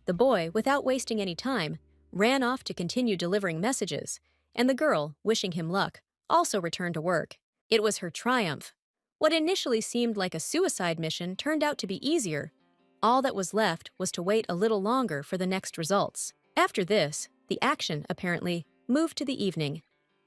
The boy, without wasting any time, ran off to continue delivering messages, and the girl, wishing him luck, also returned to work. It was her triumph. What initially seemed like a suicide mission turned out to be easier. All that was left was to wait a little longer for the next results. After this, the action, apparently, moved to the evening.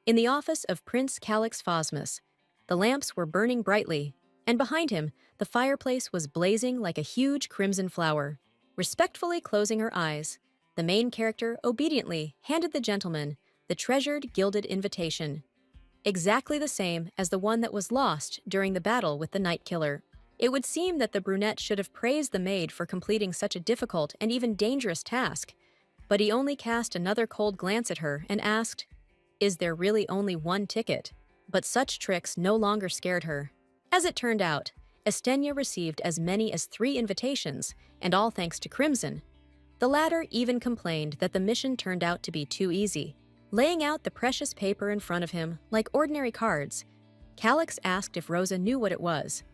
In the office of Prince Calix Phosmus, the lamps were burning brightly, and behind him, the fireplace was blazing like a huge crimson flower. Respectfully closing her eyes, the main character obediently handed the gentleman the treasured gilded invitation, exactly the same as the one that was lost during the battle with the Night Killer. It would seem that the brunette should have praised the maid for completing such a difficult and even dangerous task, but he only cast another cold glance at her and asked, "Is there really only one ticket?" But such tricks no longer scared her. As it turned out, Estenia received as many as 3 invitations, and all thanks to Crimson. The latter even complained that the mission turned out to be too easy. Laying out the precious paper in front of him like ordinary cards, Calix asked if Rosa knew what it was.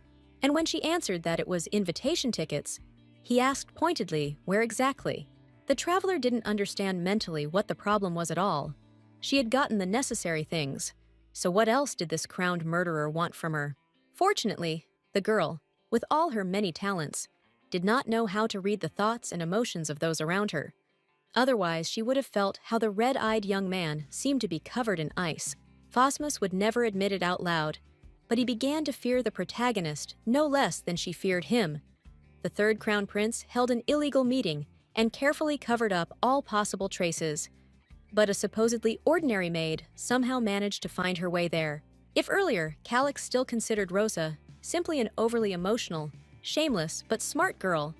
And when she answered that it was invitation tickets, he asked pointedly where exactly. The traveler didn't understand mentally what the problem was at all. She had gotten the necessary things, so what else did this crowned murderer want from her? Fortunately, the girl, with all her many talents, did not know how to read the thoughts and emotions of those around her. Otherwise, she would have felt how the red-eyed young man seemed to be covered in ice. Phosmus would never admit it out loud, but he began to fear the protagonist no less than she feared him. The third crown prince held an illegal meeting and carefully covered up all possible traces. But a supposedly ordinary maid somehow managed to find her way there. If earlier, Calix still considered Rosa simply an overly emotional, shameless, but smart girl,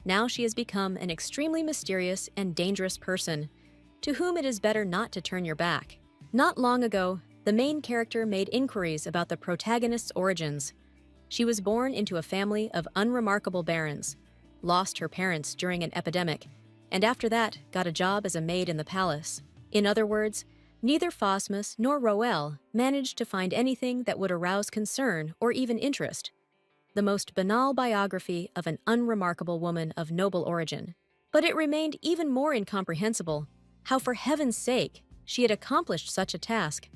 now she has become an extremely mysterious and dangerous person, to whom it is better not to turn your back. Not long ago, the main character made inquiries about the protagonist's origins. She was born into a family of unremarkable barons, lost her parents during an epidemic, and after that got a job as a maid in the palace. In other words, neither Phosmus nor Roel managed to find anything that would arouse concern or even interest. The most banal biography of an unremarkable woman of noble origin. But it remained even more incomprehensible how, for heaven's sake, she had accomplished such a task.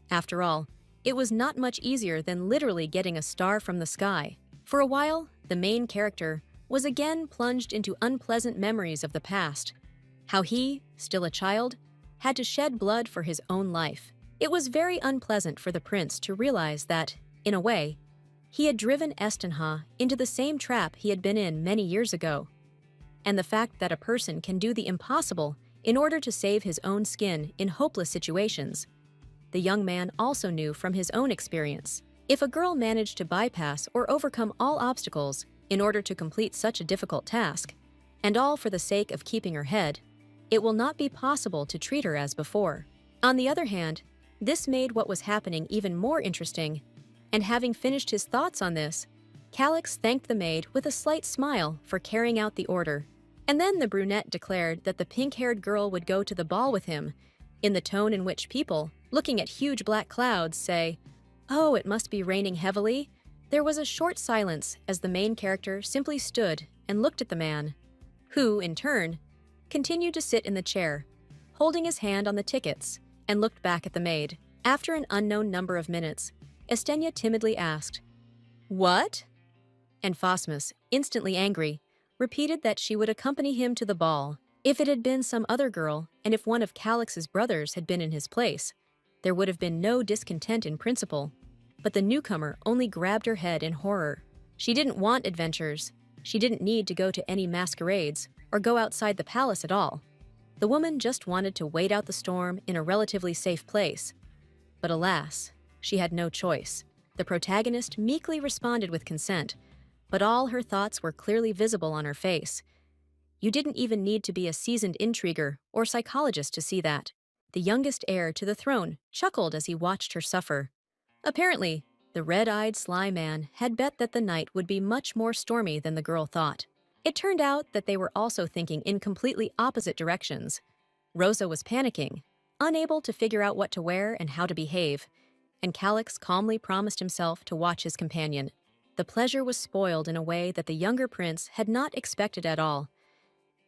After all, it was not much easier than literally getting a star from the sky. For a while, the main character was again plunged into unpleasant memories of the past. How he, still a child, had to shed blood for his own life. It was very unpleasant for the prince to realize that, in a way, he had driven Estenha into the same trap he had been in many years ago. And the fact that a person can do the impossible in order to save his own skin in hopeless situations, the young man also knew from his own experience. If a girl managed to bypass or overcome all obstacles in order to complete such a difficult task, and all for the sake of keeping her head, it will not be possible to treat her as before. On the other hand, this made what was happening even more interesting, and having finished his thoughts on this, Calix thanked the maid with a slight smile for carrying out the order. And then the brunette declared that the pink-haired girl would go to the ball with him, in the tone in which people, looking at huge black clouds, say, "Oh, it must be raining heavily." There was a short silence as the main character simply stood and looked at the man, who, in turn, continued to sit in the chair, holding his hand on the tickets, and looked back at the maid. After an unknown number of minutes, Estenia timidly asked, "What?" And Phosmus, instantly angry, repeated that she would accompany him to the ball. If it had been some other girl, and if one of Calix's brothers had been in his place, there would have been no discontent in principle. But the newcomer only grabbed her head in horror. She didn't want adventures. She didn't need to go to any masquerades or go outside the palace at all. The woman just wanted to wait out the storm in a relatively safe place. But alas, she had no choice. The protagonist meekly responded with consent, but all her thoughts were clearly visible on her face. You didn't even need to be a seasoned intriguer or psychologist to see that. The youngest heir to the throne chuckled as he watched her suffer. Apparently, the red-eyed sly man had bet that the night would be much more stormy than the girl thought. It turned out that they were also thinking in completely opposite directions. Rosa was panicking, unable to figure out what to wear and how to behave, and Calix calmly promised himself to watch his companion. The pleasure was spoiled in a way that the younger prince had not expected at all.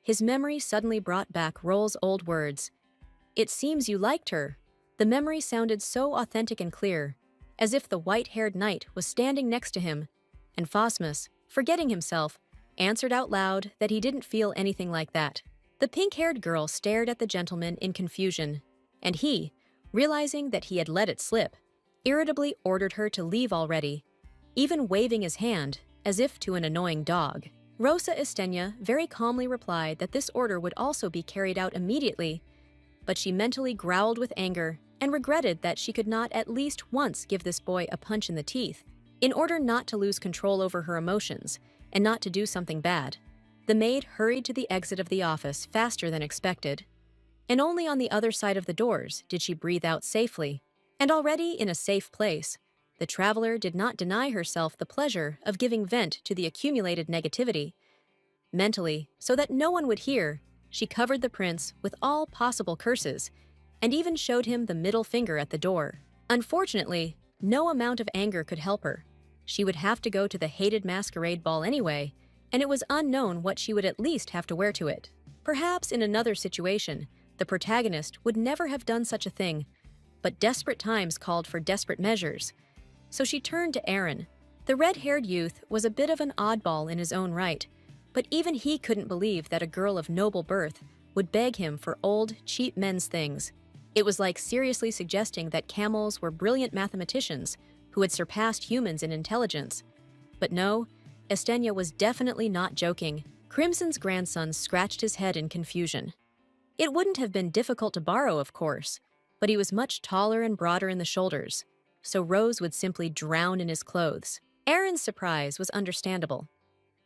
His memory suddenly brought back Roel's old words. "It seems you liked her." The memory sounded so authentic and clear, as if the white-haired knight was standing next to him, and Phosmus, forgetting himself, answered out loud that he didn't feel anything like that. The pink-haired girl stared at the gentleman in confusion, and he, realizing that he had let it slip, irritably ordered her to leave already, even waving his hand as if to an annoying dog. Rosa Estenia very calmly replied that this order would also be carried out immediately, but she mentally growled with anger and regretted that she could not at least once give this boy a punch in the teeth. In order not to lose control over her emotions and not to do something bad, the maid hurried to the exit of the office faster than expected, and only on the other side of the doors did she breathe out safely. And already in a safe place, the traveler did not deny herself the pleasure of giving vent to the accumulated negativity. Mentally, so that no one would hear, she covered the prince with all possible curses and even showed him the middle finger at the door. Unfortunately, no amount of anger could help her. She would have to go to the hated masquerade ball anyway, and it was unknown what she would at least have to wear to it. Perhaps in another situation, the protagonist would never have done such a thing, but desperate times called for desperate measures. So she turned to Aaron. The red-haired youth was a bit of an oddball in his own right, but even he couldn't believe that a girl of noble birth would beg him for old, cheap men's things. It was like seriously suggesting that camels were brilliant mathematicians who had surpassed humans in intelligence. But no, Estenia was definitely not joking. Crimson's grandson scratched his head in confusion. It wouldn't have been difficult to borrow, of course, but he was much taller and broader in the shoulders, so Rose would simply drown in his clothes. Aaron's surprise was understandable.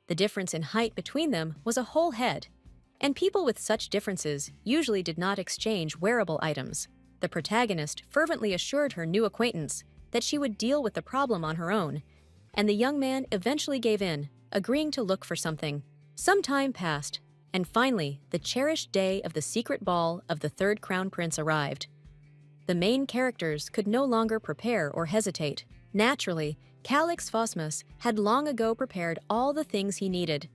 The difference in height between them was a whole head, and people with such differences usually did not exchange wearable items. The protagonist fervently assured her new acquaintance that she would deal with the problem on her own, and the young man eventually gave in, agreeing to look for something. Some time passed, and finally, the cherished day of the secret ball of the third crown prince arrived. The main characters could no longer prepare or hesitate. Naturally, Calix Phosmus had long ago prepared all the things he needed.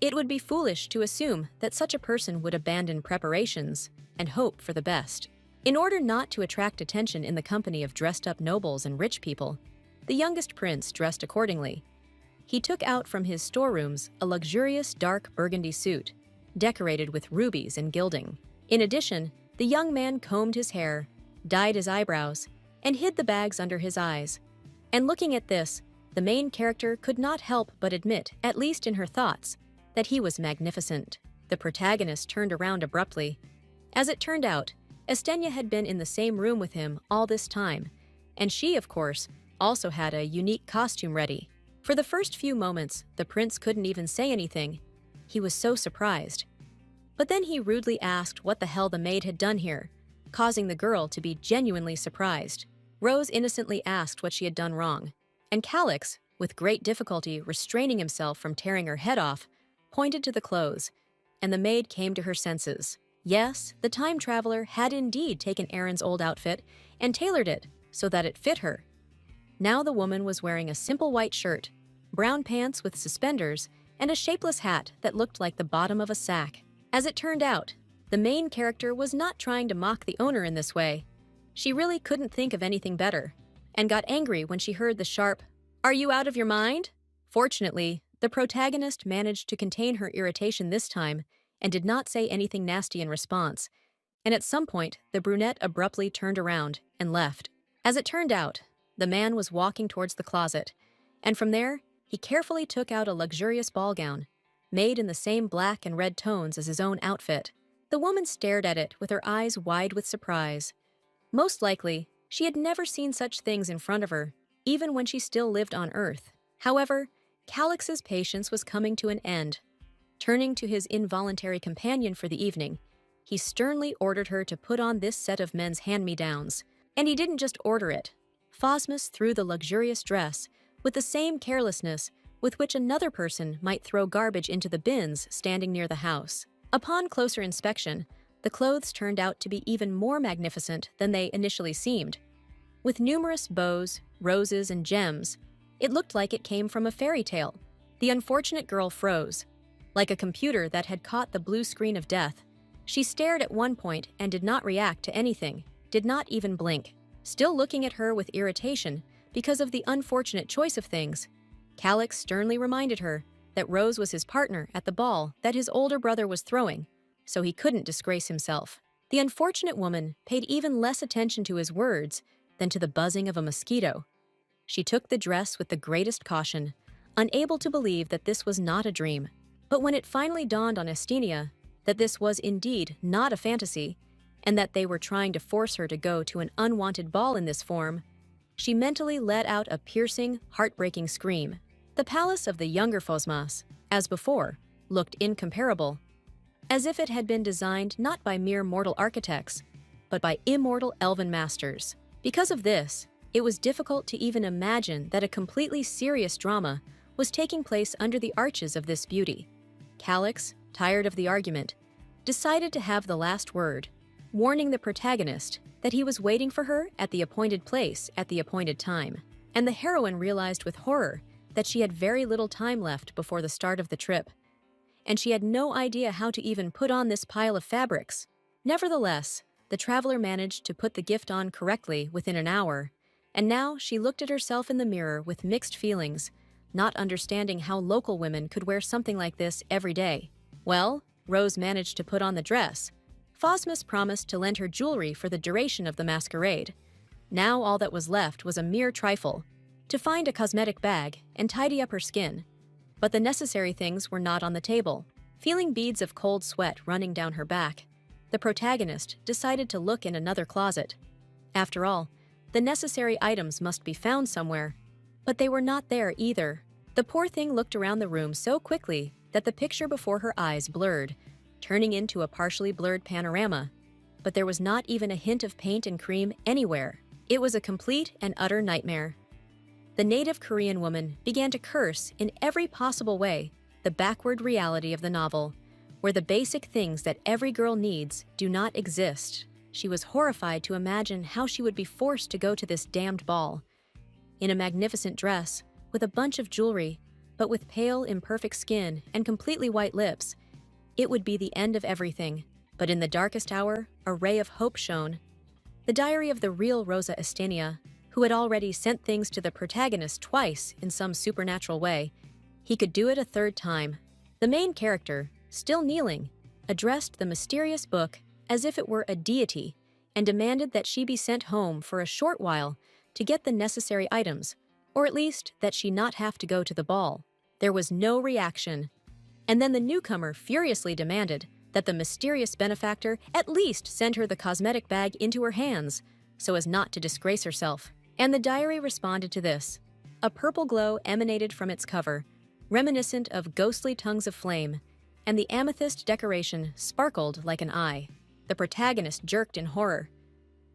It would be foolish to assume that such a person would abandon preparations and hope for the best. In order not to attract attention in the company of dressed-up nobles and rich people, the youngest prince dressed accordingly. He took out from his storerooms a luxurious dark burgundy suit, decorated with rubies and gilding. In addition, the young man combed his hair, dyed his eyebrows, and hid the bags under his eyes. And looking at this, the main character could not help but admit, at least in her thoughts, that he was magnificent. The protagonist turned around abruptly. As it turned out, Estenia had been in the same room with him all this time, and she, of course, also had a unique costume ready. For the first few moments, the prince couldn't even say anything. He was so surprised. But then he rudely asked what the hell the maid had done here, causing the girl to be genuinely surprised. Rose innocently asked what she had done wrong, and Calix, with great difficulty restraining himself from tearing her head off, pointed to the clothes, and the maid came to her senses. Yes, the time traveler had indeed taken Aaron's old outfit and tailored it so that it fit her. Now the woman was wearing a simple white shirt, brown pants with suspenders, and a shapeless hat that looked like the bottom of a sack. As it turned out, the main character was not trying to mock the owner in this way. She really couldn't think of anything better, and got angry when she heard the sharp, "Are you out of your mind?" Fortunately, the protagonist managed to contain her irritation this time and did not say anything nasty in response, and at some point, the brunette abruptly turned around and left. As it turned out, the man was walking towards the closet, and from there, he carefully took out a luxurious ball gown, made in the same black and red tones as his own outfit. The woman stared at it with her eyes wide with surprise. Most likely, she had never seen such things in front of her, even when she still lived on Earth. However, Calix's patience was coming to an end. Turning to his involuntary companion for the evening, he sternly ordered her to put on this set of men's hand-me-downs. And he didn't just order it. Phosmus threw the luxurious dress with the same carelessness with which another person might throw garbage into the bins standing near the house. Upon closer inspection, the clothes turned out to be even more magnificent than they initially seemed. With numerous bows, roses, and gems, it looked like it came from a fairy tale. The unfortunate girl froze. Like a computer that had caught the blue screen of death, she stared at one point and did not react to anything. did not even blink, still looking at her with irritation because of the unfortunate choice of things. Calyx sternly reminded her that Rose was his partner at the ball that his older brother was throwing, so he couldn't disgrace himself. The unfortunate woman paid even less attention to his words than to the buzzing of a mosquito. She took the dress with the greatest caution, unable to believe that this was not a dream. But when it finally dawned on Estenia that this was indeed not a fantasy, and that they were trying to force her to go to an unwanted ball in this form, she mentally let out a piercing, heartbreaking scream. The palace of the younger Phosmas, as before, looked incomparable, as if it had been designed not by mere mortal architects, but by immortal elven masters. Because of this, it was difficult to even imagine that a completely serious drama was taking place under the arches of this beauty. Calyx, tired of the argument, decided to have the last word, warning the protagonist that he was waiting for her at the appointed place at the appointed time. And the heroine realized with horror that she had very little time left before the start of the trip, and she had no idea how to even put on this pile of fabrics. Nevertheless, the traveler managed to put the gift on correctly within an hour, and now she looked at herself in the mirror with mixed feelings, not understanding how local women could wear something like this every day. Well, Rose managed to put on the dress. Phosmas promised to lend her jewelry for the duration of the masquerade. Now all that was left was a mere trifle, to find a cosmetic bag and tidy up her skin. But the necessary things were not on the table. Feeling beads of cold sweat running down her back, the protagonist decided to look in another closet. After all, the necessary items must be found somewhere, but they were not there either. The poor thing looked around the room so quickly that the picture before her eyes blurred, turning into a partially blurred panorama. But there was not even a hint of paint and cream anywhere. It was a complete and utter nightmare. The native Korean woman began to curse in every possible way the backward reality of the novel, where the basic things that every girl needs do not exist. She was horrified to imagine how she would be forced to go to this damned ball. In a magnificent dress, with a bunch of jewelry, but with pale, imperfect skin and completely white lips, it would be the end of everything. But in the darkest hour, a ray of hope shone. The diary of the real Rosa Estenia, who had already sent things to the protagonist twice in some supernatural way, he could do it a third time. The main character, still kneeling, addressed the mysterious book as if it were a deity and demanded that she be sent home for a short while to get the necessary items, or at least that she not have to go to the ball. There was no reaction. And then the newcomer furiously demanded that the mysterious benefactor at least send her the cosmetic bag into her hands, so as not to disgrace herself. And the diary responded to this. A purple glow emanated from its cover, reminiscent of ghostly tongues of flame, and the amethyst decoration sparkled like an eye. The protagonist jerked in horror.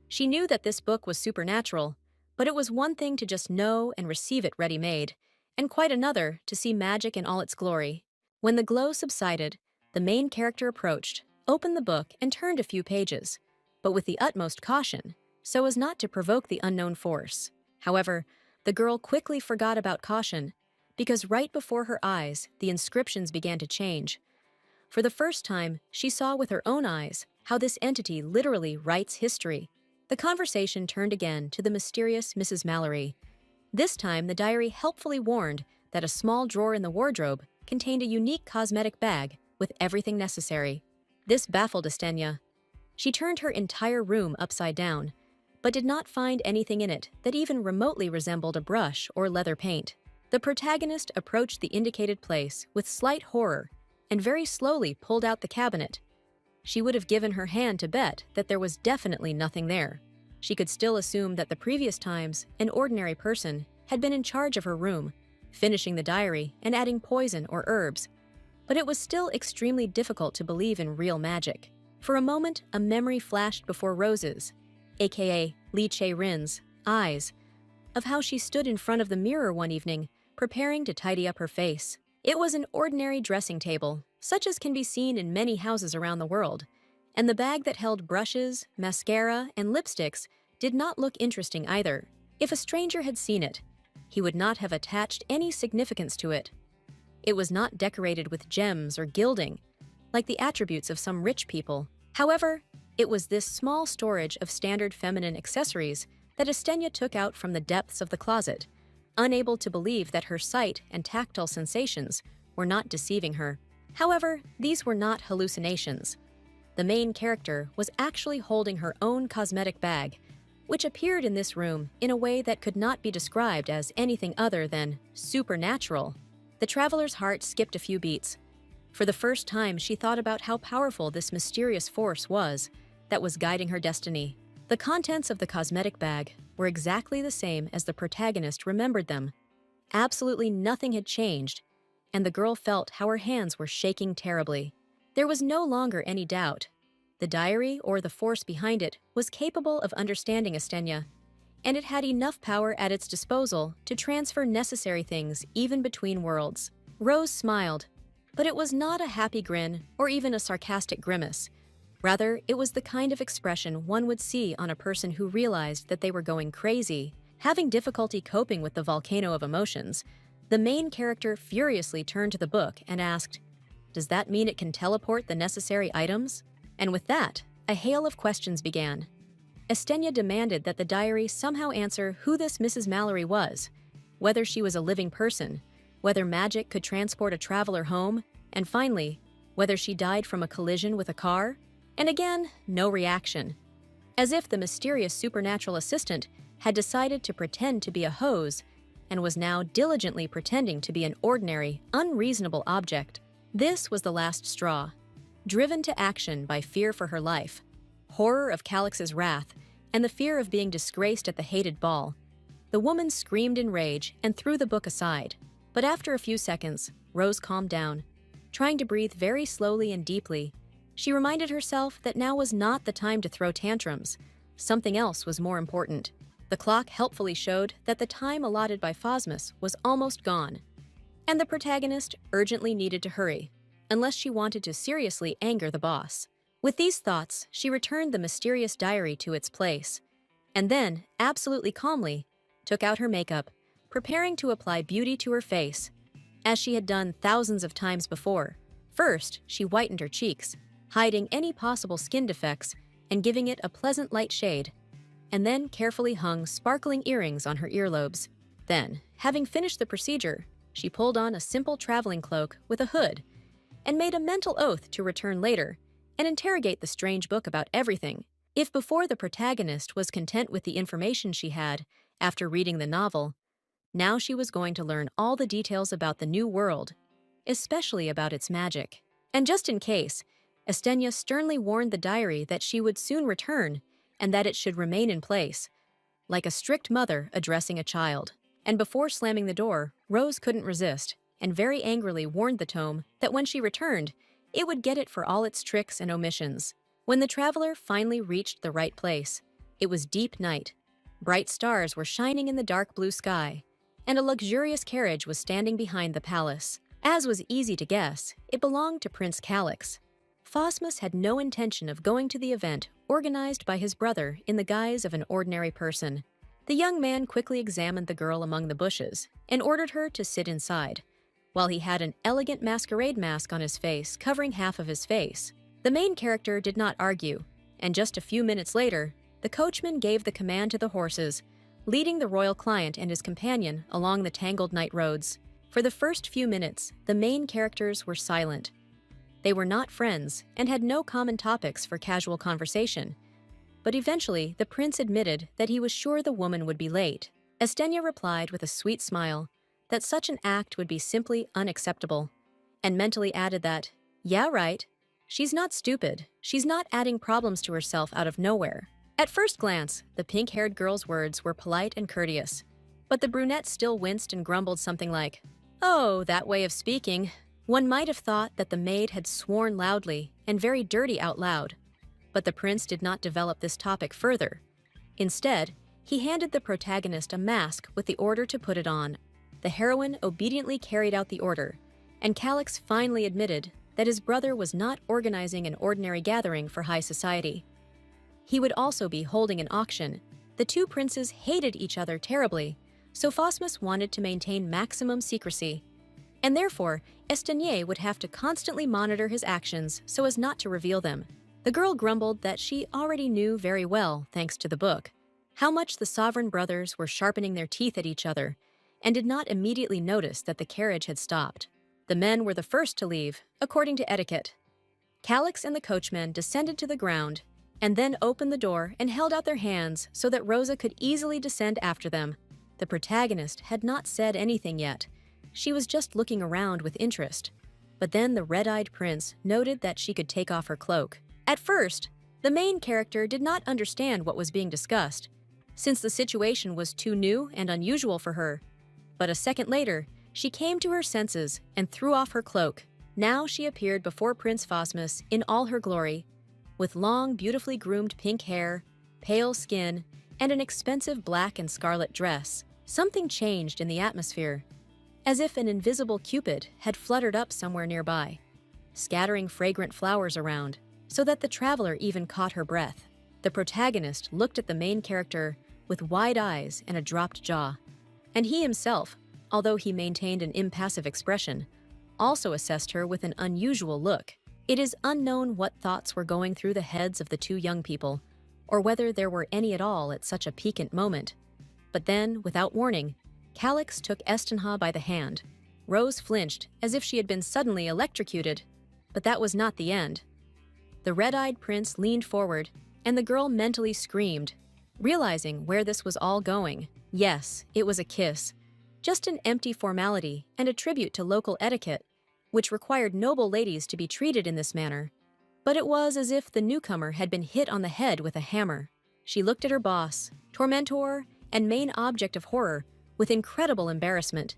She knew that this book was supernatural, but it was one thing to just know and receive it ready-made, and quite another to see magic in all its glory. When the glow subsided, the main character approached, opened the book, and turned a few pages, but with the utmost caution, so as not to provoke the unknown force. However, the girl quickly forgot about caution, because right before her eyes, the inscriptions began to change. For the first time, she saw with her own eyes how this entity literally writes history. The conversation turned again to the mysterious Mrs. Mallory. This time, the diary helpfully warned that a small drawer in the wardrobe contained a unique cosmetic bag with everything necessary. This baffled Estenia. She turned her entire room upside down, but did not find anything in it that even remotely resembled a brush or leather paint. The protagonist approached the indicated place with slight horror and very slowly pulled out the cabinet. She would have given her hand to bet that there was definitely nothing there. She could still assume that the previous times an ordinary person had been in charge of her room, finishing the diary and adding poison or herbs, but it was still extremely difficult to believe in real magic. For a moment, a memory flashed before Rose's, aka Lee Chae-rin's, eyes, of how she stood in front of the mirror one evening, preparing to tidy up her face. It was an ordinary dressing table, such as can be seen in many houses around the world, and the bag that held brushes, mascara, and lipsticks did not look interesting either. If a stranger had seen it, he would not have attached any significance to it. It was not decorated with gems or gilding, like the attributes of some rich people. However, It was this small storage of standard feminine accessories that Estenia took out from the depths of the closet, unable to believe that her sight and tactile sensations were not deceiving her. However, these were not hallucinations. The main character was actually holding her own cosmetic bag, which appeared in this room in a way that could not be described as anything other than supernatural. The traveler's heart skipped a few beats. For the first time, she thought about how powerful this mysterious force was that was guiding her destiny. The contents of the cosmetic bag were exactly the same as the protagonist remembered them. Absolutely nothing had changed, and the girl felt how her hands were shaking terribly. There was no longer any doubt. The diary, or the force behind it, was capable of understanding Estenia, and it had enough power at its disposal to transfer necessary things even between worlds. Rose smiled, but it was not a happy grin or even a sarcastic grimace. Rather, it was the kind of expression one would see on a person who realized that they were going crazy. Having difficulty coping with the volcano of emotions, the main character furiously turned to the book and asked, "Does that mean it can teleport the necessary items?" And with that, a hail of questions began. Estenia demanded that the diary somehow answer who this Mrs. Mallory was, whether she was a living person, whether magic could transport a traveler home, and finally, whether she died from a collision with a car. And again, no reaction. As if the mysterious supernatural assistant had decided to pretend to be a hose and was now diligently pretending to be an ordinary, unreasonable object. This was the last straw. Driven to action by fear for her life, horror of Calix's wrath, and the fear of being disgraced at the hated ball, the woman screamed in rage and threw the book aside. But after a few seconds, Rose calmed down. Trying to breathe very slowly and deeply, she reminded herself that now was not the time to throw tantrums. Something else was more important. The clock helpfully showed that the time allotted by Phosmus was almost gone, and the protagonist urgently needed to hurry, unless she wanted to seriously anger the boss. With these thoughts, she returned the mysterious diary to its place, and then, absolutely calmly, took out her makeup, preparing to apply beauty to her face, as she had done thousands of times before. First, she whitened her cheeks, hiding any possible skin defects and giving it a pleasant light shade, and then carefully hung sparkling earrings on her earlobes. Then, having finished the procedure, she pulled on a simple traveling cloak with a hood and made a mental oath to return later and interrogate the strange book about everything. If before the protagonist was content with the information she had after reading the novel, now she was going to learn all the details about the new world, especially about its magic. And just in case, Estenia sternly warned the diary that she would soon return and that it should remain in place, like a strict mother addressing a child. And before slamming the door, Rose couldn't resist, and very angrily warned the tome that when she returned, it would get it for all its tricks and omissions. When the traveler finally reached the right place, it was deep night. Bright stars were shining in the dark blue sky, and a luxurious carriage was standing behind the palace. As was easy to guess, it belonged to Prince Calix. Phosmus had no intention of going to the event organized by his brother in the guise of an ordinary person. The young man quickly examined the girl among the bushes and ordered her to sit inside, while he had an elegant masquerade mask on his face covering half of his face. The main character did not argue, and just a few minutes later, the coachman gave the command to the horses, leading the royal client and his companion along the tangled night roads. For the first few minutes, the main characters were silent. They were not friends and had no common topics for casual conversation. But eventually, the prince admitted that he was sure the woman would be late. Estenia replied with a sweet smile that such an act would be simply unacceptable, and mentally added that, "Yeah, right. She's not stupid. She's not adding problems to herself out of nowhere." At first glance, the pink-haired girl's words were polite and courteous, but the brunette still winced and grumbled something like, "Oh, that way of speaking." One might have thought that the maid had sworn loudly and very dirty out loud, but the prince did not develop this topic further. Instead, he handed the protagonist a mask with the order to put it on. The heroine obediently carried out the order, and Calix finally admitted that his brother was not organizing an ordinary gathering for high society. He would also be holding an auction. The two princes hated each other terribly, so Phosmus wanted to maintain maximum secrecy, and therefore Estenia would have to constantly monitor his actions so as not to reveal them. The girl grumbled that she already knew very well, thanks to the book, how much the sovereign brothers were sharpening their teeth at each other, and did not immediately notice that the carriage had stopped. The men were the first to leave, according to etiquette. Calix and the coachman descended to the ground, and then opened the door and held out their hands so that Rosa could easily descend after them. The protagonist had not said anything yet. She was just looking around with interest. But then the red-eyed prince noted that she could take off her cloak. At first, the main character did not understand what was being discussed, since the situation was too new and unusual for her. But a second later, she came to her senses and threw off her cloak. Now she appeared before Prince Phosmus in all her glory, with long, beautifully groomed pink hair, pale skin, and an expensive black and scarlet dress. Something changed in the atmosphere, as if an invisible Cupid had fluttered up somewhere nearby, scattering fragrant flowers around, so that the traveler even caught her breath. The protagonist looked at the main character with wide eyes and a dropped jaw, and he himself, although he maintained an impassive expression, also assessed her with an unusual look. It is unknown what thoughts were going through the heads of the two young people, or whether there were any at all at such a piquant moment. But then, without warning, Calix took Estenha by the hand. Rose flinched as if she had been suddenly electrocuted, but that was not the end. The red-eyed prince leaned forward, and the girl mentally screamed, realizing where this was all going. Yes, it was a kiss, just an empty formality and a tribute to local etiquette, which required noble ladies to be treated in this manner. But it was as if the newcomer had been hit on the head with a hammer. She looked at her boss, tormentor, and main object of horror with incredible embarrassment.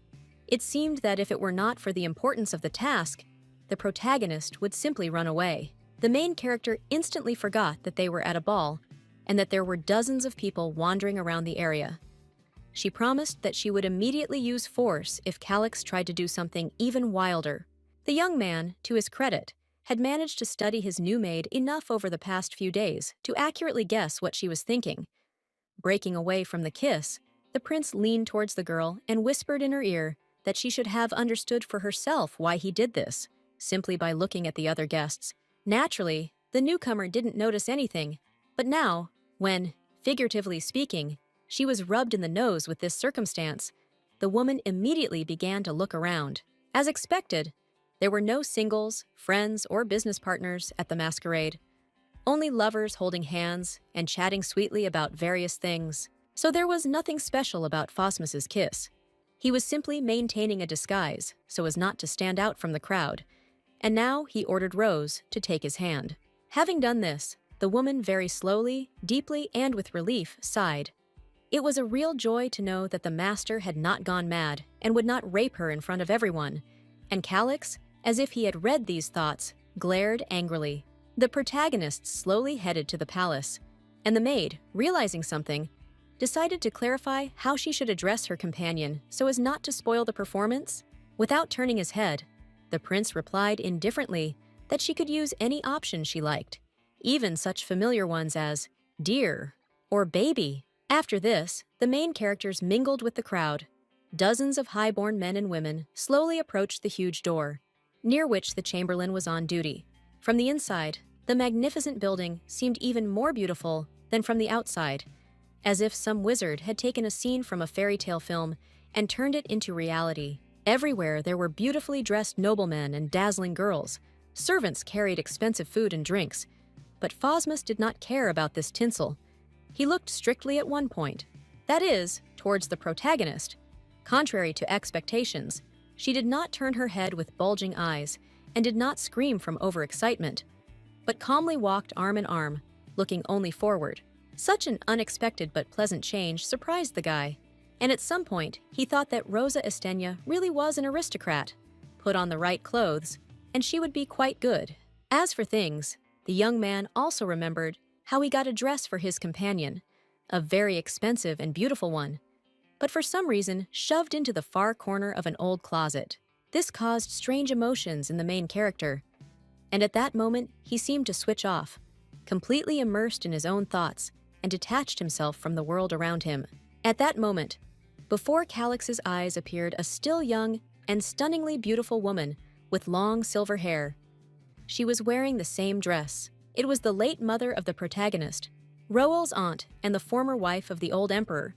It seemed that if it were not for the importance of the task, the protagonist would simply run away. The main character instantly forgot that they were at a ball and that there were dozens of people wandering around the area. She promised that she would immediately use force if Calix tried to do something even wilder. The young man, to his credit, had managed to study his new maid enough over the past few days to accurately guess what she was thinking. Breaking away from the kiss, the prince leaned towards the girl and whispered in her ear that she should have understood for herself why he did this, simply by looking at the other guests. Naturally, the newcomer didn't notice anything, but now, when, figuratively speaking, she was rubbed in the nose with this circumstance, the woman immediately began to look around. As expected, there were no singles, friends, or business partners at the masquerade, only lovers holding hands and chatting sweetly about various things. So there was nothing special about Phosmus's kiss. He was simply maintaining a disguise so as not to stand out from the crowd, and now he ordered Rose to take his hand. Having done this, the woman very slowly, deeply, and with relief sighed. It was a real joy to know that the master had not gone mad and would not rape her in front of everyone, and Calix, as if he had read these thoughts, glared angrily. The protagonist slowly headed to the palace, and the maid, realizing something, decided to clarify how she should address her companion so as not to spoil the performance. Without turning his head, the prince replied indifferently that she could use any option she liked, even such familiar ones as dear or baby. After this, the main characters mingled with the crowd. Dozens of high-born men and women slowly approached the huge door, near which the chamberlain was on duty. From the inside, the magnificent building seemed even more beautiful than from the outside, as if some wizard had taken a scene from a fairy tale film and turned it into reality. Everywhere there were beautifully dressed noblemen and dazzling girls. Servants carried expensive food and drinks, but Phosmus did not care about this tinsel. He looked strictly at one point, that is, towards the protagonist. Contrary to expectations, she did not turn her head with bulging eyes and did not scream from overexcitement, but calmly walked arm in arm, looking only forward. Such an unexpected but pleasant change surprised the guy, and at some point he thought that Rosa Estenya really was an aristocrat. Put on the right clothes, and she would be quite good. As for things, the young man also remembered how he got a dress for his companion, a very expensive and beautiful one, but for some reason shoved into the far corner of an old closet. This caused strange emotions in the main character, and at that moment he seemed to switch off, completely immersed in his own thoughts, and detached himself from the world around him. At that moment, before Calix's eyes appeared a still young and stunningly beautiful woman with long silver hair. She was wearing the same dress, It was the late mother of the protagonist, Roel's aunt and the former wife of the old emperor,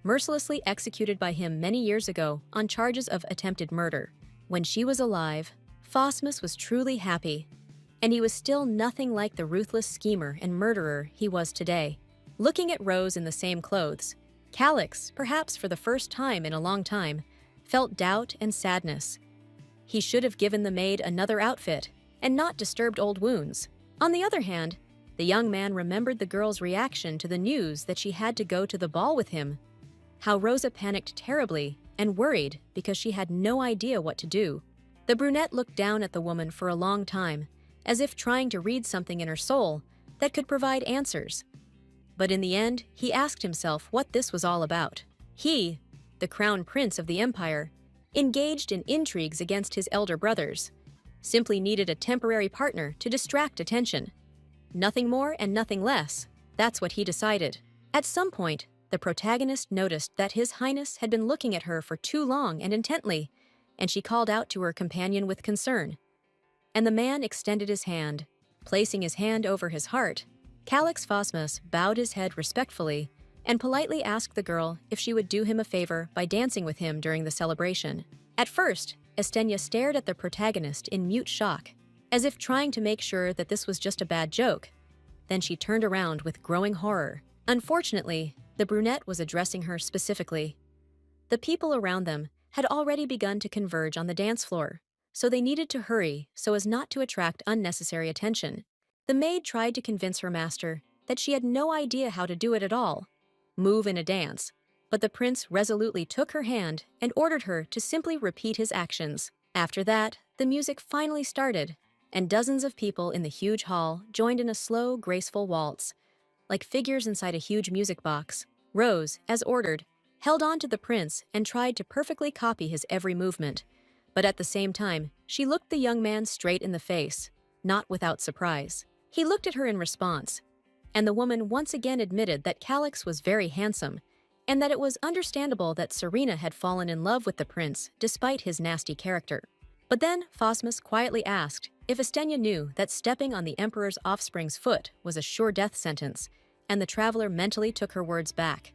mercilessly executed by him many years ago on charges of attempted murder. When she was alive, Phosmus was truly happy, and he was still nothing like the ruthless schemer and murderer he was today. Looking at Rose in the same clothes, Calix, perhaps for the first time in a long time, felt doubt and sadness. He should have given the maid another outfit and not disturbed old wounds. On the other hand, the young man remembered the girl's reaction to the news that she had to go to the ball with him. How Rosa panicked terribly and worried because she had no idea what to do. The brunette looked down at the woman for a long time, as if trying to read something in her soul that could provide answers. But in the end, he asked himself what this was all about. He, the crown prince of the empire, engaged in intrigues against his elder brothers, simply needed a temporary partner to distract attention. Nothing more and nothing less, that's what he decided. At some point, the protagonist noticed that His Highness had been looking at her for too long and intently, and she called out to her companion with concern. And the man extended his hand. Placing his hand over his heart, Calix Phosmus bowed his head respectfully and politely asked the girl if she would do him a favor by dancing with him during the celebration. At first, Estenia stared at the protagonist in mute shock, as if trying to make sure that this was just a bad joke. Then she turned around with growing horror. Unfortunately, the brunette was addressing her specifically. The people around them had already begun to converge on the dance floor, so they needed to hurry so as not to attract unnecessary attention. The maid tried to convince her master that she had no idea how to do it at all, move in a dance, but the prince resolutely took her hand and ordered her to simply repeat his actions. After that, the music finally started, and dozens of people in the huge hall joined in a slow, graceful waltz. Like figures inside a huge music box, Rose, as ordered, held on to the prince and tried to perfectly copy his every movement. But at the same time, she looked the young man straight in the face, not without surprise. He looked at her in response, and the woman once again admitted that Calix was very handsome, and that it was understandable that Serena had fallen in love with the prince despite his nasty character. But then Phosmus quietly asked if Estenia knew that stepping on the emperor's offspring's foot was a sure death sentence, and the traveler mentally took her words back.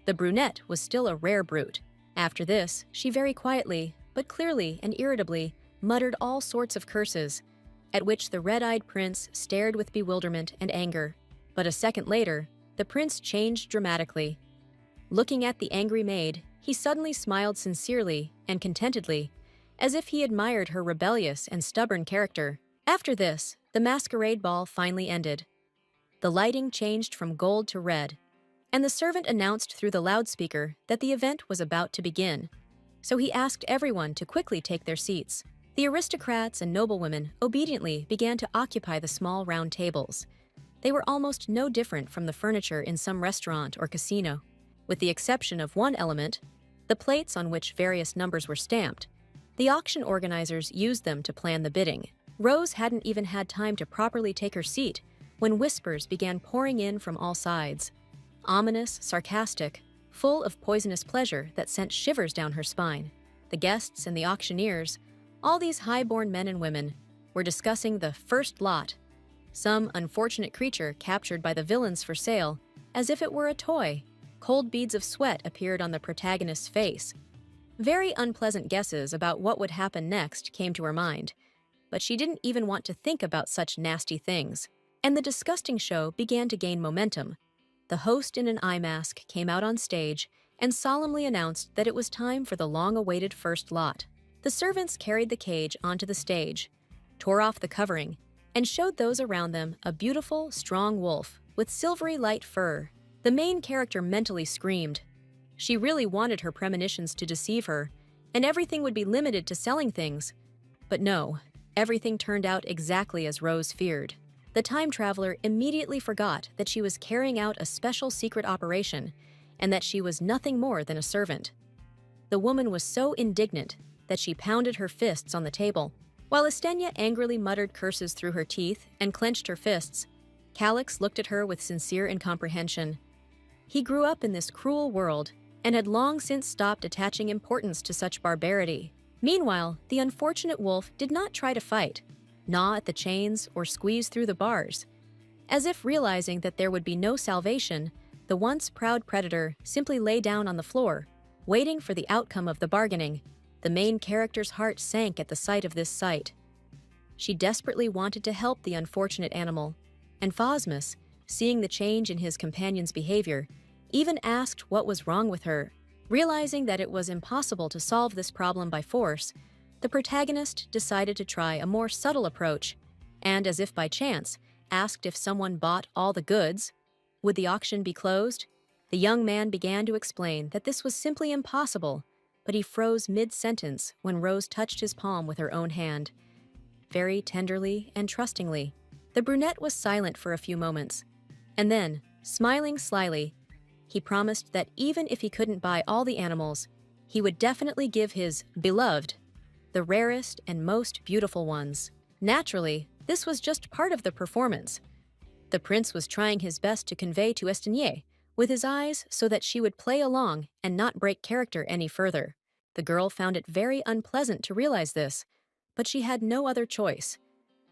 The brunette was still a rare brute. After this, she very quietly, but clearly and irritably, muttered all sorts of curses, at which the red-eyed prince stared with bewilderment and anger. But a second later, the prince changed dramatically. Looking at the angry maid, he suddenly smiled sincerely and contentedly, as if he admired her rebellious and stubborn character. After this, the masquerade ball finally ended. The lighting changed from gold to red, and the servant announced through the loudspeaker that the event was about to begin. So he asked everyone to quickly take their seats. The aristocrats and noblewomen obediently began to occupy the small round tables. They were almost no different from the furniture in some restaurant or casino, with the exception of one element, the plates on which various numbers were stamped. The auction organizers used them to plan the bidding. Rose hadn't even had time to properly take her seat when whispers began pouring in from all sides. Ominous, sarcastic, full of poisonous pleasure that sent shivers down her spine. The guests and the auctioneers, all these high-born men and women, were discussing the first lot, some unfortunate creature captured by the villains for sale, as if it were a toy. Cold beads of sweat appeared on the protagonist's face. Very unpleasant guesses about what would happen next came to her mind, but she didn't even want to think about such nasty things. And the disgusting show began to gain momentum. The host in an eye mask came out on stage and solemnly announced that it was time for the long-awaited first lot. The servants carried the cage onto the stage, tore off the covering, and showed those around them a beautiful, strong wolf with silvery light fur. The main character mentally screamed. She really wanted her premonitions to deceive her, and everything would be limited to selling things. But no, everything turned out exactly as Rose feared. The time traveler immediately forgot that she was carrying out a special secret operation, and that she was nothing more than a servant. The woman was so indignant that she pounded her fists on the table. While Estenia angrily muttered curses through her teeth and clenched her fists, Calix looked at her with sincere incomprehension. He grew up in this cruel world and had long since stopped attaching importance to such barbarity. Meanwhile, the unfortunate wolf did not try to fight. gnaw at the chains, or squeeze through the bars. As if realizing that there would be no salvation, the once proud predator simply lay down on the floor, waiting for the outcome of the bargaining. The main character's heart sank at the sight of this sight. She desperately wanted to help the unfortunate animal, and Phosmus, seeing the change in his companion's behavior, even asked what was wrong with her. Realizing that it was impossible to solve this problem by force, the protagonist decided to try a more subtle approach, and as if by chance, asked if someone bought all the goods. Would the auction be closed? The young man began to explain that this was simply impossible, but he froze mid-sentence when Rose touched his palm with her own hand. Very tenderly and trustingly, the brunette was silent for a few moments, and then, smiling slyly, he promised that even if he couldn't buy all the animals, he would definitely give his beloved the rarest and most beautiful ones. Naturally, this was just part of the performance. The prince was trying his best to convey to Estinier with his eyes so that she would play along and not break character any further. The girl found it very unpleasant to realize this, but she had no other choice.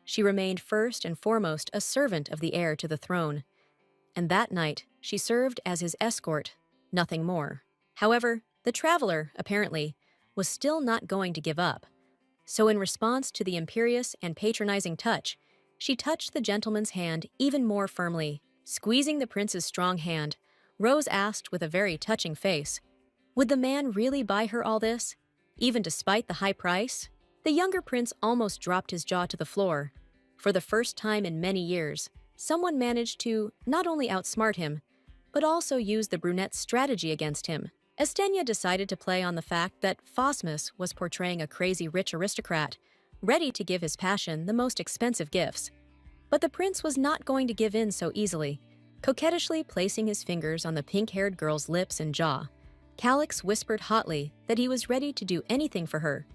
She remained first and foremost a servant of the heir to the throne, and that night she served as his escort, nothing more. However, the traveler, apparently, was still not going to give up. So in response to the imperious and patronizing touch, she touched the gentleman's hand even more firmly. Squeezing the prince's strong hand, Rose asked with a very touching face, would the man really buy her all this, even despite the high price? The younger prince almost dropped his jaw to the floor. For the first time in many years, someone managed to not only outsmart him, but also use the brunette's strategy against him. Estenia decided to play on the fact that Phosmus was portraying a crazy rich aristocrat, ready to give his passion the most expensive gifts. But the prince was not going to give in so easily. Coquettishly placing his fingers on the pink-haired girl's lips and jaw, Calix whispered hotly that he was ready to do anything for her.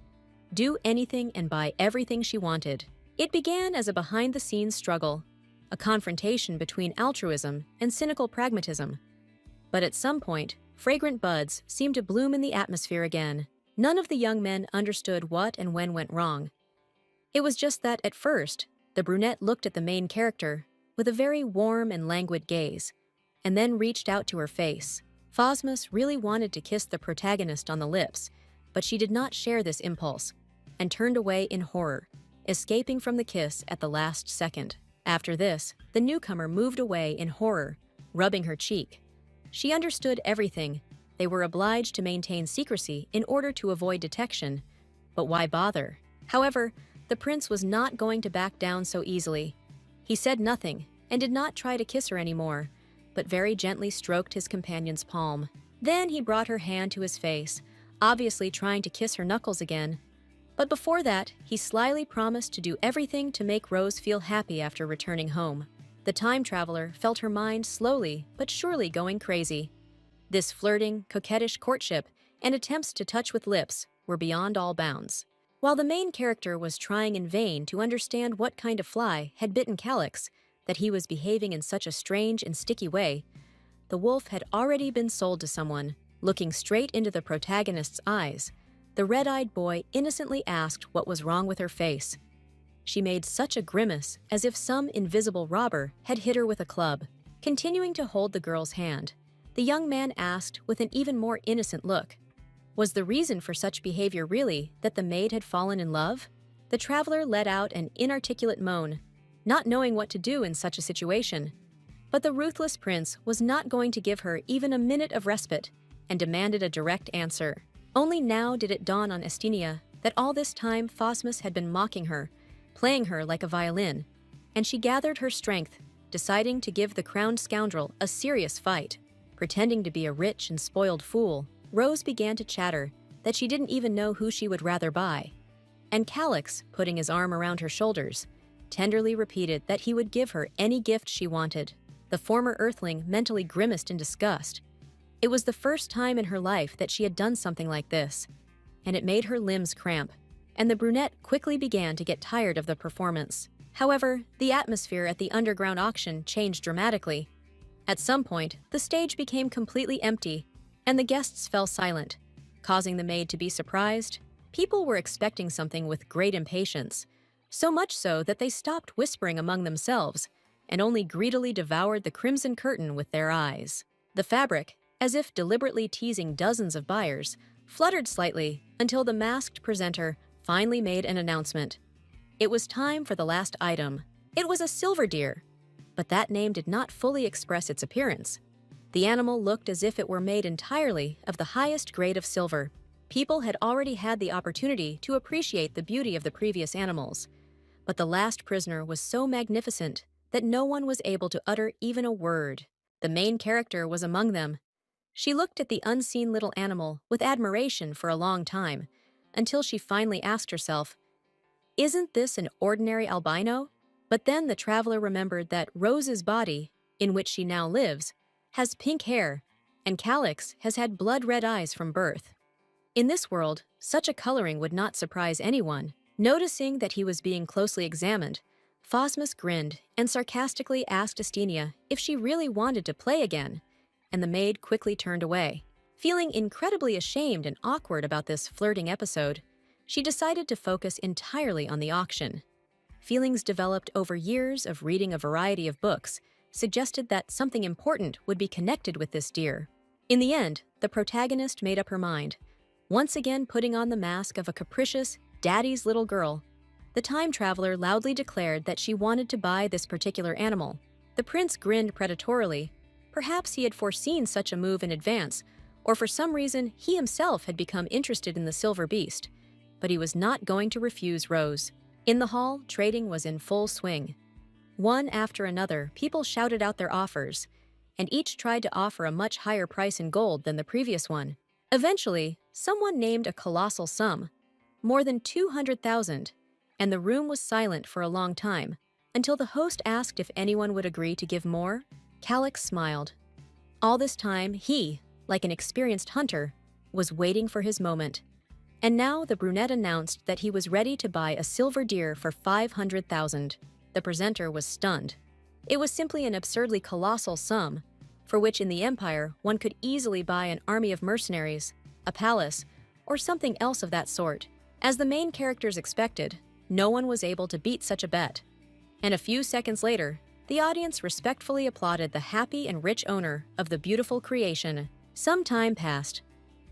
Do anything and buy everything she wanted. It began as a behind-the-scenes struggle, a confrontation between altruism and cynical pragmatism. But at some point, fragrant buds seemed to bloom in the atmosphere again. None of the young men understood what and when went wrong. It was just that, at first, the brunette looked at the main character with a very warm and languid gaze, and then reached out to her face. Phosmus really wanted to kiss the protagonist on the lips, but she did not share this impulse, and turned away in horror, escaping from the kiss at the last second. After this, the newcomer moved away in horror, rubbing her cheek. She understood everything. They were obliged to maintain secrecy in order to avoid detection, but why bother? However, the prince was not going to back down so easily. He said nothing and did not try to kiss her anymore, but very gently stroked his companion's palm. Then he brought her hand to his face, obviously trying to kiss her knuckles again. But before that, he slyly promised to do everything to make Rose feel happy after returning home. The time traveler felt her mind slowly but surely going crazy. This flirting, coquettish courtship and attempts to touch with lips were beyond all bounds. While the main character was trying in vain to understand what kind of fly had bitten Calix, that he was behaving in such a strange and sticky way, the wolf had already been sold to someone. Looking straight into the protagonist's eyes, the red-eyed boy innocently asked what was wrong with her face. She made such a grimace as if some invisible robber had hit her with a club. Continuing to hold the girl's hand, the young man asked with an even more innocent look, was the reason for such behavior really that the maid had fallen in love? The traveler let out an inarticulate moan, not knowing what to do in such a situation. But the ruthless prince was not going to give her even a minute of respite and demanded a direct answer. Only now did it dawn on Estenia that all this time Phosmus had been mocking her, playing her like a violin, and she gathered her strength, deciding to give the crowned scoundrel a serious fight. Pretending to be a rich and spoiled fool, Rose began to chatter that she didn't even know who she would rather buy. And Calix, putting his arm around her shoulders, tenderly repeated that he would give her any gift she wanted. The former earthling mentally grimaced in disgust. It was the first time in her life that she had done something like this, and it made her limbs cramp, and the brunette quickly began to get tired of the performance. However, the atmosphere at the underground auction changed dramatically. At some point, the stage became completely empty, and the guests fell silent, causing the maid to be surprised. People were expecting something with great impatience, so much so that they stopped whispering among themselves and only greedily devoured the crimson curtain with their eyes. The fabric, as if deliberately teasing dozens of buyers, fluttered slightly until the masked presenter finally made an announcement. It was time for the last item. It was a silver deer, but that name did not fully express its appearance. The animal looked as if it were made entirely of the highest grade of silver. People had already had the opportunity to appreciate the beauty of the previous animals, but the last prisoner was so magnificent that no one was able to utter even a word. The main character was among them. She looked at the unseen little animal with admiration for a long time, until she finally asked herself, "Isn't this an ordinary albino?" But then the traveler remembered that Rose's body, in which she now lives, has pink hair, and Calyx has had blood-red eyes from birth. In this world, such a coloring would not surprise anyone. Noticing that he was being closely examined, Phosmus grinned and sarcastically asked Astinia if she really wanted to play again, and the maid quickly turned away. Feeling incredibly ashamed and awkward about this flirting episode, she decided to focus entirely on the auction. Feelings developed over years of reading a variety of books suggested that something important would be connected with this deer. In the end, the protagonist made up her mind, once again putting on the mask of a capricious, daddy's little girl. The time traveler loudly declared that she wanted to buy this particular animal. The prince grinned predatorily. Perhaps he had foreseen such a move in advance, or for some reason he himself had become interested in the silver beast. But he was not going to refuse Rose. In the hall, trading was in full swing. One after another, people shouted out their offers, and each tried to offer a much higher price in gold than the previous one. Eventually, someone named a colossal sum, more than 200,000, and the room was silent for a long time, until the host asked if anyone would agree to give more. Calyx smiled. All this time, he, like an experienced hunter, was waiting for his moment. And now the brunette announced that he was ready to buy a silver deer for 500,000. The presenter was stunned. It was simply an absurdly colossal sum, for which in the Empire one could easily buy an army of mercenaries, a palace, or something else of that sort. As the main characters expected, no one was able to beat such a bet. And a few seconds later, the audience respectfully applauded the happy and rich owner of the beautiful creation. Some time passed.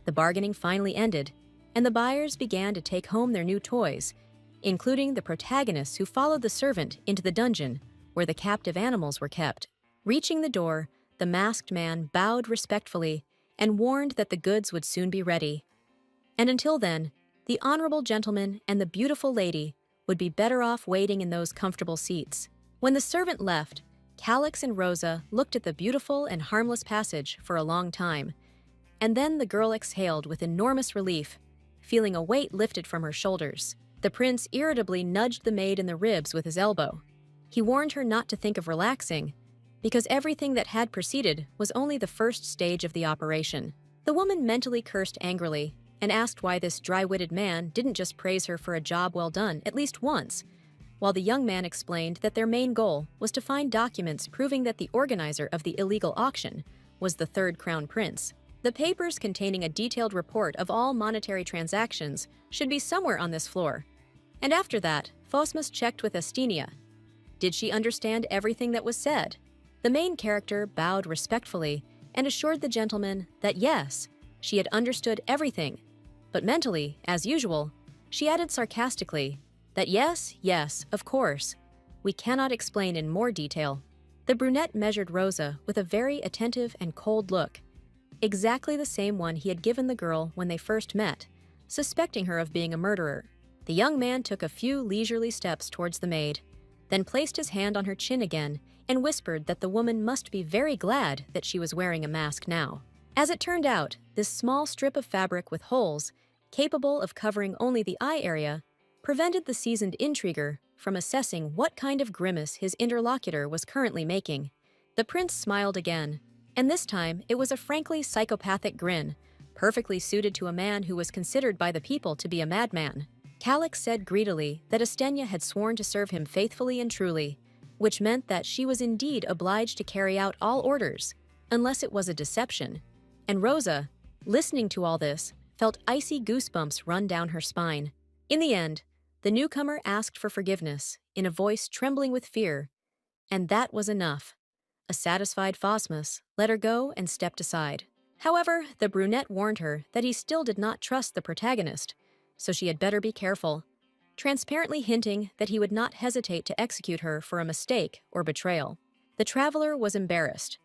The bargaining finally ended, and the buyers began to take home their new toys, including the protagonists who followed the servant into the dungeon where the captive animals were kept. Reaching the door, the masked man bowed respectfully and warned that the goods would soon be ready. And until then, the honorable gentleman and the beautiful lady would be better off waiting in those comfortable seats. When the servant left, Calyx and Rosa looked at the beautiful and harmless passage for a long time, and then the girl exhaled with enormous relief, feeling a weight lifted from her shoulders. The prince irritably nudged the maid in the ribs with his elbow. He warned her not to think of relaxing, because everything that had preceded was only the first stage of the operation. The woman mentally cursed angrily and asked why this dry-witted man didn't just praise her for a job well done at least once, while the young man explained that their main goal was to find documents proving that the organizer of the illegal auction was the third crown prince. The papers containing a detailed report of all monetary transactions should be somewhere on this floor. And after that, Phosmus checked with Astinia. Did she understand everything that was said? The main character bowed respectfully and assured the gentleman that yes, she had understood everything, but mentally, as usual, she added sarcastically that yes, of course, we cannot explain in more detail. The brunette measured Rosa with a very attentive and cold look, exactly the same one he had given the girl when they first met, suspecting her of being a murderer. The young man took a few leisurely steps towards the maid, then placed his hand on her chin again and whispered that the woman must be very glad that she was wearing a mask now. As it turned out, this small strip of fabric with holes, capable of covering only the eye area, prevented the seasoned intriguer from assessing what kind of grimace his interlocutor was currently making. The prince smiled again, and this time it was a frankly psychopathic grin, perfectly suited to a man who was considered by the people to be a madman. Calyx said greedily that Astinia had sworn to serve him faithfully and truly, which meant that she was indeed obliged to carry out all orders, unless it was a deception. And Rosa, listening to all this, felt icy goosebumps run down her spine. In the end, The newcomer asked for forgiveness, in a voice trembling with fear, and that was enough. A satisfied Phosmus let her go and stepped aside. However, the brunette warned her that he still did not trust the protagonist, so she had better be careful, transparently hinting that he would not hesitate to execute her for a mistake or betrayal. The traveler was embarrassed.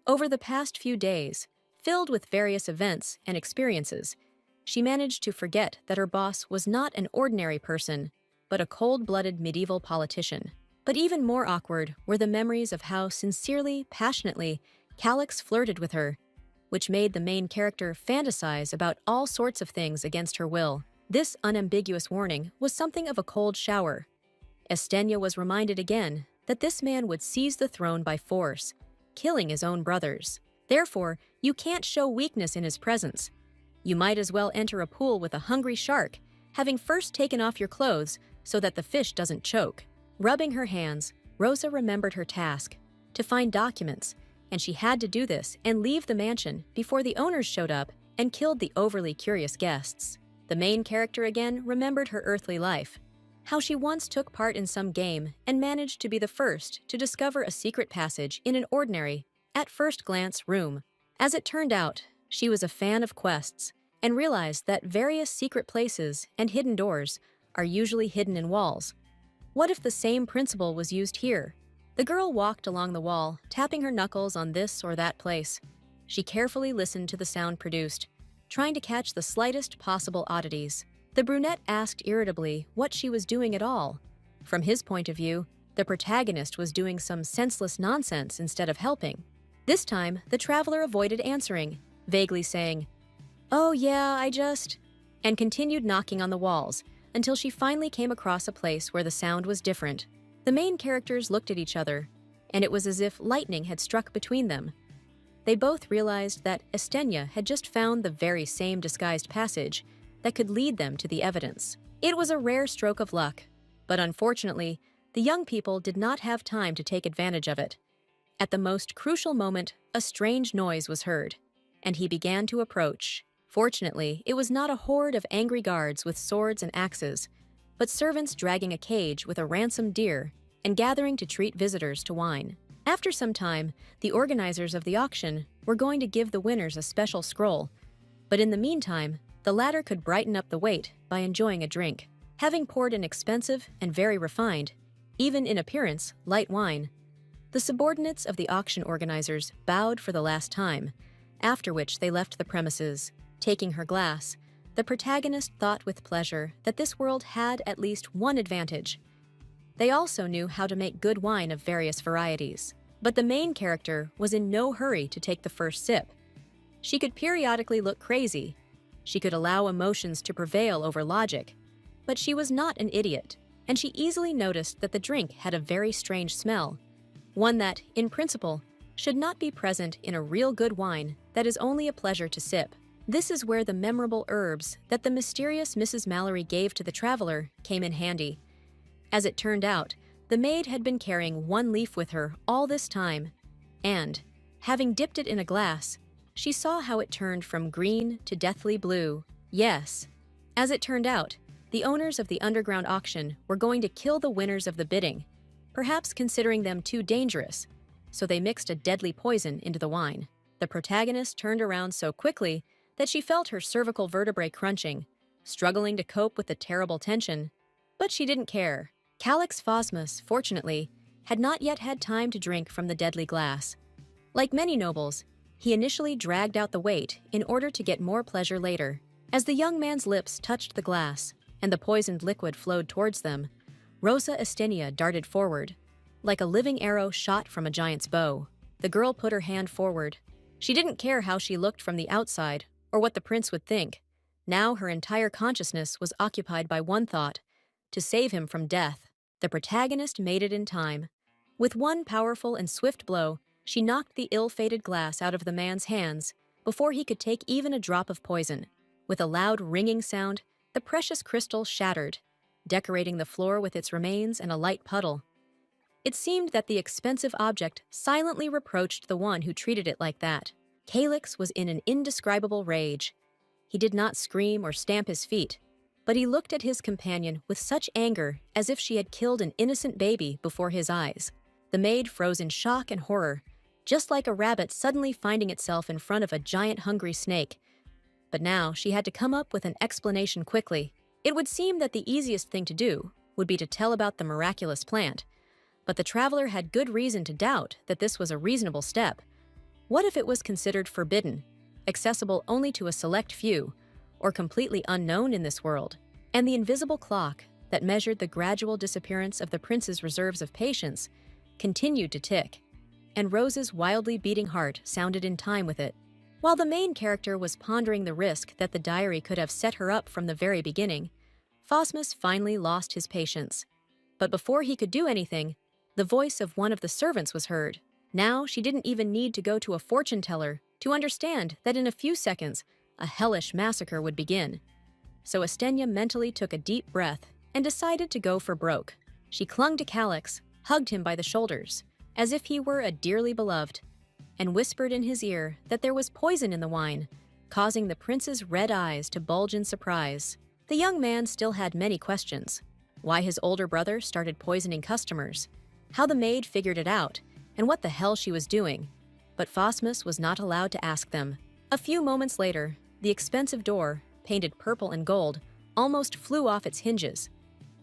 Over the past few days, filled with various events and experiences, she managed to forget that her boss was not an ordinary person, but a cold-blooded medieval politician. But even more awkward were the memories of how sincerely, passionately, Calyx flirted with her, which made the main character fantasize about all sorts of things against her will. This unambiguous warning was something of a cold shower. Estenia was reminded again that this man would seize the throne by force, killing his own brothers. Therefore, you can't show weakness in his presence. You might as well enter a pool with a hungry shark, having first taken off your clothes so that the fish doesn't choke. Rubbing her hands, Rosa remembered her task, to find documents, and she had to do this and leave the mansion before the owners showed up and killed the overly curious guests. The main character again remembered her earthly life, how she once took part in some game and managed to be the first to discover a secret passage in an ordinary, at first glance, room. As it turned out, she was a fan of quests and realized that various secret places and hidden doors are usually hidden in walls. What if the same principle was used here? The girl walked along the wall, tapping her knuckles on this or that place. She carefully listened to the sound produced, trying to catch the slightest possible oddities. The brunette asked irritably what she was doing at all. From his point of view, the protagonist was doing some senseless nonsense instead of helping. This time, the traveler avoided answering, vaguely saying, "Oh yeah, I just..." and continued knocking on the walls until she finally came across a place where the sound was different. The main characters looked at each other, and it was as if lightning had struck between them. They both realized that Estenia had just found the very same disguised passage that could lead them to the evidence. It was a rare stroke of luck, but unfortunately, the young people did not have time to take advantage of it. At the most crucial moment, a strange noise was heard, and he began to approach. Fortunately, it was not a horde of angry guards with swords and axes, but servants dragging a cage with a ransomed deer and gathering to treat visitors to wine. After some time, the organizers of the auction were going to give the winners a special scroll, but in the meantime, the latter could brighten up the wait by enjoying a drink. Having poured an expensive and very refined, even in appearance, light wine, the subordinates of the auction organizers bowed for the last time, after which they left the premises. Taking her glass, the protagonist thought with pleasure that this world had at least one advantage. They also knew how to make good wine of various varieties. But the main character was in no hurry to take the first sip. She could periodically look crazy. She could allow emotions to prevail over logic. But she was not an idiot, and she easily noticed that the drink had a very strange smell, one that, in principle, should not be present in a real good wine that is only a pleasure to sip. This is where the memorable herbs that the mysterious Mrs. Mallory gave to the traveler came in handy. As it turned out, the maid had been carrying one leaf with her all this time, and, having dipped it in a glass, she saw how it turned from green to deathly blue. Yes, as it turned out, the owners of the underground auction were going to kill the winners of the bidding, perhaps considering them too dangerous, so they mixed a deadly poison into the wine. The protagonist turned around so quickly that she felt her cervical vertebrae crunching, struggling to cope with the terrible tension, but she didn't care. Calyx Phosmus, fortunately, had not yet had time to drink from the deadly glass. Like many nobles, he initially dragged out the weight in order to get more pleasure later. As the young man's lips touched the glass and the poisoned liquid flowed towards them, Rosa Estenia darted forward, like a living arrow shot from a giant's bow. The girl put her hand forward. She didn't care how she looked from the outside or what the prince would think. Now her entire consciousness was occupied by one thought: to save him from death. The protagonist made it in time. With one powerful and swift blow, she knocked the ill-fated glass out of the man's hands before he could take even a drop of poison. With a loud ringing sound, the precious crystal shattered, decorating the floor with its remains and a light puddle. It seemed that the expensive object silently reproached the one who treated it like that. Calyx was in an indescribable rage. He did not scream or stamp his feet, but he looked at his companion with such anger as if she had killed an innocent baby before his eyes. The maid froze in shock and horror, just like a rabbit suddenly finding itself in front of a giant hungry snake. But now she had to come up with an explanation quickly. It would seem that the easiest thing to do would be to tell about the miraculous plant, but the traveler had good reason to doubt that this was a reasonable step. What if it was considered forbidden, accessible only to a select few, or completely unknown in this world? And the invisible clock that measured the gradual disappearance of the prince's reserves of patience continued to tick, and Rose's wildly beating heart sounded in time with it. While the main character was pondering the risk that the diary could have set her up from the very beginning, Phosmus finally lost his patience. But before he could do anything, the voice of one of the servants was heard. Now she didn't even need to go to a fortune teller to understand that in a few seconds, a hellish massacre would begin. So Estenia mentally took a deep breath and decided to go for broke. She clung to Calix, hugged him by the shoulders, as if he were a dearly beloved, and whispered in his ear that there was poison in the wine, causing the prince's red eyes to bulge in surprise. The young man still had many questions. Why his older brother started poisoning customers, how the maid figured it out, and what the hell she was doing. But Phosmus was not allowed to ask them. A few moments later, the expensive door, painted purple and gold, almost flew off its hinges.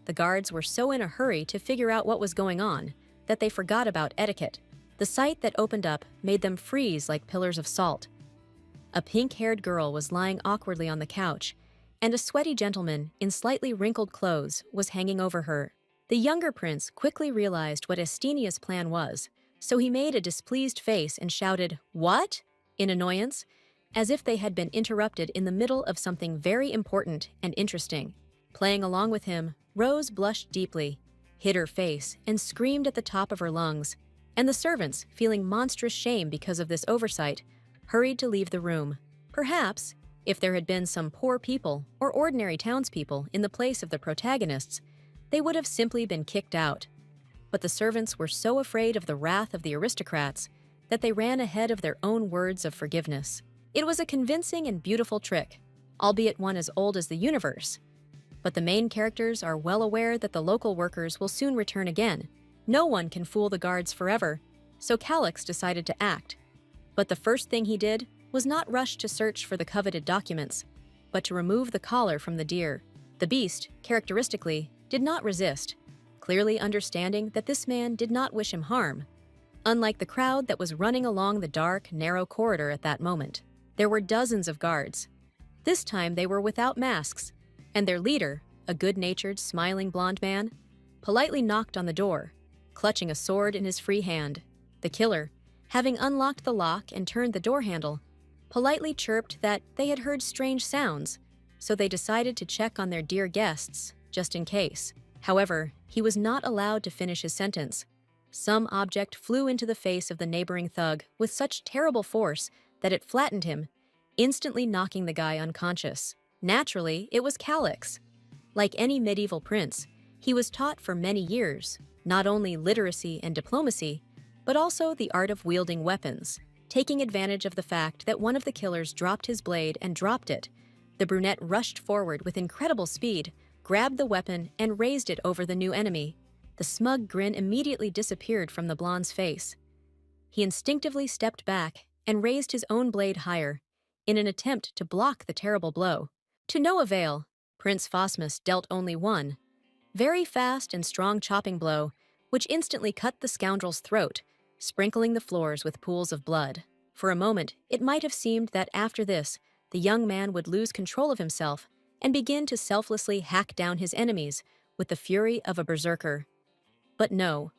The guards were so in a hurry to figure out what was going on that they forgot about etiquette. The sight that opened up made them freeze like pillars of salt. A pink-haired girl was lying awkwardly on the couch, and a sweaty gentleman in slightly wrinkled clothes was hanging over her. The younger prince quickly realized what Estenia's plan was, so he made a displeased face and shouted, "What?" in annoyance, as if they had been interrupted in the middle of something very important and interesting. Playing along with him, Rose blushed deeply, hid her face, and screamed at the top of her lungs, and the servants, feeling monstrous shame because of this oversight, hurried to leave the room. Perhaps, if there had been some poor people or ordinary townspeople in the place of the protagonists, they would have simply been kicked out. But the servants were so afraid of the wrath of the aristocrats that they ran ahead of their own words of forgiveness. It was a convincing and beautiful trick, albeit one as old as the universe. But the main characters are well aware that the local workers will soon return again. No one can fool the guards forever, so Calix decided to act. But the first thing he did was not rush to search for the coveted documents, but to remove the collar from the deer. The beast, characteristically, did not resist, clearly understanding that this man did not wish him harm. Unlike the crowd that was running along the dark, narrow corridor at that moment, there were dozens of guards. This time they were without masks, and their leader, a good-natured, smiling blonde man, politely knocked on the door, clutching a sword in his free hand. The killer, having unlocked the lock and turned the door handle, politely chirped that they had heard strange sounds, so they decided to check on their dear guests, just in case. However, he was not allowed to finish his sentence. Some object flew into the face of the neighboring thug with such terrible force that it flattened him, instantly knocking the guy unconscious. Naturally, it was Calix. Like any medieval prince, he was taught for many years not only literacy and diplomacy, but also the art of wielding weapons. Taking advantage of the fact that one of the killers dropped his blade and dropped it, the brunette rushed forward with incredible speed, grabbed the weapon, and raised it over the new enemy. The smug grin immediately disappeared from the blonde's face. He instinctively stepped back and raised his own blade higher, in an attempt to block the terrible blow. To no avail, Prince Phosmus dealt only one, very fast and strong chopping blow, which instantly cut the scoundrel's throat, sprinkling the floors with pools of blood. For a moment, it might have seemed that after this, the young man would lose control of himself and begin to selflessly hack down his enemies with the fury of a berserker. But no.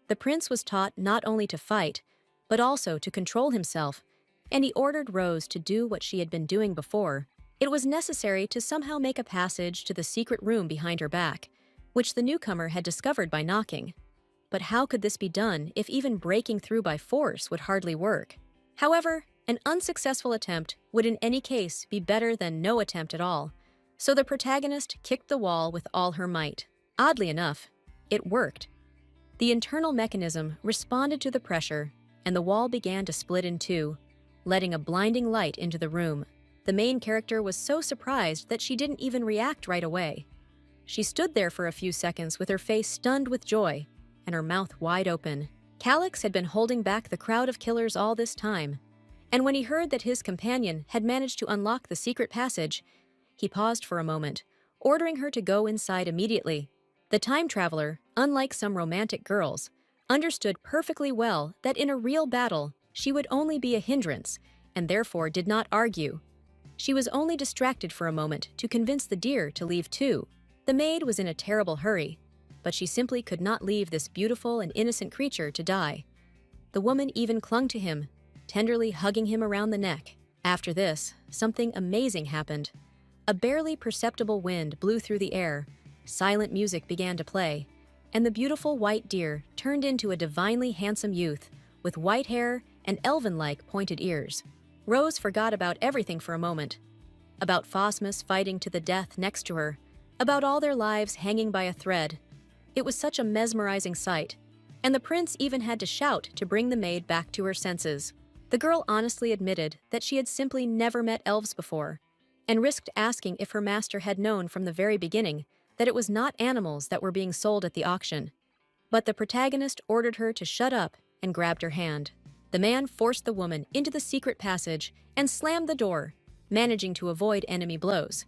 The prince was taught not only to fight, but also to control himself, and he ordered Rose to do what she had been doing before. It was necessary to somehow make a passage to the secret room behind her back, which the newcomer had discovered by knocking. But how could this be done if even breaking through by force would hardly work? However, an unsuccessful attempt would in any case be better than no attempt at all, so the protagonist kicked the wall with all her might. Oddly enough, it worked. The internal mechanism responded to the pressure, and the wall began to split in two, letting a blinding light into the room. The main character was so surprised that she didn't even react right away. She stood there for a few seconds with her face stunned with joy and her mouth wide open. Calyx had been holding back the crowd of killers all this time, and when he heard that his companion had managed to unlock the secret passage, he paused for a moment, ordering her to go inside immediately. The time traveler, unlike some romantic girls, understood perfectly well that in a real battle, she would only be a hindrance, and therefore did not argue. She was only distracted for a moment to convince the deer to leave too. The maid was in a terrible hurry, but she simply could not leave this beautiful and innocent creature to die. The woman even clung to him, tenderly hugging him around the neck. After this, something amazing happened. A barely perceptible wind blew through the air, silent music began to play, and the beautiful white deer turned into a divinely handsome youth with white hair and elven-like pointed ears. Rose forgot about everything for a moment. About Phosmus fighting to the death next to her, about all their lives hanging by a thread. It was such a mesmerizing sight, and the prince even had to shout to bring the maid back to her senses. The girl honestly admitted that she had simply never met elves before, and risked asking if her master had known from the very beginning that it was not animals that were being sold at the auction. But the protagonist ordered her to shut up and grabbed her hand. The man forced the woman into the secret passage and slammed the door, managing to avoid enemy blows.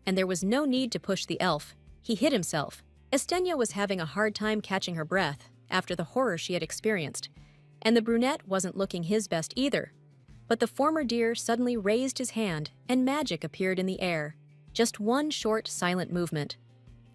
And there was no need to push the elf. He hid himself. Estenia was having a hard time catching her breath after the horror she had experienced, and the brunette wasn't looking his best either. But the former deer suddenly raised his hand and magic appeared in the air. Just one short, silent movement,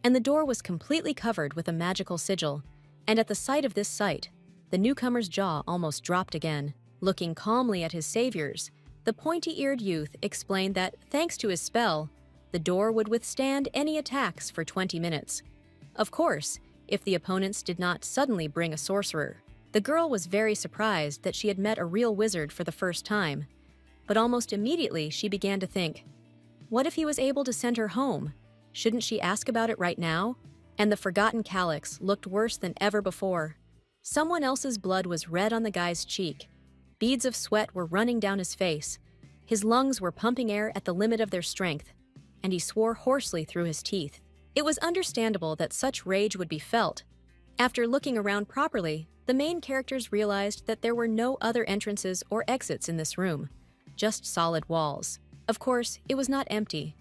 and the door was completely covered with a magical sigil. And at the sight of this sight, the newcomer's jaw almost dropped again. Looking calmly at his saviors, the pointy-eared youth explained that, thanks to his spell, the door would withstand any attacks for 20 minutes. Of course, if the opponents did not suddenly bring a sorcerer. The girl was very surprised that she had met a real wizard for the first time, but almost immediately she began to think, what if he was able to send her home? Shouldn't she ask about it right now? And the forgotten Calyx looked worse than ever before. Someone else's blood was red on the guy's cheek. Beads of sweat were running down his face. His lungs were pumping air at the limit of their strength, and he swore hoarsely through his teeth. It was understandable that such rage would be felt. After looking around properly, the main characters realized that there were no other entrances or exits in this room, just solid walls. Of course, it was not empty.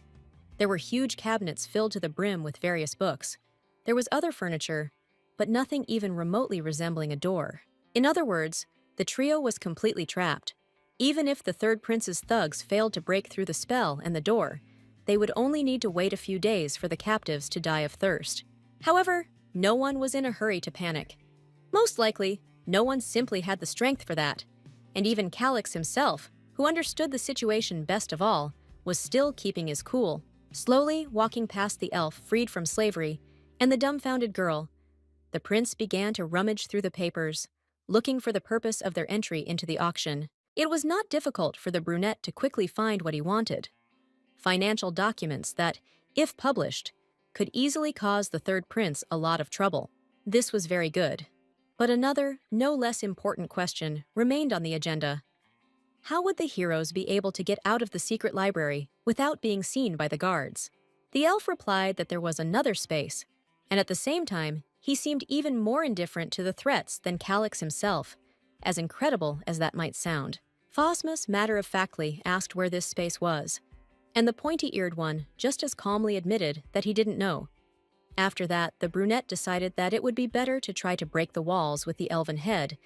There were huge cabinets filled to the brim with various books. There was other furniture, but nothing even remotely resembling a door. In other words, the trio was completely trapped. Even if the third prince's thugs failed to break through the spell and the door, they would only need to wait a few days for the captives to die of thirst. However, no one was in a hurry to panic. Most likely, no one simply had the strength for that, and even Calyx himself, who understood the situation best of all, was still keeping his cool. Slowly walking past the elf freed from slavery and the dumbfounded girl, the prince began to rummage through the papers, looking for the purpose of their entry into the auction. It was not difficult for the brunette to quickly find what he wanted. Financial documents that, if published, could easily cause the third prince a lot of trouble. This was very good. But another, no less important question remained on the agenda. How would the heroes be able to get out of the secret library without being seen by the guards? The elf replied that there was another space, and at the same time, he seemed even more indifferent to the threats than Calyx himself, as incredible as that might sound. Phosmus matter-of-factly asked where this space was, and the pointy-eared one just as calmly admitted that he didn't know. After that, the brunette decided that it would be better to try to break the walls with the elven head,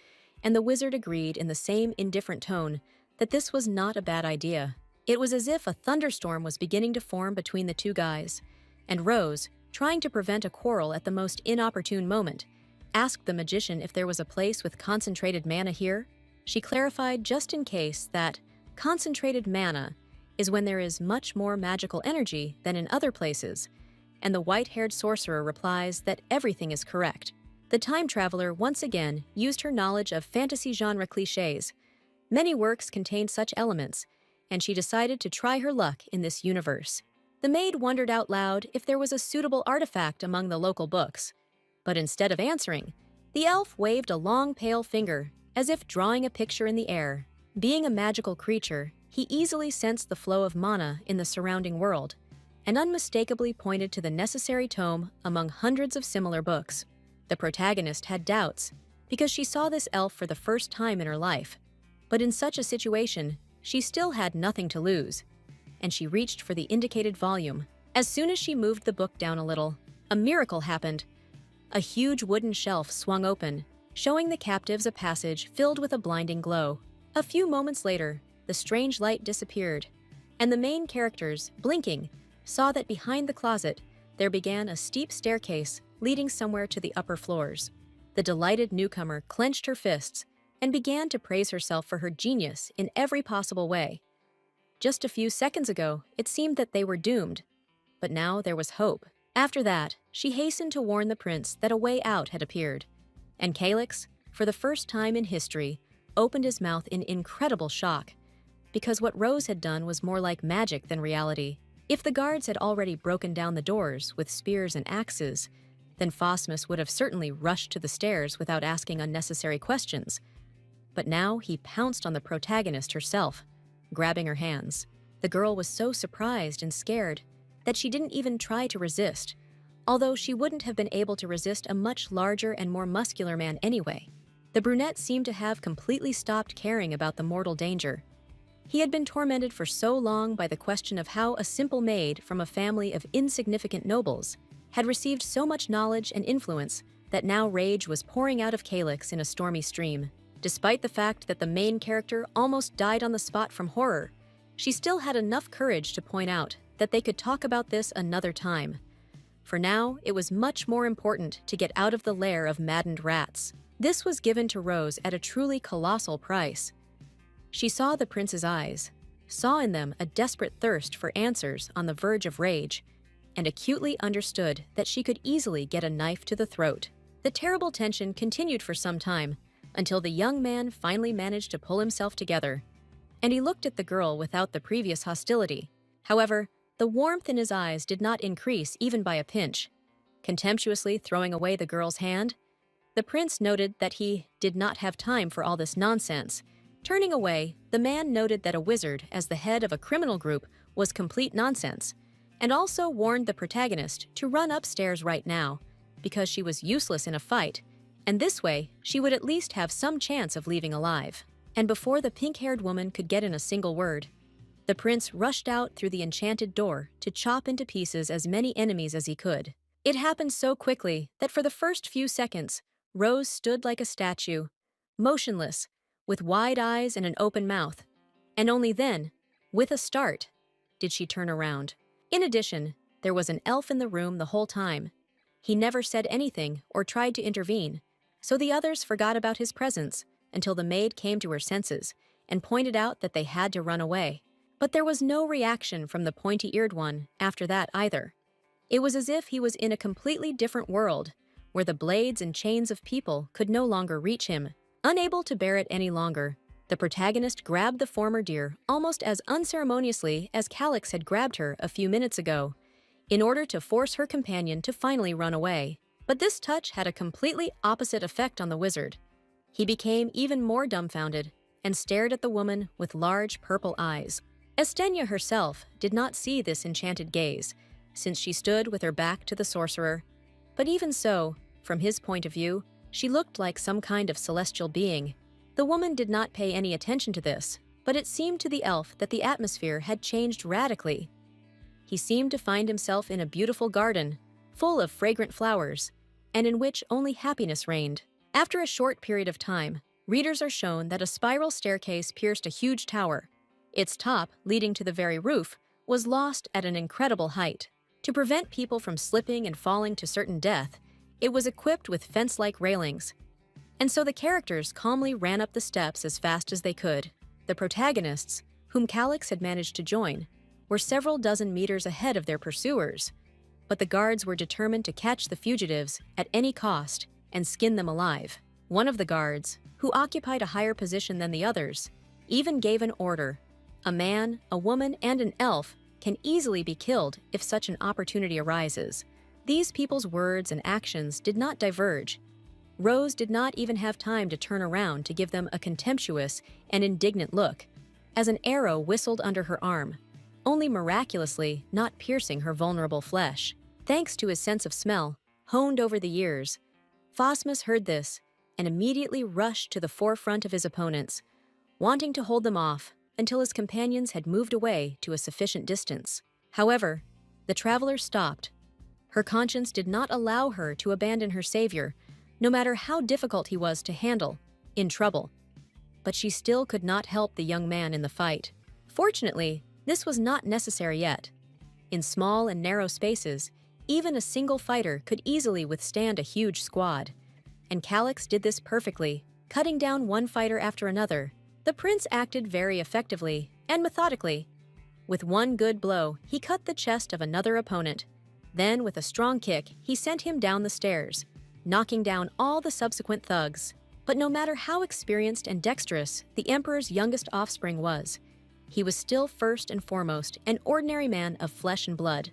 and the wizard agreed in the same indifferent tone that this was not a bad idea. It was as if a thunderstorm was beginning to form between the two guys, and Rose, trying to prevent a quarrel at the most inopportune moment, asked the magician if there was a place with concentrated mana here. She clarified just in case that concentrated mana is when there is much more magical energy than in other places, and the white-haired sorcerer replies that everything is correct. The time traveler once again used her knowledge of fantasy genre cliches. Many works contained such elements, and she decided to try her luck in this universe. The maid wondered out loud if there was a suitable artifact among the local books, but instead of answering, the elf waved a long pale finger as if drawing a picture in the air. Being a magical creature, He easily sensed the flow of mana in the surrounding world, and unmistakably pointed to the necessary tome among hundreds of similar books. The protagonist had doubts, because she saw this elf for the first time in her life. But in such a situation, she still had nothing to lose, and she reached for the indicated volume. As soon as she moved the book down a little, a miracle happened. A huge wooden shelf swung open, showing the captives a passage filled with a blinding glow. A few moments later, the strange light disappeared, and the main characters, blinking, saw that behind the closet there began a steep staircase leading somewhere to the upper floors. The delighted newcomer clenched her fists and began to praise herself for her genius in every possible way. Just a few seconds ago, it seemed that they were doomed, but now there was hope. After that, she hastened to warn the prince that a way out had appeared, and Calyx, for the first time in history, opened his mouth in incredible shock, because what Rose had done was more like magic than reality. If the guards had already broken down the doors with spears and axes, then Phosmus would have certainly rushed to the stairs without asking unnecessary questions. But now he pounced on the protagonist herself, grabbing her hands. The girl was so surprised and scared that she didn't even try to resist, although she wouldn't have been able to resist a much larger and more muscular man anyway. The brunette seemed to have completely stopped caring about the mortal danger. He had been tormented for so long by the question of how a simple maid from a family of insignificant nobles had received so much knowledge and influence that now rage was pouring out of Calyx in a stormy stream. Despite the fact that the main character almost died on the spot from horror, she still had enough courage to point out that they could talk about this another time. For now, it was much more important to get out of the lair of maddened rats. This was given to Rose at a truly colossal price. She saw the prince's eyes, saw in them a desperate thirst for answers on the verge of rage, and acutely understood that she could easily get a knife to the throat. The terrible tension continued for some time, until the young man finally managed to pull himself together, and he looked at the girl without the previous hostility. However, the warmth in his eyes did not increase even by a pinch. Contemptuously throwing away the girl's hand, the prince noted that he did not have time for all this nonsense. Turning away, the man noted that a wizard as the head of a criminal group was complete nonsense, and also warned the protagonist to run upstairs right now, because she was useless in a fight, and this way she would at least have some chance of leaving alive. And before the pink-haired woman could get in a single word, the prince rushed out through the enchanted door to chop into pieces as many enemies as he could. It happened so quickly that for the first few seconds, Rose stood like a statue, motionless, with wide eyes and an open mouth, and only then, with a start, did she turn around. In addition, there was an elf in the room the whole time. He never said anything or tried to intervene, so the others forgot about his presence until the maid came to her senses and pointed out that they had to run away. But there was no reaction from the pointy-eared one after that either. It was as if he was in a completely different world, where the blades and chains of people could no longer reach him. Unable to bear it any longer, the protagonist grabbed the former deer almost as unceremoniously as Calyx had grabbed her a few minutes ago, in order to force her companion to finally run away. But this touch had a completely opposite effect on the wizard. He became even more dumbfounded and stared at the woman with large purple eyes. Estenia herself did not see this enchanted gaze, since she stood with her back to the sorcerer. But even so, from his point of view, she looked like some kind of celestial being. The woman did not pay any attention to this, but it seemed to the elf that the atmosphere had changed radically. He seemed to find himself in a beautiful garden, full of fragrant flowers, and in which only happiness reigned. After a short period of time, readers are shown that a spiral staircase pierced a huge tower. Its top, leading to the very roof, was lost at an incredible height. To prevent people from slipping and falling to certain death, it was equipped with fence-like railings, and so the characters calmly ran up the steps as fast as they could. The protagonists, whom Calyx had managed to join, were several dozen meters ahead of their pursuers, but the guards were determined to catch the fugitives at any cost and skin them alive. One of the guards, who occupied a higher position than the others, even gave an order. A man, a woman, and an elf can easily be killed if such an opportunity arises. These people's words and actions did not diverge. Rose did not even have time to turn around to give them a contemptuous and indignant look. as an arrow whistled under her arm, only miraculously not piercing her vulnerable flesh. Thanks to his sense of smell, honed over the years, Phosmus heard this and immediately rushed to the forefront of his opponents, wanting to hold them off until his companions had moved away to a sufficient distance. However, the traveler stopped. Her conscience did not allow her to abandon her savior, no matter how difficult he was to handle, in trouble. But she still could not help the young man in the fight. Fortunately, this was not necessary yet. In small and narrow spaces, even a single fighter could easily withstand a huge squad. And Calyx did this perfectly, cutting down one fighter after another. The prince acted very effectively and methodically. With one good blow, he cut the chest of another opponent. Then, with a strong kick, he sent him down the stairs, knocking down all the subsequent thugs. But no matter how experienced and dexterous the emperor's youngest offspring was, he was still first and foremost an ordinary man of flesh and blood.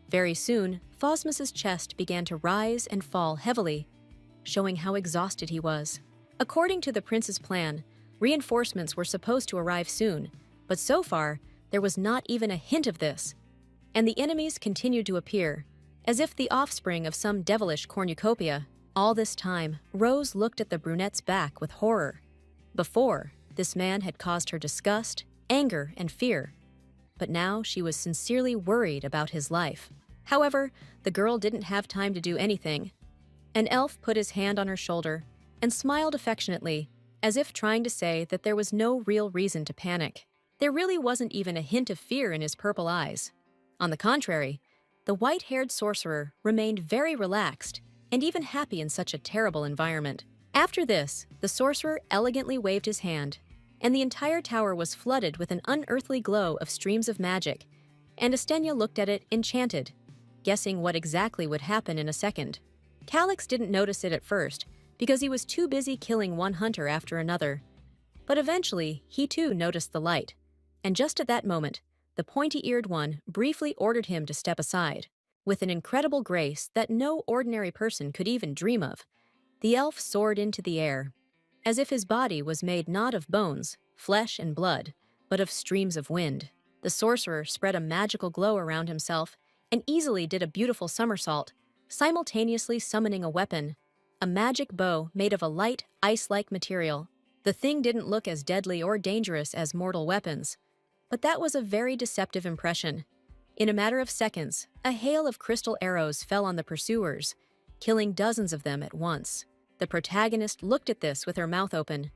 Very soon, Phosmus's chest began to rise and fall heavily, showing how exhausted he was. According to the prince's plan, reinforcements were supposed to arrive soon, but so far, there was not even a hint of this. And the enemies continued to appear, as if the offspring of some devilish cornucopia. All this time, Rose looked at the brunette's back with horror. Before, this man had caused her disgust, anger, and fear. But now she was sincerely worried about his life. However, the girl didn't have time to do anything. An elf put his hand on her shoulder and smiled affectionately, as if trying to say that there was no real reason to panic. There really wasn't even a hint of fear in his purple eyes. On the contrary, the white-haired sorcerer remained very relaxed and even happy in such a terrible environment. After this, the sorcerer elegantly waved his hand, and the entire tower was flooded with an unearthly glow of streams of magic, and Astenia looked at it enchanted, guessing what exactly would happen in a second. Calyx didn't notice it at first because he was too busy killing one hunter after another. But eventually, he too noticed the light, and just at that moment, the pointy-eared one briefly ordered him to step aside. With an incredible grace that no ordinary person could even dream of, the elf soared into the air, as if his body was made not of bones, flesh, and blood, but of streams of wind. The sorcerer spread a magical glow around himself and easily did a beautiful somersault, simultaneously summoning a weapon, a magic bow made of a light, ice-like material. The thing didn't look as deadly or dangerous as mortal weapons, but that was a very deceptive impression. In a matter of seconds, a hail of crystal arrows fell on the pursuers, killing dozens of them at once. The protagonist looked at this with her mouth open.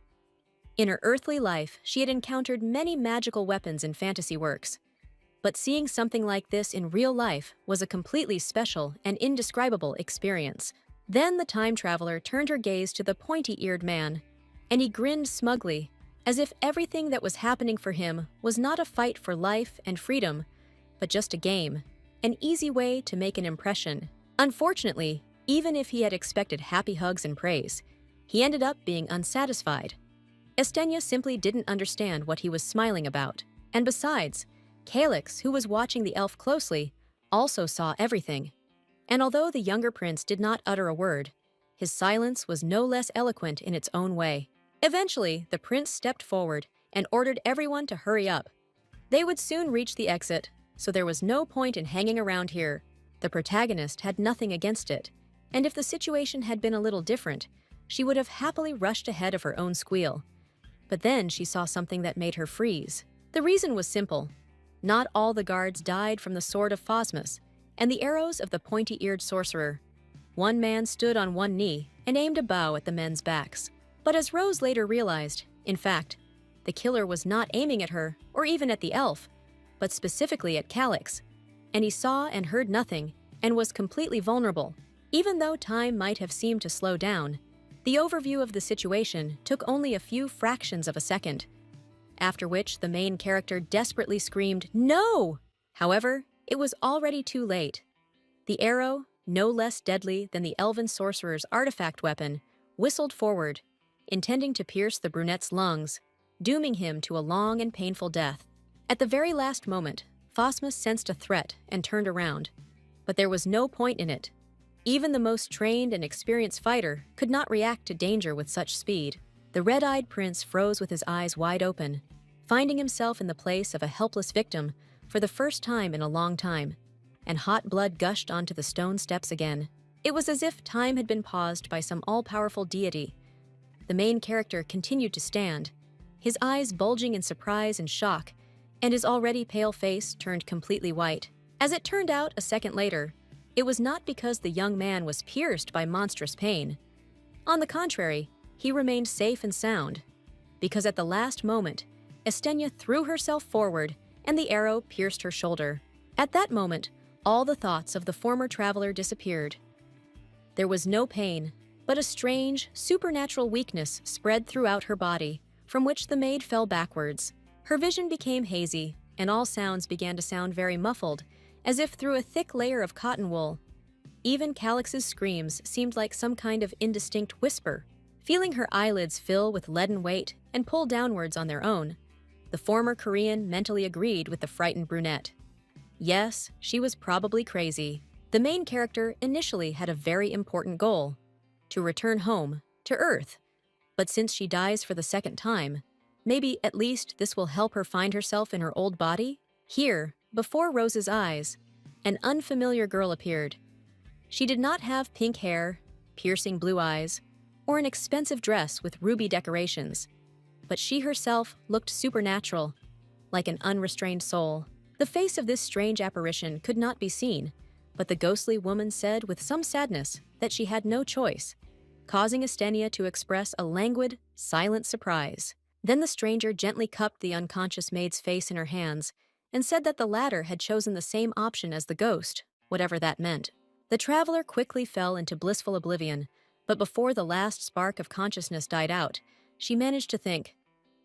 In her earthly life, she had encountered many magical weapons in fantasy works, but seeing something like this in real life was a completely special and indescribable experience. Then the time traveler turned her gaze to the pointy-eared man, and he grinned smugly, as if everything that was happening for him was not a fight for life and freedom, but just a game, an easy way to make an impression. Unfortunately, even if he had expected happy hugs and praise, he ended up being unsatisfied. Astenia simply didn't understand what he was smiling about, and besides, Calyx, who was watching the elf closely, also saw everything. And although the younger prince did not utter a word, his silence was no less eloquent in its own way. Eventually, the prince stepped forward and ordered everyone to hurry up. They would soon reach the exit, so there was no point in hanging around here. The protagonist had nothing against it, and if the situation had been a little different, she would have happily rushed ahead of her own squeal. But then she saw something that made her freeze. The reason was simple. Not all the guards died from the sword of Phosmus and the arrows of the pointy-eared sorcerer. One man stood on one knee and aimed a bow at the men's backs. But as Rose later realized, in fact, the killer was not aiming at her or even at the elf, but specifically at Calyx, and he saw and heard nothing and was completely vulnerable. Even though time might have seemed to slow down, the overview of the situation took only a few fractions of a second, after which the main character desperately screamed, "No!" However, it was already too late. The arrow, no less deadly than the elven sorcerer's artifact weapon, whistled forward, intending to pierce the brunette's lungs, dooming him to a long and painful death. At the very last moment, Phosmus sensed a threat and turned around, but there was no point in it. Even the most trained and experienced fighter could not react to danger with such speed. The red-eyed prince froze with his eyes wide open, finding himself in the place of a helpless victim for the first time in a long time, and hot blood gushed onto the stone steps again. It was as if time had been paused by some all-powerful deity. The main character continued to stand, his eyes bulging in surprise and shock, and his already pale face turned completely white. As it turned out a second later, it was not because the young man was pierced by monstrous pain. On the contrary, he remained safe and sound, because at the last moment, Estenia threw herself forward and the arrow pierced her shoulder. At that moment, all the thoughts of the former traveler disappeared. There was no pain, but a strange, supernatural weakness spread throughout her body, from which the maid fell backwards. Her vision became hazy, and all sounds began to sound very muffled, as if through a thick layer of cotton wool. Even Calyx's screams seemed like some kind of indistinct whisper. Feeling her eyelids fill with leaden weight and pull downwards on their own, the former Korean mentally agreed with the frightened brunette. Yes, she was probably crazy. The main character initially had a very important goal: to return home, to Earth. But since she dies for the second time, maybe at least this will help her find herself in her old body? Here, before Rose's eyes, an unfamiliar girl appeared. She did not have pink hair, piercing blue eyes, or an expensive dress with ruby decorations, but she herself looked supernatural, like an unrestrained soul. The face of this strange apparition could not be seen, but the ghostly woman said with some sadness that she had no choice, causing Estenia to express a languid, silent surprise. Then the stranger gently cupped the unconscious maid's face in her hands and said that the latter had chosen the same option as the ghost, whatever that meant. The traveler quickly fell into blissful oblivion, but before the last spark of consciousness died out, she managed to think,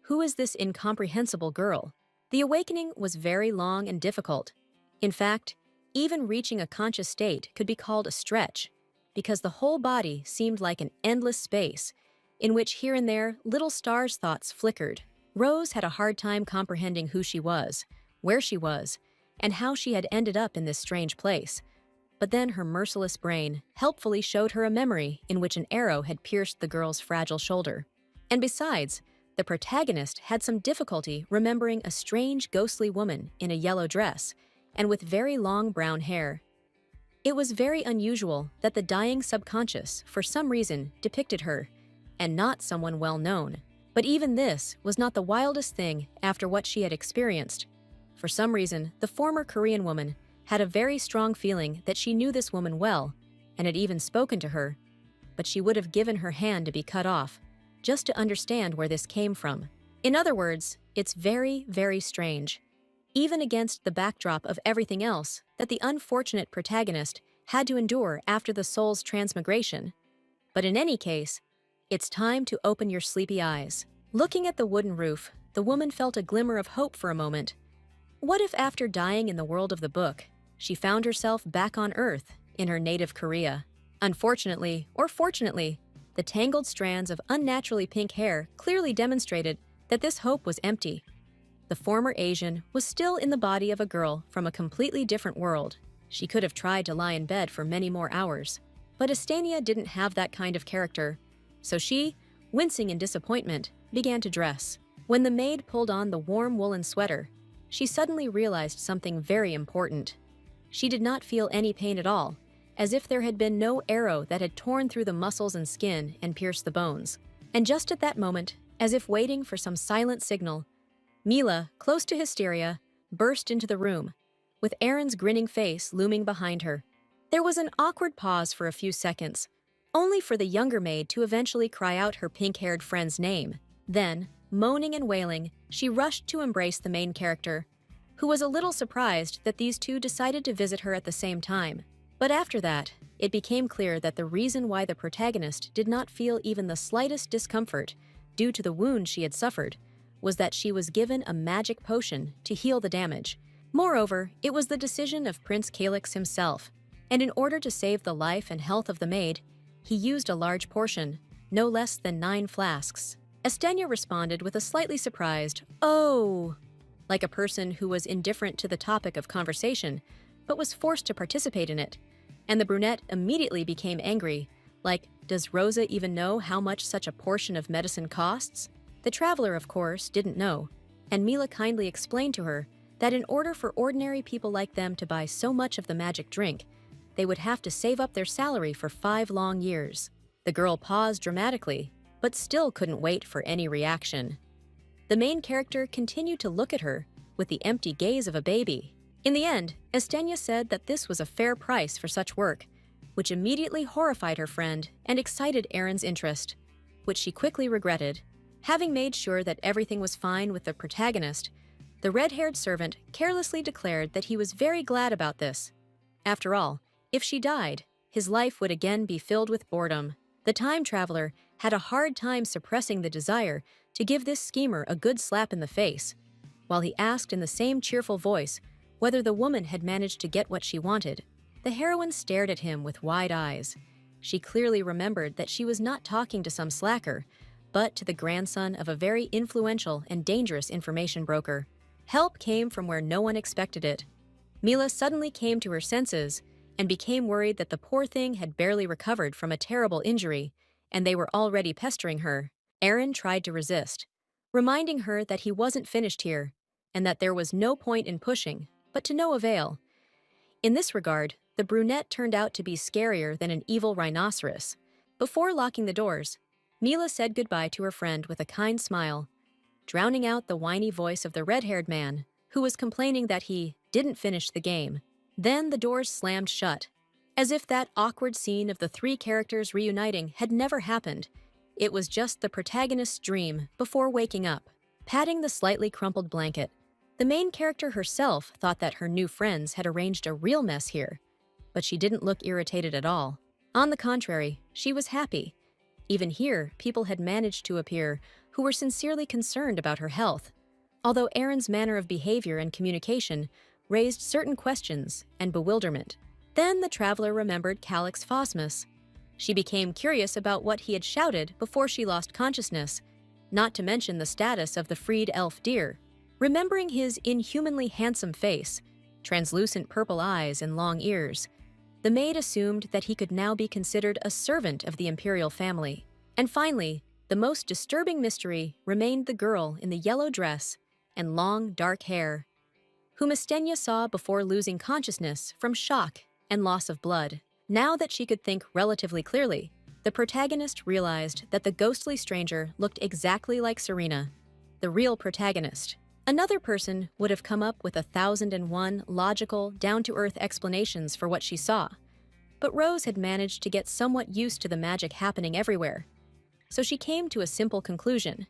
"Who is this incomprehensible girl?" The awakening was very long and difficult. In fact, even reaching a conscious state could be called a stretch, because the whole body seemed like an endless space, in which here and there little stars' thoughts flickered. Rose had a hard time comprehending who she was, where she was, and how she had ended up in this strange place. But then her merciless brain helpfully showed her a memory in which an arrow had pierced the girl's fragile shoulder. And besides, the protagonist had some difficulty remembering a strange ghostly woman in a yellow dress and with very long brown hair. It was very unusual that the dying subconscious, for some reason, depicted her, and not someone well known. But even this was not the wildest thing after what she had experienced. For some reason, the former Korean woman had a very strong feeling that she knew this woman well and had even spoken to her, but she would have given her hand to be cut off, just to understand where this came from. In other words, it's very, very strange, even against the backdrop of everything else that the unfortunate protagonist had to endure after the soul's transmigration. But in any case, it's time to open your sleepy eyes. Looking at the wooden roof, the woman felt a glimmer of hope for a moment. What if after dying in the world of the book, she found herself back on Earth in her native Korea? Unfortunately, or fortunately, the tangled strands of unnaturally pink hair clearly demonstrated that this hope was empty. The former Asian was still in the body of a girl from a completely different world. She could have tried to lie in bed for many more hours, but Estenia didn't have that kind of character, so she, wincing in disappointment, began to dress. When the maid pulled on the warm woolen sweater, she suddenly realized something very important. She did not feel any pain at all, as if there had been no arrow that had torn through the muscles and skin and pierced the bones. And just at that moment, as if waiting for some silent signal, Mila, close to hysteria, burst into the room, with Aaron's grinning face looming behind her. There was an awkward pause for a few seconds, only for the younger maid to eventually cry out her pink-haired friend's name. Then, moaning and wailing, she rushed to embrace the main character, who was a little surprised that these two decided to visit her at the same time. But after that, it became clear that the reason why the protagonist did not feel even the slightest discomfort due to the wound she had suffered was that she was given a magic potion to heal the damage. Moreover, it was the decision of Prince Calyx himself, and in order to save the life and health of the maid, he used a large portion, no less than 9 flasks. Estenia responded with a slightly surprised, "Oh," like a person who was indifferent to the topic of conversation, but was forced to participate in it. And the brunette immediately became angry, like, does Rosa even know how much such a portion of medicine costs? The traveler, of course, didn't know. and Mila kindly explained to her that in order for ordinary people like them to buy so much of the magic drink, they would have to save up their salary for 5 long years. The girl paused dramatically, but still couldn't wait for any reaction. The main character continued to look at her with the empty gaze of a baby. In the end, Estenia said that this was a fair price for such work, which immediately horrified her friend and excited Erin's interest, which she quickly regretted. Having made sure that everything was fine with the protagonist, the red-haired servant carelessly declared that he was very glad about this. After all, if she died, his life would again be filled with boredom. The time traveler had a hard time suppressing the desire to give this schemer a good slap in the face. While he asked in the same cheerful voice whether the woman had managed to get what she wanted, the heroine stared at him with wide eyes. She clearly remembered that she was not talking to some slacker, but to the grandson of a very influential and dangerous information broker. Help came from where no one expected it. Mila suddenly came to her senses and became worried that the poor thing had barely recovered from a terrible injury, and they were already pestering her. Erin tried to resist, reminding her that he wasn't finished here, and that there was no point in pushing, but to no avail. In this regard, the brunette turned out to be scarier than an evil rhinoceros. Before locking the doors, Mila said goodbye to her friend with a kind smile, drowning out the whiny voice of the red-haired man, who was complaining that he didn't finish the game. Then the doors slammed shut, as if that awkward scene of the 3 characters reuniting had never happened. It was just the protagonist's dream before waking up. Patting the slightly crumpled blanket, the main character herself thought that her new friends had arranged a real mess here, but she didn't look irritated at all. On the contrary, she was happy. Even here, people had managed to appear who were sincerely concerned about her health, although Erin's manner of behavior and communication raised certain questions and bewilderment. Then the traveler remembered Calix Phosmus. She became curious about what he had shouted before she lost consciousness, not to mention the status of the freed elf deer. Remembering his inhumanly handsome face, translucent purple eyes and long ears, the maid assumed that he could now be considered a servant of the imperial family. And finally, the most disturbing mystery remained the girl in the yellow dress and long, dark hair, whom Estenia saw before losing consciousness from shock and loss of blood. Now that she could think relatively clearly, the protagonist realized that the ghostly stranger looked exactly like Serena, the real protagonist. Another person would have come up with 1,001 logical, down-to-earth explanations for what she saw, but Rose had managed to get somewhat used to the magic happening everywhere, so she came to a simple conclusion.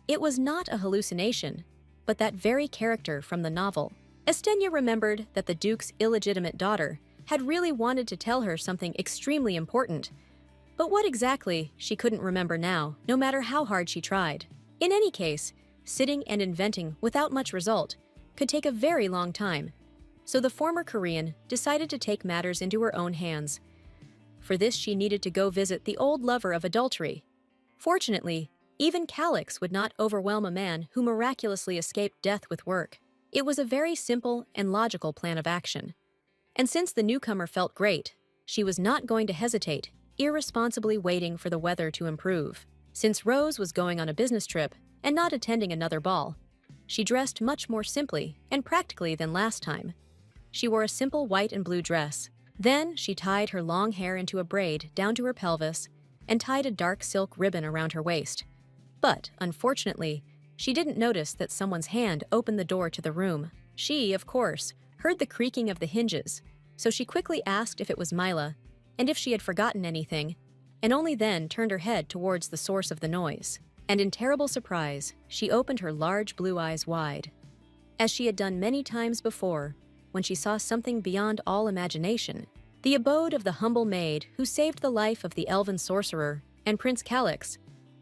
It was not a hallucination, but that very character from the novel. Estenia remembered that the Duke's illegitimate daughter had really wanted to tell her something extremely important, but what exactly she couldn't remember now, no matter how hard she tried. In any case, sitting and inventing without much result could take a very long time, so the former Korean decided to take matters into her own hands. For this, she needed to go visit the old lover of adultery. Fortunately, even Calix would not overwhelm a man who miraculously escaped death with work. It was a very simple and logical plan of action. And since the newcomer felt great, she was not going to hesitate, irresponsibly waiting for the weather to improve. Since Rose was going on a business trip and not attending another ball, she dressed much more simply and practically than last time. She wore a simple white and blue dress. Then she tied her long hair into a braid down to her pelvis and tied a dark silk ribbon around her waist. But, unfortunately, she didn't notice that someone's hand opened the door to the room. She, of course, heard the creaking of the hinges, so she quickly asked if it was Mila and if she had forgotten anything, and only then turned her head towards the source of the noise. And in terrible surprise, she opened her large blue eyes wide. As she had done many times before, when she saw something beyond all imagination, the abode of the humble maid who saved the life of the elven sorcerer and Prince Calix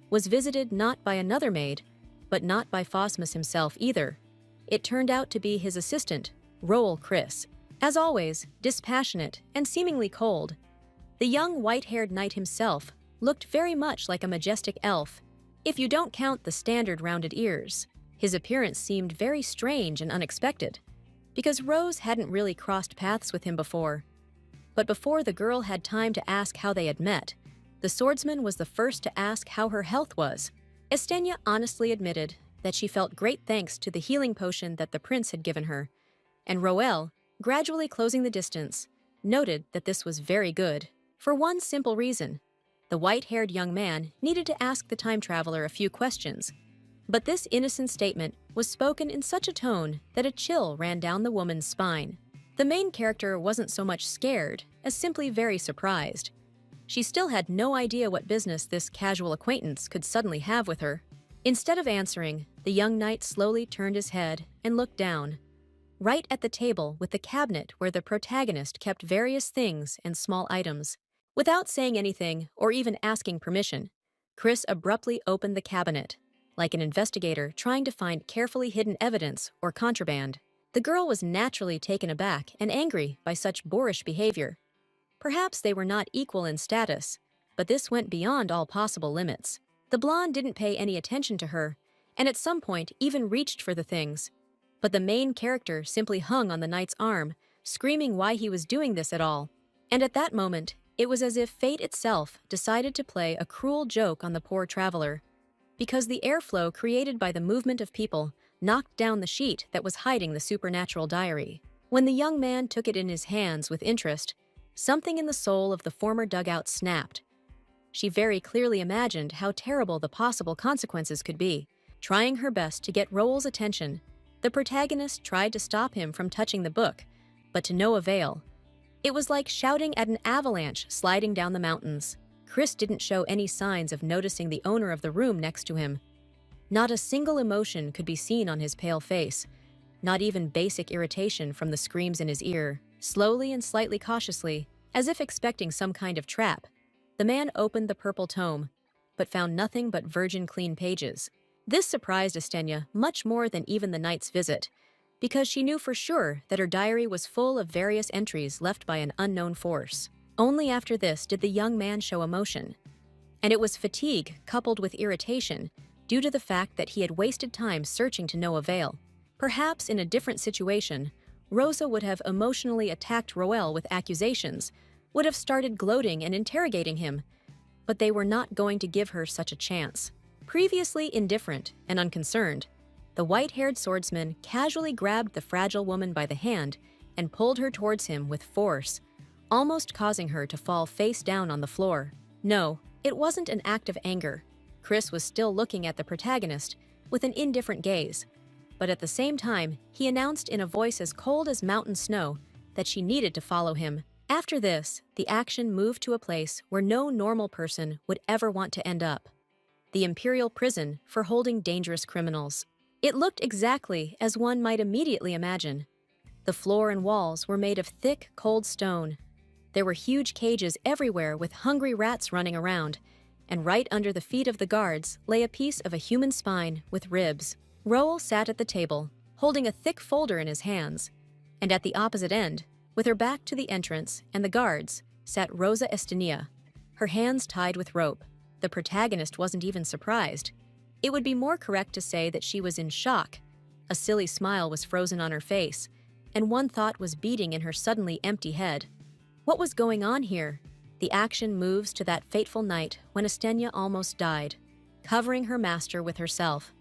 was visited not by another maid, but not by Phosmus himself either. It turned out to be his assistant, Roel Chris. As always, dispassionate and seemingly cold, the young white-haired knight himself looked very much like a majestic elf, if you don't count the standard rounded ears. His appearance seemed very strange and unexpected, because Rose hadn't really crossed paths with him before. But before the girl had time to ask how they had met, the swordsman was the first to ask how her health was. Estenia honestly admitted that she felt great thanks to the healing potion that the prince had given her, and Roel, gradually closing the distance, noted that this was very good. For one simple reason. The white-haired young man needed to ask the time traveler a few questions. But this innocent statement was spoken in such a tone that a chill ran down the woman's spine. The main character wasn't so much scared as simply very surprised. She still had no idea what business this casual acquaintance could suddenly have with her. Instead of answering, the young knight slowly turned his head and looked down. Right at the table with the cabinet where the protagonist kept various things and small items. Without saying anything or even asking permission, Chris abruptly opened the cabinet, like an investigator trying to find carefully hidden evidence or contraband. The girl was naturally taken aback and angry by such boorish behavior. Perhaps they were not equal in status, but this went beyond all possible limits. The blonde didn't pay any attention to her, and at some point even reached for the things. But the main character simply hung on the knight's arm, screaming why he was doing this at all. And at that moment, it was as if fate itself decided to play a cruel joke on the poor traveler. Because the airflow created by the movement of people knocked down the sheet that was hiding the supernatural diary. When the young man took it in his hands with interest, something in the soul of the former dugout snapped. She very clearly imagined how terrible the possible consequences could be. Trying her best to get Roel's attention, the protagonist tried to stop him from touching the book, but to no avail. It was like shouting at an avalanche sliding down the mountains. Chris didn't show any signs of noticing the owner of the room next to him. Not a single emotion could be seen on his pale face, not even basic irritation from the screams in his ear. Slowly and slightly cautiously, as if expecting some kind of trap, the man opened the purple tome, but found nothing but virgin clean pages. This surprised Estenia much more than even the knight's visit, because she knew for sure that her diary was full of various entries left by an unknown force. Only after this did the young man show emotion. And it was fatigue coupled with irritation due to the fact that he had wasted time searching to no avail. Perhaps in a different situation, Rosa would have emotionally attacked Roel with accusations, would have started gloating and interrogating him, but they were not going to give her such a chance. Previously indifferent and unconcerned, the white-haired swordsman casually grabbed the fragile woman by the hand and pulled her towards him with force, almost causing her to fall face down on the floor. No, it wasn't an act of anger. Chris was still looking at the protagonist with an indifferent gaze, but at the same time, he announced in a voice as cold as mountain snow that she needed to follow him. After this, the action moved to a place where no normal person would ever want to end up: the Imperial Prison for holding dangerous criminals. It looked exactly as one might immediately imagine. The floor and walls were made of thick, cold stone. There were huge cages everywhere with hungry rats running around, and right under the feet of the guards lay a piece of a human spine with ribs. Roel sat at the table, holding a thick folder in his hands, and at the opposite end, with her back to the entrance and the guards, sat Rosa Estenia, her hands tied with rope. The protagonist wasn't even surprised. It would be more correct to say that she was in shock. A silly smile was frozen on her face, and one thought was beating in her suddenly empty head. What was going on here? The action moves to that fateful night when Estenia almost died, covering her master with herself.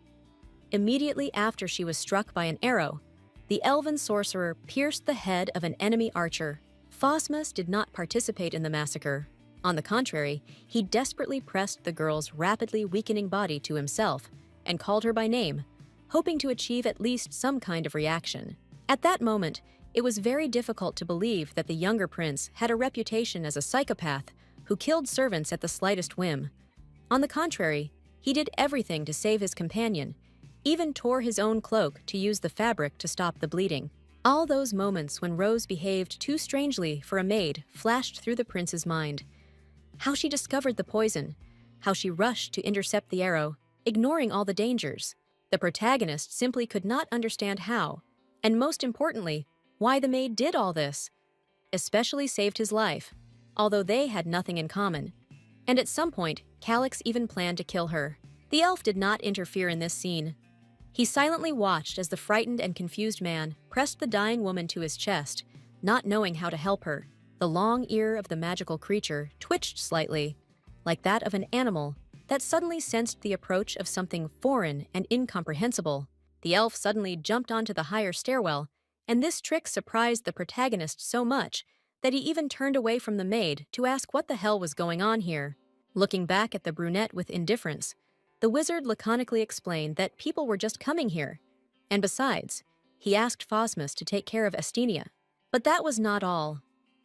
Immediately after she was struck by an arrow, the elven sorcerer pierced the head of an enemy archer. Phosmus did not participate in the massacre. On the contrary, he desperately pressed the girl's rapidly weakening body to himself and called her by name, hoping to achieve at least some kind of reaction. At that moment, it was very difficult to believe that the younger prince had a reputation as a psychopath who killed servants at the slightest whim. On the contrary, he did everything to save his companion, even tore his own cloak to use the fabric to stop the bleeding. All those moments when Rose behaved too strangely for a maid flashed through the prince's mind. How she discovered the poison, how she rushed to intercept the arrow, ignoring all the dangers. The protagonist simply could not understand how, and most importantly, why the maid did all this, especially saved his life, although they had nothing in common. And at some point, Calyx even planned to kill her. The elf did not interfere in this scene. He silently watched as the frightened and confused man pressed the dying woman to his chest, not knowing how to help her. The long ear of the magical creature twitched slightly, like that of an animal that suddenly sensed the approach of something foreign and incomprehensible. The elf suddenly jumped onto the higher stairwell, and this trick surprised the protagonist so much that he even turned away from the maid to ask what the hell was going on here. Looking back at the brunette with indifference, the wizard laconically explained that people were just coming here. And besides, he asked Phosmus to take care of Estenia. But that was not all.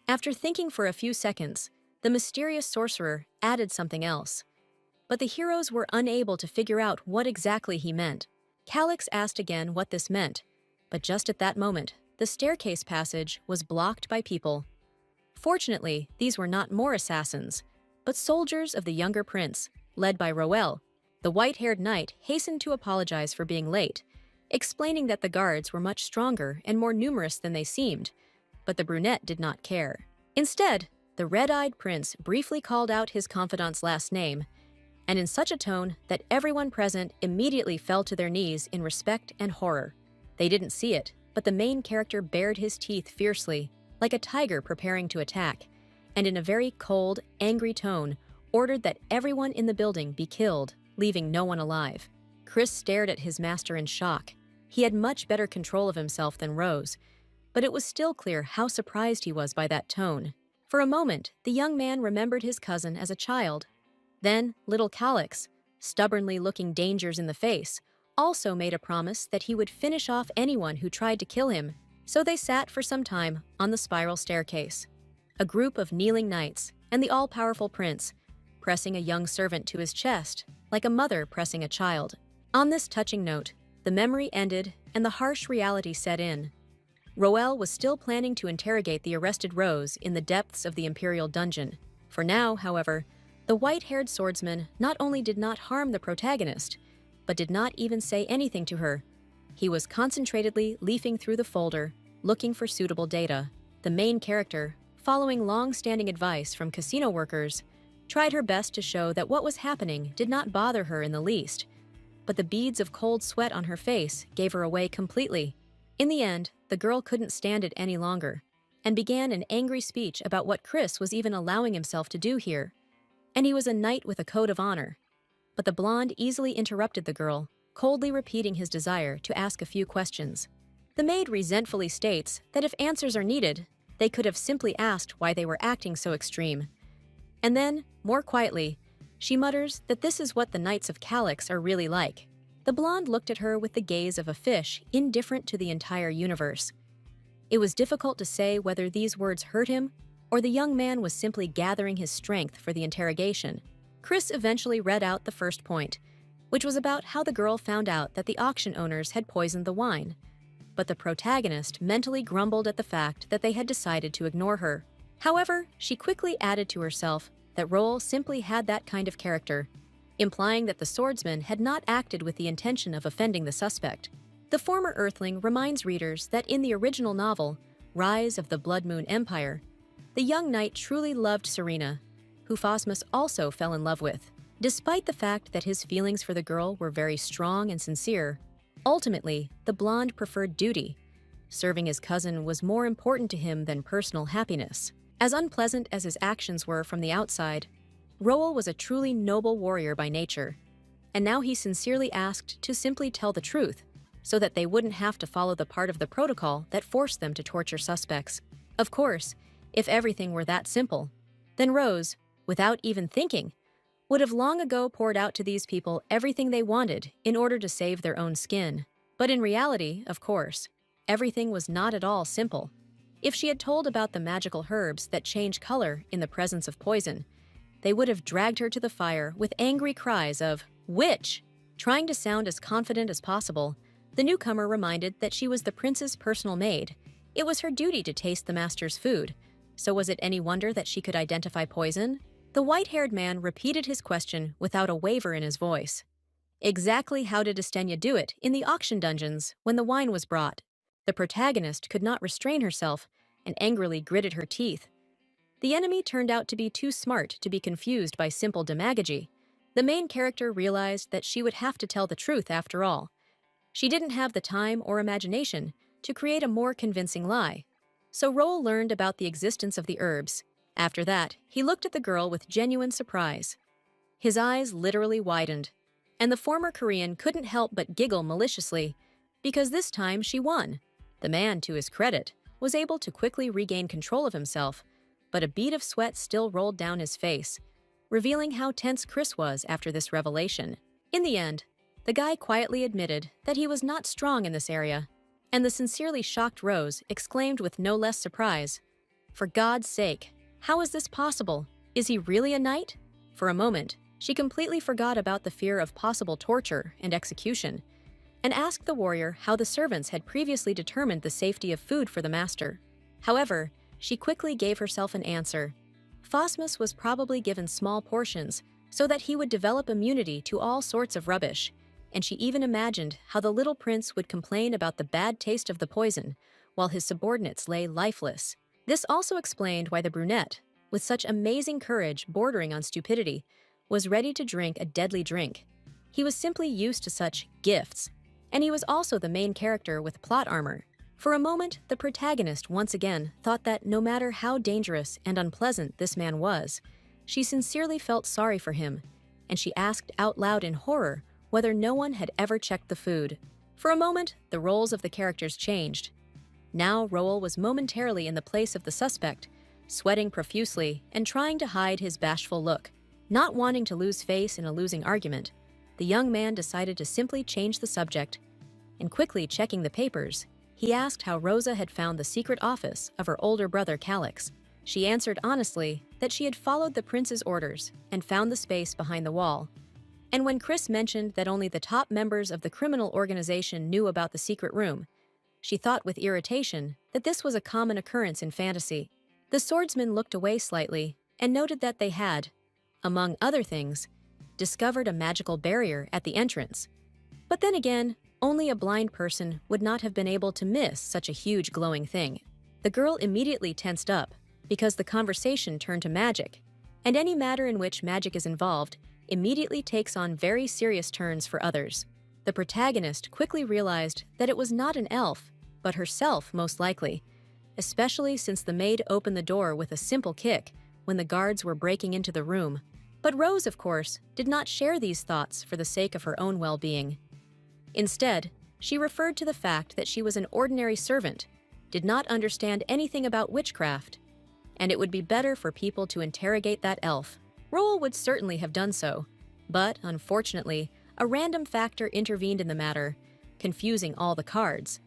After thinking for a few seconds, the mysterious sorcerer added something else. But the heroes were unable to figure out what exactly he meant. Calyx asked again what this meant, but just at that moment, the staircase passage was blocked by people. Fortunately, these were not more assassins, but soldiers of the younger prince, led by Roel. The white-haired knight hastened to apologize for being late, explaining that the guards were much stronger and more numerous than they seemed, but the brunette did not care. Instead, the red-eyed prince briefly called out his confidant's last name, and in such a tone that everyone present immediately fell to their knees in respect and horror. They didn't see it, but the main character bared his teeth fiercely, like a tiger preparing to attack, and in a very cold, angry tone, ordered that everyone in the building be killed, leaving no one alive. Chris stared at his master in shock. He had much better control of himself than Rose, but it was still clear how surprised he was by that tone. For a moment, the young man remembered his cousin as a child. Then, little Calyx, stubbornly looking dangers in the face, also made a promise that he would finish off anyone who tried to kill him, so they sat for some time on the spiral staircase. A group of kneeling knights, and the all-powerful prince, pressing a young servant to his chest, like a mother pressing a child. On this touching note, the memory ended and the harsh reality set in. Roel was still planning to interrogate the arrested Rose in the depths of the Imperial dungeon. For now, however, the white-haired swordsman not only did not harm the protagonist, but did not even say anything to her. He was concentratedly leafing through the folder, looking for suitable data. The main character, following long-standing advice from casino workers, tried her best to show that what was happening did not bother her in the least, but the beads of cold sweat on her face gave her away completely. In the end, the girl couldn't stand it any longer, and began an angry speech about what Chris was even allowing himself to do here. And he was a knight with a code of honor. But the blonde easily interrupted the girl, coldly repeating his desire to ask a few questions. The maid resentfully states that if answers are needed, they could have simply asked why they were acting so extreme. And then, more quietly, she mutters that this is what the Knights of Calyx are really like. The blonde looked at her with the gaze of a fish indifferent to the entire universe. It was difficult to say whether these words hurt him or the young man was simply gathering his strength for the interrogation. Chris eventually read out the first point, which was about how the girl found out that the auction owners had poisoned the wine. But the protagonist mentally grumbled at the fact that they had decided to ignore her. However, she quickly added to herself that Roel simply had that kind of character, implying that the swordsman had not acted with the intention of offending the suspect. The former Earthling reminds readers that in the original novel, Rise of the Blood Moon Empire, the young knight truly loved Serena, who Phosmus also fell in love with. Despite the fact that his feelings for the girl were very strong and sincere, ultimately, the blonde preferred duty. Serving his cousin was more important to him than personal happiness. As unpleasant as his actions were from the outside, Roel was a truly noble warrior by nature, and now he sincerely asked to simply tell the truth, so that they wouldn't have to follow the part of the protocol that forced them to torture suspects. Of course, if everything were that simple, then Rose, without even thinking, would have long ago poured out to these people everything they wanted in order to save their own skin. But in reality, of course, everything was not at all simple. If she had told about the magical herbs that change color in the presence of poison, they would have dragged her to the fire with angry cries of, "Witch!" Trying to sound as confident as possible, the newcomer reminded that she was the prince's personal maid. It was her duty to taste the master's food, so was it any wonder that she could identify poison? The white-haired man repeated his question without a waver in his voice. Exactly how did Estenia do it in the auction dungeons when the wine was brought? The protagonist could not restrain herself and angrily gritted her teeth. The enemy turned out to be too smart to be confused by simple demagogy. The main character realized that she would have to tell the truth after all. She didn't have the time or imagination to create a more convincing lie. So Roel learned about the existence of the herbs. After that, he looked at the girl with genuine surprise. His eyes literally widened, and the former Korean couldn't help but giggle maliciously, because this time she won. The man, to his credit, was able to quickly regain control of himself, but a bead of sweat still rolled down his face, revealing how tense Chris was after this revelation. In the end, the guy quietly admitted that he was not strong in this area, and the sincerely shocked Rose exclaimed with no less surprise, "For God's sake, how is this possible? Is he really a knight?" For a moment, she completely forgot about the fear of possible torture and execution, and asked the warrior how the servants had previously determined the safety of food for the master. However, she quickly gave herself an answer. Phosmus was probably given small portions so that he would develop immunity to all sorts of rubbish, and she even imagined how the little prince would complain about the bad taste of the poison while his subordinates lay lifeless. This also explained why the brunette, with such amazing courage bordering on stupidity, was ready to drink a deadly drink. He was simply used to such gifts, and he was also the main character with plot armor. For a moment, the protagonist once again thought that no matter how dangerous and unpleasant this man was, she sincerely felt sorry for him, and she asked out loud in horror whether no one had ever checked the food. For a moment, the roles of the characters changed. Now Roel was momentarily in the place of the suspect, sweating profusely and trying to hide his bashful look. Not wanting to lose face in a losing argument, the young man decided to simply change the subject, and quickly checking the papers, he asked how Rosa had found the secret office of her older brother Calix. She answered honestly that she had followed the prince's orders and found the space behind the wall. And when Chris mentioned that only the top members of the criminal organization knew about the secret room, she thought with irritation that this was a common occurrence in fantasy. The swordsman looked away slightly and noted that they had, among other things, discovered a magical barrier at the entrance. But then again, only a blind person would not have been able to miss such a huge glowing thing. The girl immediately tensed up because the conversation turned to magic, and any matter in which magic is involved immediately takes on very serious turns for others. The protagonist quickly realized that it was not an elf, but herself most likely, especially since the maid opened the door with a simple kick when the guards were breaking into the room. But Rose, of course, did not share these thoughts for the sake of her own well-being. Instead, she referred to the fact that she was an ordinary servant, did not understand anything about witchcraft, and it would be better for people to interrogate that elf. Roel would certainly have done so, but, unfortunately, a random factor intervened in the matter, confusing all the cards.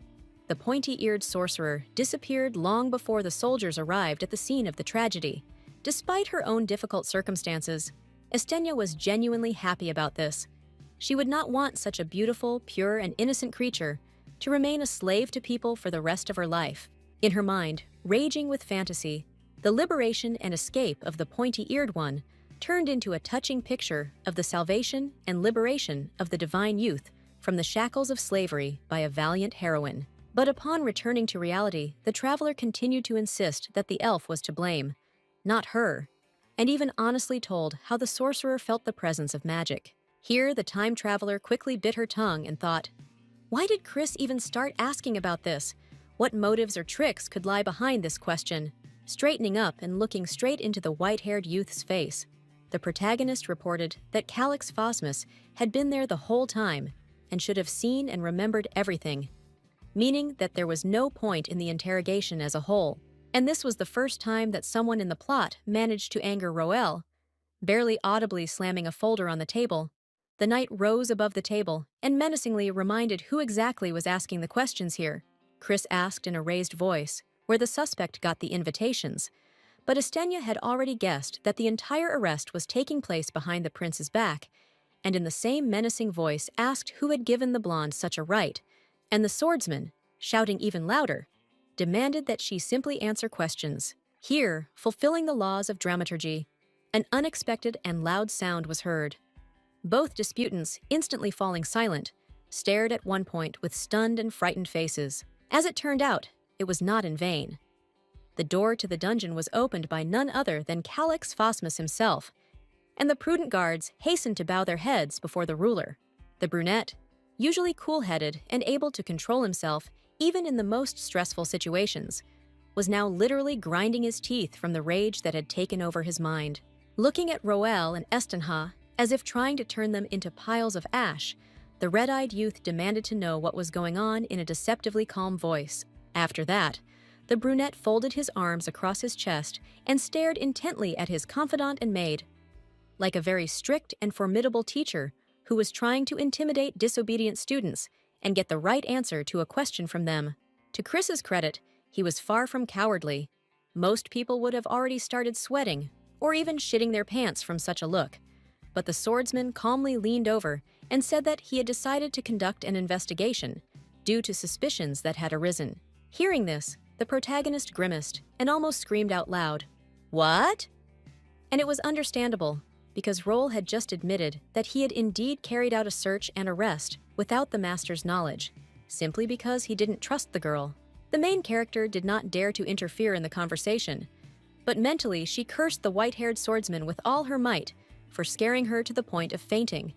The pointy-eared sorcerer disappeared long before the soldiers arrived at the scene of the tragedy. Despite her own difficult circumstances, Estenia was genuinely happy about this. She would not want such a beautiful, pure, and innocent creature to remain a slave to people for the rest of her life. In her mind, raging with fantasy, the liberation and escape of the pointy-eared one turned into a touching picture of the salvation and liberation of the divine youth from the shackles of slavery by a valiant heroine. But upon returning to reality, the traveler continued to insist that the elf was to blame, not her, and even honestly told how the sorcerer felt the presence of magic. Here, the time traveler quickly bit her tongue and thought, why did Chris even start asking about this? What motives or tricks could lie behind this question? Straightening up and looking straight into the white-haired youth's face, the protagonist reported that Calix Phosmus had been there the whole time and should have seen and remembered everything, meaning that there was no point in the interrogation as a whole. And this was the first time that someone in the plot managed to anger Roel. Barely audibly slamming a folder on the table, the knight rose above the table and menacingly reminded who exactly was asking the questions here. Chris asked in a raised voice, where the suspect got the invitations, but Estenia had already guessed that the entire arrest was taking place behind the prince's back, and in the same menacing voice asked who had given the blonde such a right, and the swordsman, shouting even louder, demanded that she simply answer questions. Here, fulfilling the laws of dramaturgy, an unexpected and loud sound was heard. Both disputants, instantly falling silent, stared at one point with stunned and frightened faces. As it turned out, it was not in vain. The door to the dungeon was opened by none other than Calix Phosmus himself, and the prudent guards hastened to bow their heads before the ruler. The brunette, usually cool-headed and able to control himself even in the most stressful situations, was now literally grinding his teeth from the rage that had taken over his mind. Looking at Roel and Estenha, As if trying to turn them into piles of ash, the red-eyed youth demanded to know what was going on in a deceptively calm voice. After that, the brunette folded his arms across his chest and stared intently at his confidant and maid, like a very strict and formidable teacher who was trying to intimidate disobedient students and get the right answer to a question from them. To Chris's credit, he was far from cowardly. Most people would have already started sweating or even shitting their pants from such a look. But the swordsman calmly leaned over and said that he had decided to conduct an investigation due to suspicions that had arisen. Hearing this, the protagonist grimaced and almost screamed out loud, "What?" And it was understandable, because Roll had just admitted that he had indeed carried out a search and arrest without the master's knowledge, simply because he didn't trust the girl. The main character did not dare to interfere in the conversation, but mentally she cursed the white-haired swordsman with all her might for scaring her to the point of fainting,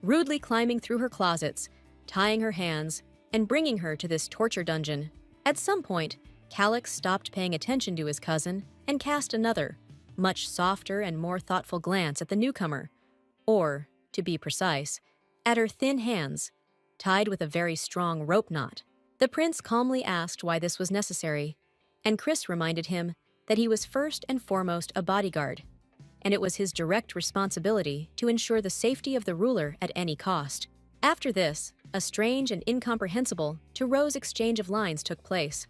rudely climbing through her closets, tying her hands, and bringing her to this torture dungeon. At some point, Calyx stopped paying attention to his cousin and cast another, much softer and more thoughtful glance at the newcomer, or, to be precise, at her thin hands, tied with a very strong rope knot. The prince calmly asked why this was necessary, and Chris reminded him that he was first and foremost a bodyguard, and it was his direct responsibility to ensure the safety of the ruler at any cost. After this, a strange and incomprehensible to Rose exchange of lines took place.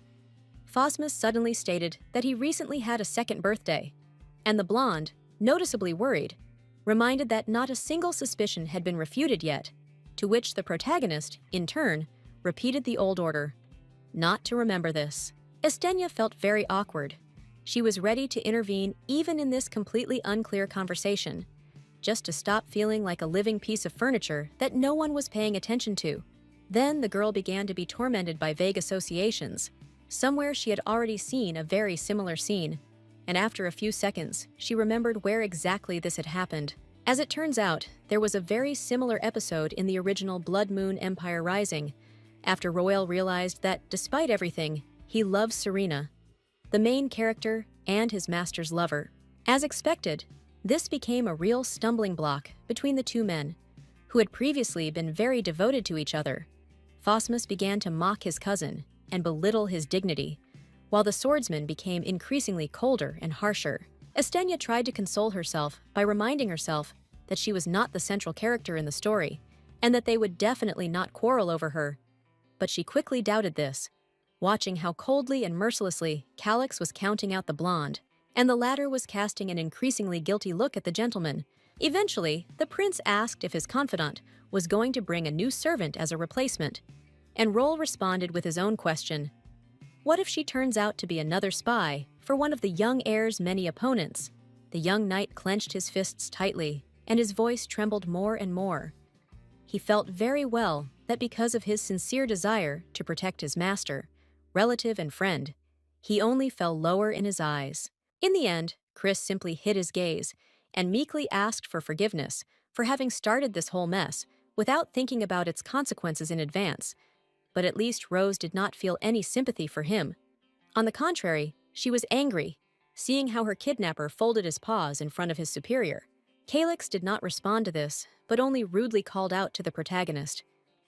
Phosmus suddenly stated that he recently had a second birthday, and the blonde, noticeably worried, reminded that not a single suspicion had been refuted yet, to which the protagonist, in turn, repeated the old order, not to remember this. Estenia felt very awkward. She was ready to intervene even in this completely unclear conversation, just to stop feeling like a living piece of furniture that no one was paying attention to. Then the girl began to be tormented by vague associations. Somewhere she had already seen a very similar scene, and after a few seconds, she remembered where exactly this had happened. As it turns out, there was a very similar episode in the original Blood Moon Empire Rising, after Royal realized that, despite everything, he loves Serena, the main character and his master's lover. As expected, this became a real stumbling block between the two men, who had previously been very devoted to each other. Phosmus began to mock his cousin and belittle his dignity, while the swordsman became increasingly colder and harsher. Estenia tried to console herself by reminding herself that she was not the central character in the story, and that they would definitely not quarrel over her. But she quickly doubted this, watching how coldly and mercilessly Calyx was counting out the blonde, and the latter was casting an increasingly guilty look at the gentleman. Eventually, the prince asked if his confidant was going to bring a new servant as a replacement, and Roll responded with his own question. What if she turns out to be another spy for one of the young heir's many opponents? The young knight clenched his fists tightly, and his voice trembled more and more. He felt very well that because of his sincere desire to protect his master, relative and friend, he only fell lower in his eyes. In the end, Chris simply hid his gaze and meekly asked for forgiveness for having started this whole mess without thinking about its consequences in advance. But at least Rose did not feel any sympathy for him. On the contrary, she was angry, seeing how her kidnapper folded his paws in front of his superior. Calyx did not respond to this, but only rudely called out to the protagonist,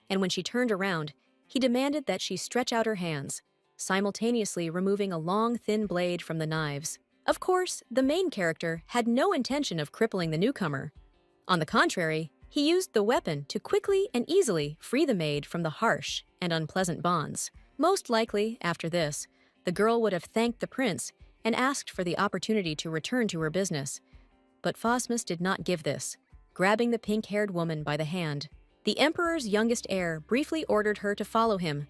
and when she turned around, he demanded that she stretch out her hands, simultaneously removing a long, thin blade from the knives. Of course, the main character had no intention of crippling the newcomer. On the contrary, he used the weapon to quickly and easily free the maid from the harsh and unpleasant bonds. Most likely, after this, the girl would have thanked the prince and asked for the opportunity to return to her business. But Phosmus did not give this, grabbing the pink-haired woman by the hand. The emperor's youngest heir briefly ordered her to follow him,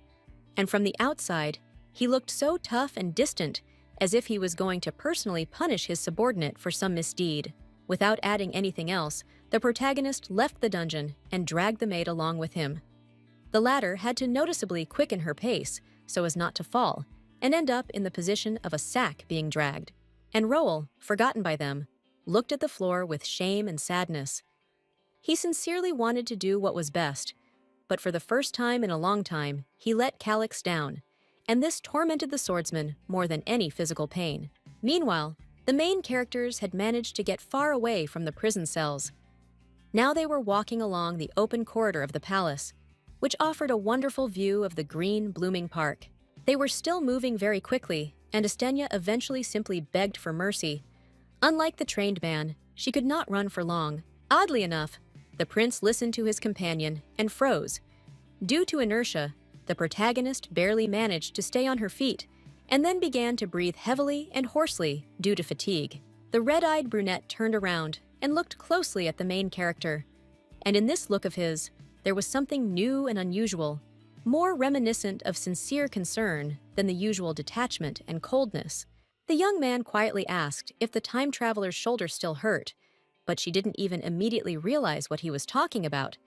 and from the outside, he looked so tough and distant, as if he was going to personally punish his subordinate for some misdeed. Without adding anything else, the protagonist left the dungeon and dragged the maid along with him. The latter had to noticeably quicken her pace so as not to fall and end up in the position of a sack being dragged. And Roel, forgotten by them, looked at the floor with shame and sadness. He sincerely wanted to do what was best, but for the first time in a long time, he let Calyx down, and this tormented the swordsman more than any physical pain. Meanwhile, the main characters had managed to get far away from the prison cells. Now they were walking along the open corridor of the palace, which offered a wonderful view of the green, blooming park. They were still moving very quickly, and Estenia eventually simply begged for mercy. Unlike the trained man, she could not run for long. Oddly enough, the prince listened to his companion and froze. Due to inertia, the protagonist barely managed to stay on her feet, and then began to breathe heavily and hoarsely due to fatigue. The red-eyed brunette turned around and looked closely at the main character. And in this look of his, there was something new and unusual, more reminiscent of sincere concern than the usual detachment and coldness. The young man quietly asked if the time traveler's shoulder still hurt, but she didn't even immediately realize what he was talking about,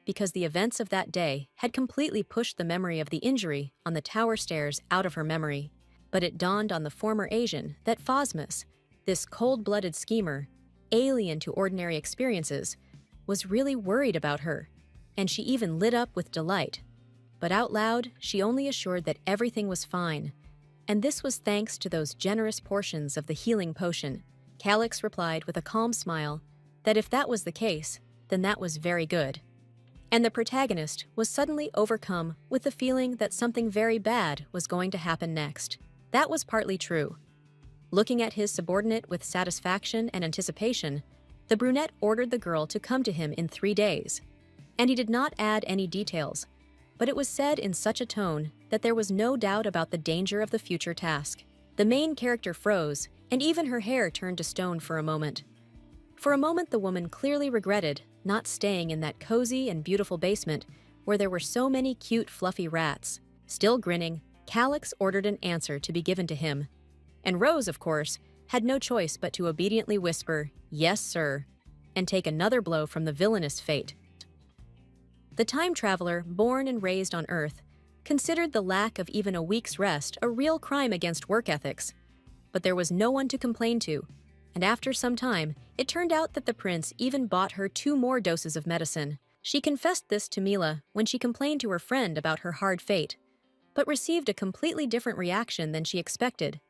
because the events of that day had completely pushed the memory of the injury on the tower stairs out of her memory. But it dawned on the former Asian that Phosmus, this cold-blooded schemer, alien to ordinary experiences, was really worried about her, and she even lit up with delight. But out loud, she only assured that everything was fine, and this was thanks to those generous portions of the healing potion. Calyx replied with a calm smile that if that was the case, then that was very good. And the protagonist was suddenly overcome with the feeling that something very bad was going to happen next. That was partly true. Looking at his subordinate with satisfaction and anticipation, the brunette ordered the girl to come to him in 3 days. And he did not add any details, but it was said in such a tone that there was no doubt about the danger of the future task. The main character froze, and even her hair turned to stone for a moment. For a moment, the woman clearly regretted not staying in that cozy and beautiful basement where there were so many cute, fluffy rats. Still grinning, Calyx ordered an answer to be given to him. And Rose, of course, had no choice but to obediently whisper, "Yes, sir," and take another blow from the villainous fate. The time traveler, born and raised on Earth, considered the lack of even a week's rest a real crime against work ethics. But there was no one to complain to, and after some time, it turned out that the prince even bought her 2 more doses of medicine. She confessed this to Mila when she complained to her friend about her hard fate, but received a completely different reaction than she expected.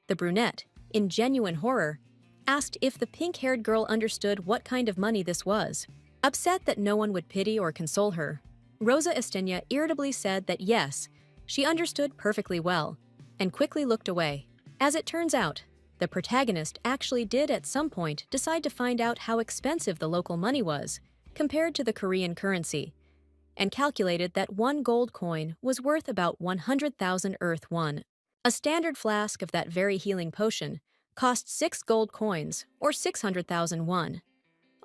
The brunette, in genuine horror, asked if the pink-haired girl understood what kind of money this was. Upset that no one would pity or console her, Rosa Estenia irritably said that yes, she understood perfectly well, and quickly looked away. As it turns out, the protagonist actually did at some point decide to find out how expensive the local money was, compared to the Korean currency, and calculated that 1 gold coin was worth about 100,000 Earth won. A standard flask of that very healing potion cost 6 gold coins, or 600,000 won.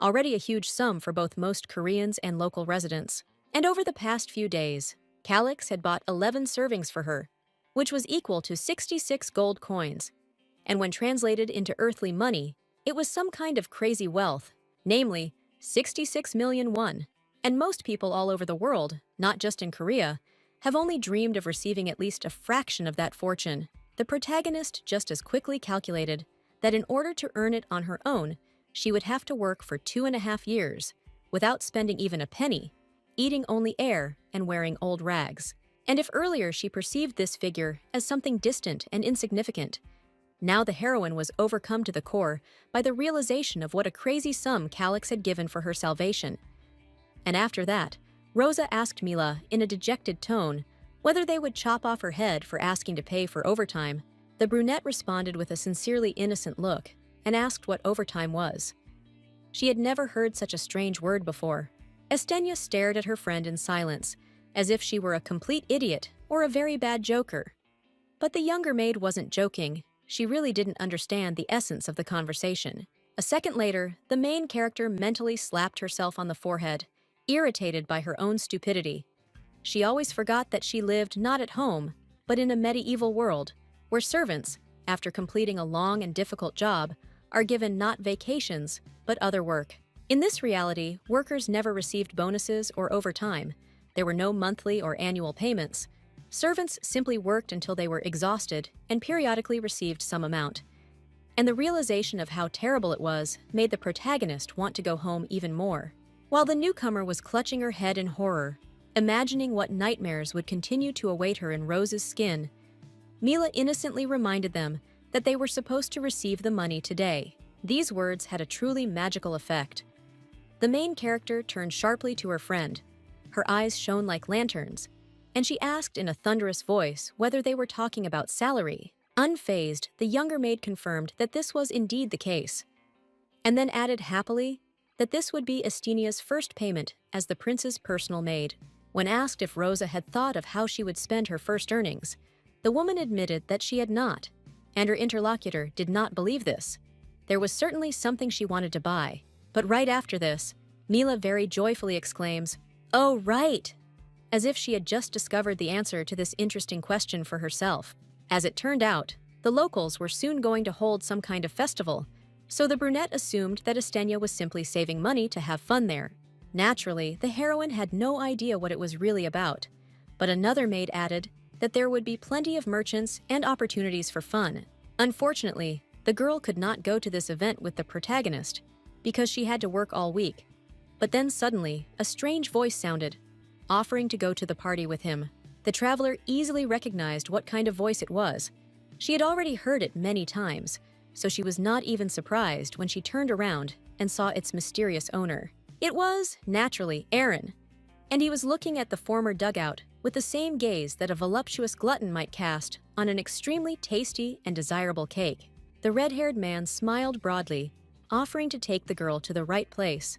Already a huge sum for both most Koreans and local residents. And over the past few days, Calyx had bought 11 servings for her, which was equal to 66 gold coins. And when translated into earthly money, it was some kind of crazy wealth, namely 66 million won. And most people all over the world, not just in Korea, have only dreamed of receiving at least a fraction of that fortune. The protagonist just as quickly calculated that in order to earn it on her own, she would have to work for 2.5 years, without spending even a penny, eating only air and wearing old rags. And if earlier she perceived this figure as something distant and insignificant, now the heroine was overcome to the core by the realization of what a crazy sum Calyx had given for her salvation. And after that, Rosa asked Mila in a dejected tone whether they would chop off her head for asking to pay for overtime. The brunette responded with a sincerely innocent look and asked what overtime was. She had never heard such a strange word before. Estenia stared at her friend in silence, as if she were a complete idiot or a very bad joker. But the younger maid wasn't joking. She really didn't understand the essence of the conversation. A second later, the main character mentally slapped herself on the forehead, irritated by her own stupidity. She always forgot that she lived not at home, but in a medieval world, where servants, after completing a long and difficult job, are given not vacations, but other work. In this reality, workers never received bonuses or overtime. There were no monthly or annual payments. Servants simply worked until they were exhausted and periodically received some amount. And the realization of how terrible it was made the protagonist want to go home even more. While the newcomer was clutching her head in horror, imagining what nightmares would continue to await her in Rose's skin, Mila innocently reminded them that they were supposed to receive the money today. These words had a truly magical effect. The main character turned sharply to her friend. Her eyes shone like lanterns, and she asked in a thunderous voice whether they were talking about salary. Unfazed, the younger maid confirmed that this was indeed the case, and then added happily that this would be Estenia's first payment as the prince's personal maid. When asked if Rosa had thought of how she would spend her first earnings, the woman admitted that she had not, and her interlocutor did not believe this. There was certainly something she wanted to buy, but right after this, Mila very joyfully exclaims, "Oh, right!" as if she had just discovered the answer to this interesting question for herself. As it turned out, the locals were soon going to hold some kind of festival, so the brunette assumed that Estenia was simply saving money to have fun there. Naturally, the heroine had no idea what it was really about, but another maid added that there would be plenty of merchants and opportunities for fun. Unfortunately, the girl could not go to this event with the protagonist because she had to work all week. But then suddenly, a strange voice sounded, offering to go to the party with him. The traveler easily recognized what kind of voice it was. She had already heard it many times, so she was not even surprised when she turned around and saw its mysterious owner. It was, naturally, Aaron, and he was looking at the former dugout with the same gaze that a voluptuous glutton might cast on an extremely tasty and desirable cake. The red-haired man smiled broadly, offering to take the girl to the right place,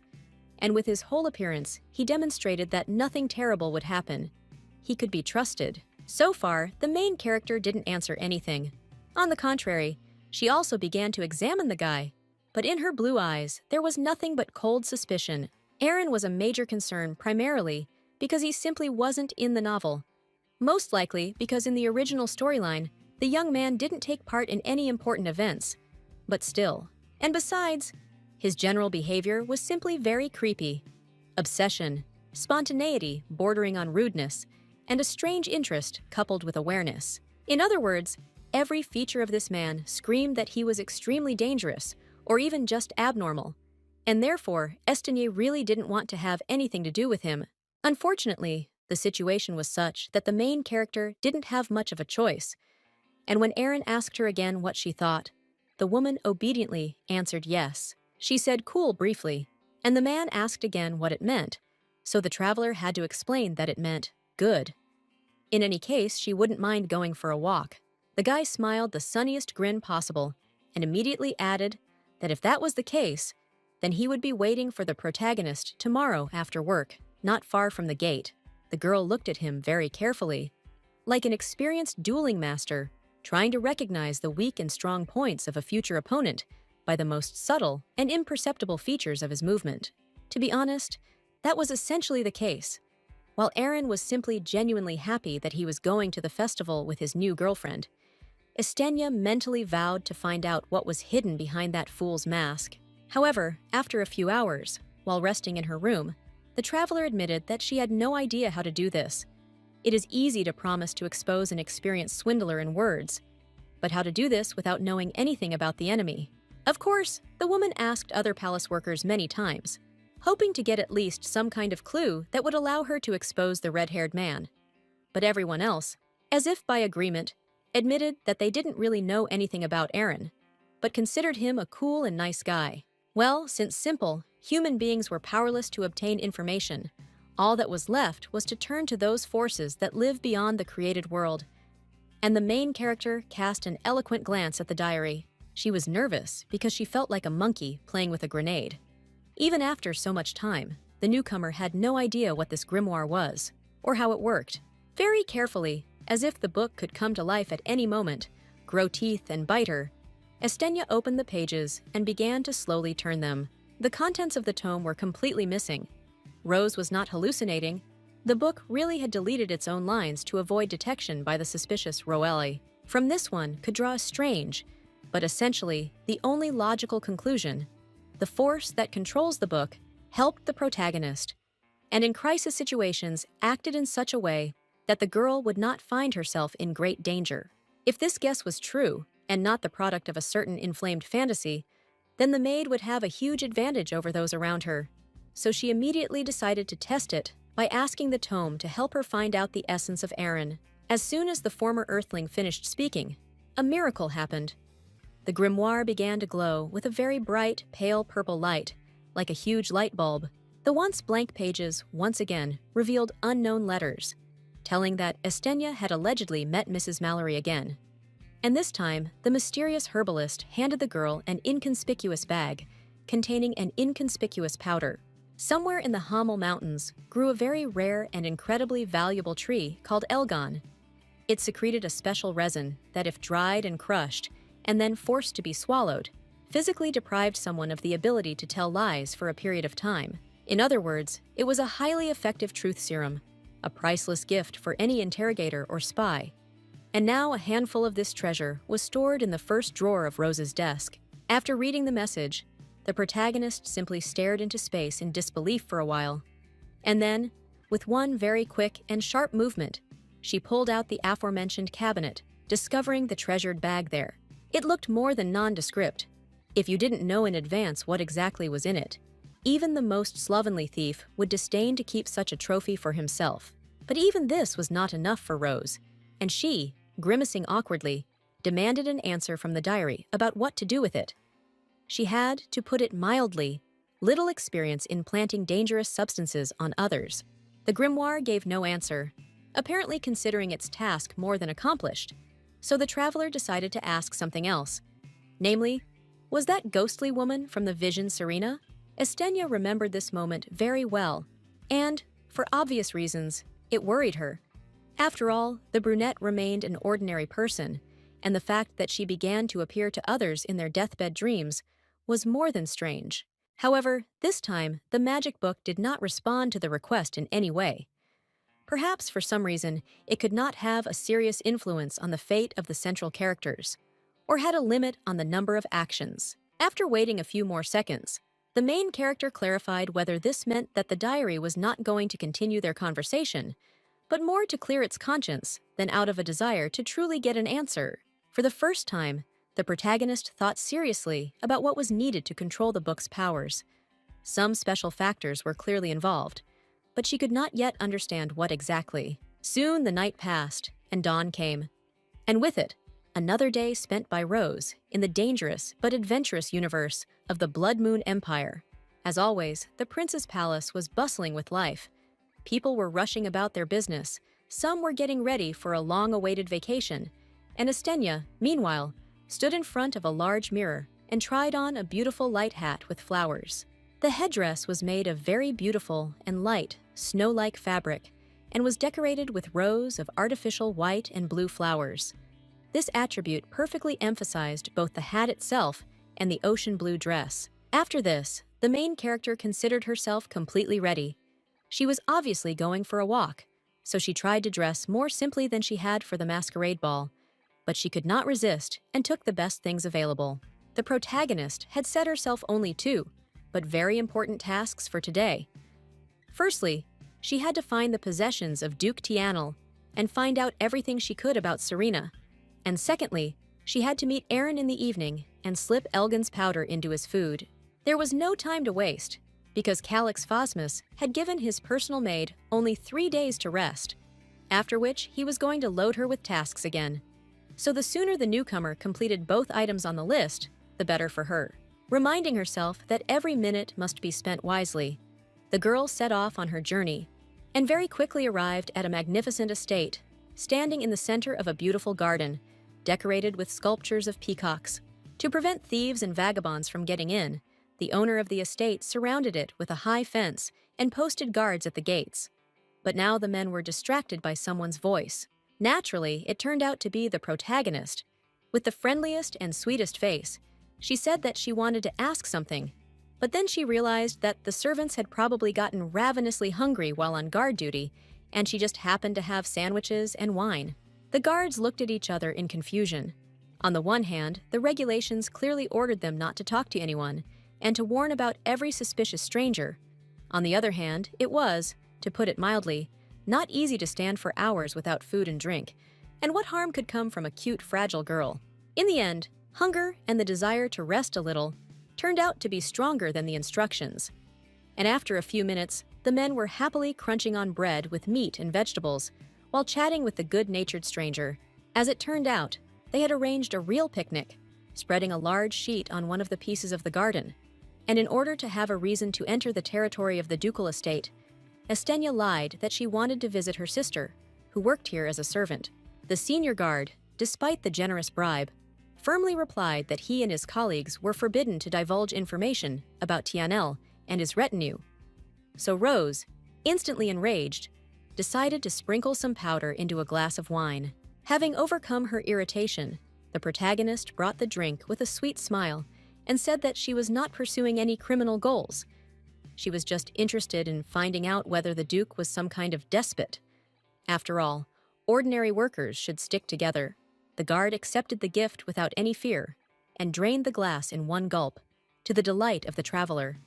and with his whole appearance, he demonstrated that nothing terrible would happen. He could be trusted. So far, the main character didn't answer anything. On the contrary, she also began to examine the guy, but in her blue eyes, there was nothing but cold suspicion. Aaron was a major concern primarily because he simply wasn't in the novel. Most likely because in the original storyline, the young man didn't take part in any important events. But still. And besides, his general behavior was simply very creepy. Obsession, spontaneity bordering on rudeness, and a strange interest coupled with awareness. In other words, every feature of this man screamed that he was extremely dangerous, or even just abnormal, and therefore Estenier really didn't want to have anything to do with him. Unfortunately, the situation was such that the main character didn't have much of a choice, and when Aaron asked her again what she thought, the woman obediently answered yes. She said cool briefly, and the man asked again what it meant, so the traveler had to explain that it meant good. In any case, she wouldn't mind going for a walk. The guy smiled the sunniest grin possible and immediately added that if that was the case, then he would be waiting for the protagonist tomorrow after work, not far from the gate. The girl looked at him very carefully, like an experienced dueling master, trying to recognize the weak and strong points of a future opponent by the most subtle and imperceptible features of his movement. To be honest, that was essentially the case. While Aaron was simply genuinely happy that he was going to the festival with his new girlfriend, Estenia mentally vowed to find out what was hidden behind that fool's mask. However, after a few hours, while resting in her room, the traveler admitted that she had no idea how to do this. It is easy to promise to expose an experienced swindler in words, but how to do this without knowing anything about the enemy? Of course, the woman asked other palace workers many times, hoping to get at least some kind of clue that would allow her to expose the red-haired man. But everyone else, as if by agreement, admitted that they didn't really know anything about Aaron, but considered him a cool and nice guy. Well, since simple, human beings were powerless to obtain information, all that was left was to turn to those forces that live beyond the created world. And the main character cast an eloquent glance at the diary. She was nervous because she felt like a monkey playing with a grenade. Even after so much time, the newcomer had no idea what this grimoire was, or how it worked. Very carefully, as if the book could come to life at any moment, grow teeth and bite her, Estenia opened the pages and began to slowly turn them. The contents of the tome were completely missing. Rose was not hallucinating. The book really had deleted its own lines to avoid detection by the suspicious Roelli. From this one could draw a strange, but essentially the only logical conclusion. The force that controls the book helped the protagonist, and in crisis situations acted in such a way that the girl would not find herself in great danger. If this guess was true, and not the product of a certain inflamed fantasy, then the maid would have a huge advantage over those around her. So she immediately decided to test it by asking the tome to help her find out the essence of Aaron. As soon as the former earthling finished speaking, a miracle happened. The grimoire began to glow with a very bright, pale purple light, like a huge light bulb. The once blank pages once again revealed unknown letters, telling that Estenia had allegedly met Mrs. Mallory again. And this time, the mysterious herbalist handed the girl an inconspicuous bag containing an inconspicuous powder. Somewhere in the Hamel Mountains grew a very rare and incredibly valuable tree called elgon. It secreted a special resin that, if dried and crushed, and then forced to be swallowed, physically deprived someone of the ability to tell lies for a period of time. In other words, it was a highly effective truth serum, a priceless gift for any interrogator or spy. And now a handful of this treasure was stored in the first drawer of Rose's desk. After reading the message, the protagonist simply stared into space in disbelief for a while. And then, with one very quick and sharp movement, she pulled out the aforementioned cabinet, discovering the treasured bag there. It looked more than nondescript, if you didn't know in advance what exactly was in it. Even the most slovenly thief would disdain to keep such a trophy for himself. But even this was not enough for Rose, and she, grimacing awkwardly, demanded an answer from the diary about what to do with it. She had, to put it mildly, little experience in planting dangerous substances on others. The grimoire gave no answer, apparently considering its task more than accomplished, so the traveler decided to ask something else. Namely, was that ghostly woman from the vision Serena? Estenia remembered this moment very well, and, for obvious reasons, it worried her. After all, the brunette remained an ordinary person, and the fact that she began to appear to others in their deathbed dreams was more than strange. However, this time, the magic book did not respond to the request in any way. Perhaps for some reason, it could not have a serious influence on the fate of the central characters, or had a limit on the number of actions. After waiting a few more seconds, the main character clarified whether this meant that the diary was not going to continue their conversation, but more to clear its conscience than out of a desire to truly get an answer. For the first time, the protagonist thought seriously about what was needed to control the book's powers. Some special factors were clearly involved, but she could not yet understand what exactly. Soon the night passed, and dawn came. And with it, another day spent by Rose in the dangerous but adventurous universe of the Blood Moon Empire. As always, the prince's palace was bustling with life. People were rushing about their business, some were getting ready for a long-awaited vacation, and Estenia, meanwhile, stood in front of a large mirror and tried on a beautiful light hat with flowers. The headdress was made of very beautiful and light, snow-like fabric, and was decorated with rows of artificial white and blue flowers. This attribute perfectly emphasized both the hat itself and the ocean blue dress. After this, the main character considered herself completely ready. She was obviously going for a walk, so she tried to dress more simply than she had for the masquerade ball, but she could not resist and took the best things available. The protagonist had set herself only two, but very important tasks for today. Firstly, she had to find the possessions of Duke Tianel and find out everything she could about Serena. And secondly, she had to meet Aaron in the evening and slip Elgin's powder into his food. There was no time to waste, because Calix Phosmus had given his personal maid only 3 days to rest, after which he was going to load her with tasks again. So the sooner the newcomer completed both items on the list, the better for her. Reminding herself that every minute must be spent wisely, the girl set off on her journey, and very quickly arrived at a magnificent estate, standing in the center of a beautiful garden, decorated with sculptures of peacocks. To prevent thieves and vagabonds from getting in, the owner of the estate surrounded it with a high fence and posted guards at the gates. But now the men were distracted by someone's voice. Naturally, it turned out to be the protagonist. With the friendliest and sweetest face, she said that she wanted to ask something, but then she realized that the servants had probably gotten ravenously hungry while on guard duty, and she just happened to have sandwiches and wine. The guards looked at each other in confusion. On the one hand, the regulations clearly ordered them not to talk to anyone, and to warn about every suspicious stranger. On the other hand, it was, to put it mildly, not easy to stand for hours without food and drink, and what harm could come from a cute, fragile girl? In the end, hunger and the desire to rest a little turned out to be stronger than the instructions. And after a few minutes, the men were happily crunching on bread with meat and vegetables, while chatting with the good-natured stranger. As it turned out, they had arranged a real picnic, spreading a large sheet on one of the pieces of the garden. and in order to have a reason to enter the territory of the ducal estate, Estenia lied that she wanted to visit her sister, who worked here as a servant. The senior guard, despite the generous bribe, firmly replied that he and his colleagues were forbidden to divulge information about Tianel and his retinue. So Rose, instantly enraged, decided to sprinkle some powder into a glass of wine. Having overcome her irritation, the protagonist brought the drink with a sweet smile and said that she was not pursuing any criminal goals. She was just interested in finding out whether the Duke was some kind of despot. After all, ordinary workers should stick together. The guard accepted the gift without any fear and drained the glass in one gulp, to the delight of the traveler.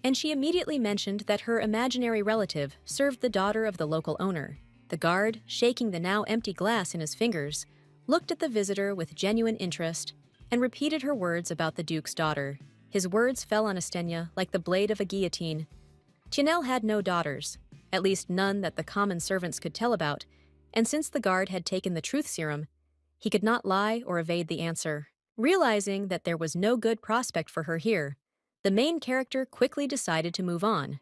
And she immediately mentioned that her imaginary relative served the daughter of the local owner. The guard, shaking the now empty glass in his fingers, looked at the visitor with genuine interest and repeated her words about the Duke's daughter. His words fell on Estenia like the blade of a guillotine. Tianel had no daughters, at least none that the common servants could tell about, and since the guard had taken the truth serum, he could not lie or evade the answer. Realizing that there was no good prospect for her here, the main character quickly decided to move on,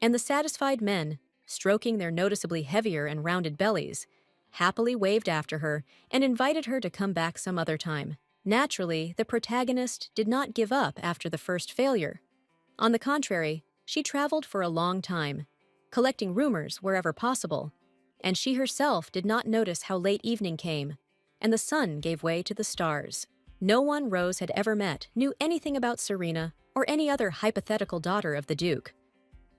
and the satisfied men, stroking their noticeably heavier and rounded bellies, happily waved after her and invited her to come back some other time. Naturally, the protagonist did not give up after the first failure. On the contrary, she traveled for a long time, collecting rumors wherever possible, and she herself did not notice how late evening came, and the sun gave way to the stars. No one Rose had ever met knew anything about Serena or any other hypothetical daughter of the Duke.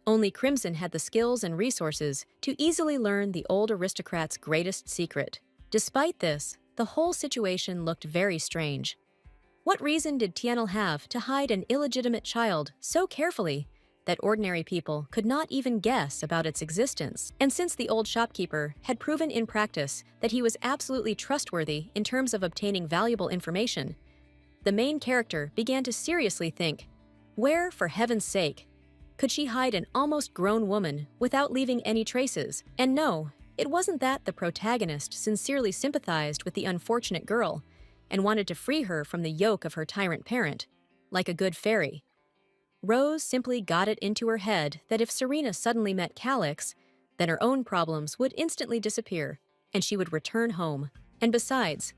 Only Crimson had the skills and resources to easily learn the old aristocrat's greatest secret. Despite this, the whole situation looked very strange. What reason did Tianel have to hide an illegitimate child so carefully that ordinary people could not even guess about its existence? And since the old shopkeeper had proven in practice that he was absolutely trustworthy in terms of obtaining valuable information, the main character began to seriously think, where, for heaven's sake, could she hide an almost grown woman without leaving any traces? And no, it wasn't that the protagonist sincerely sympathized with the unfortunate girl and wanted to free her from the yoke of her tyrant parent, like a good fairy. Rose simply got it into her head that if Serena suddenly met Calix, then her own problems would instantly disappear, and she would return home. And besides,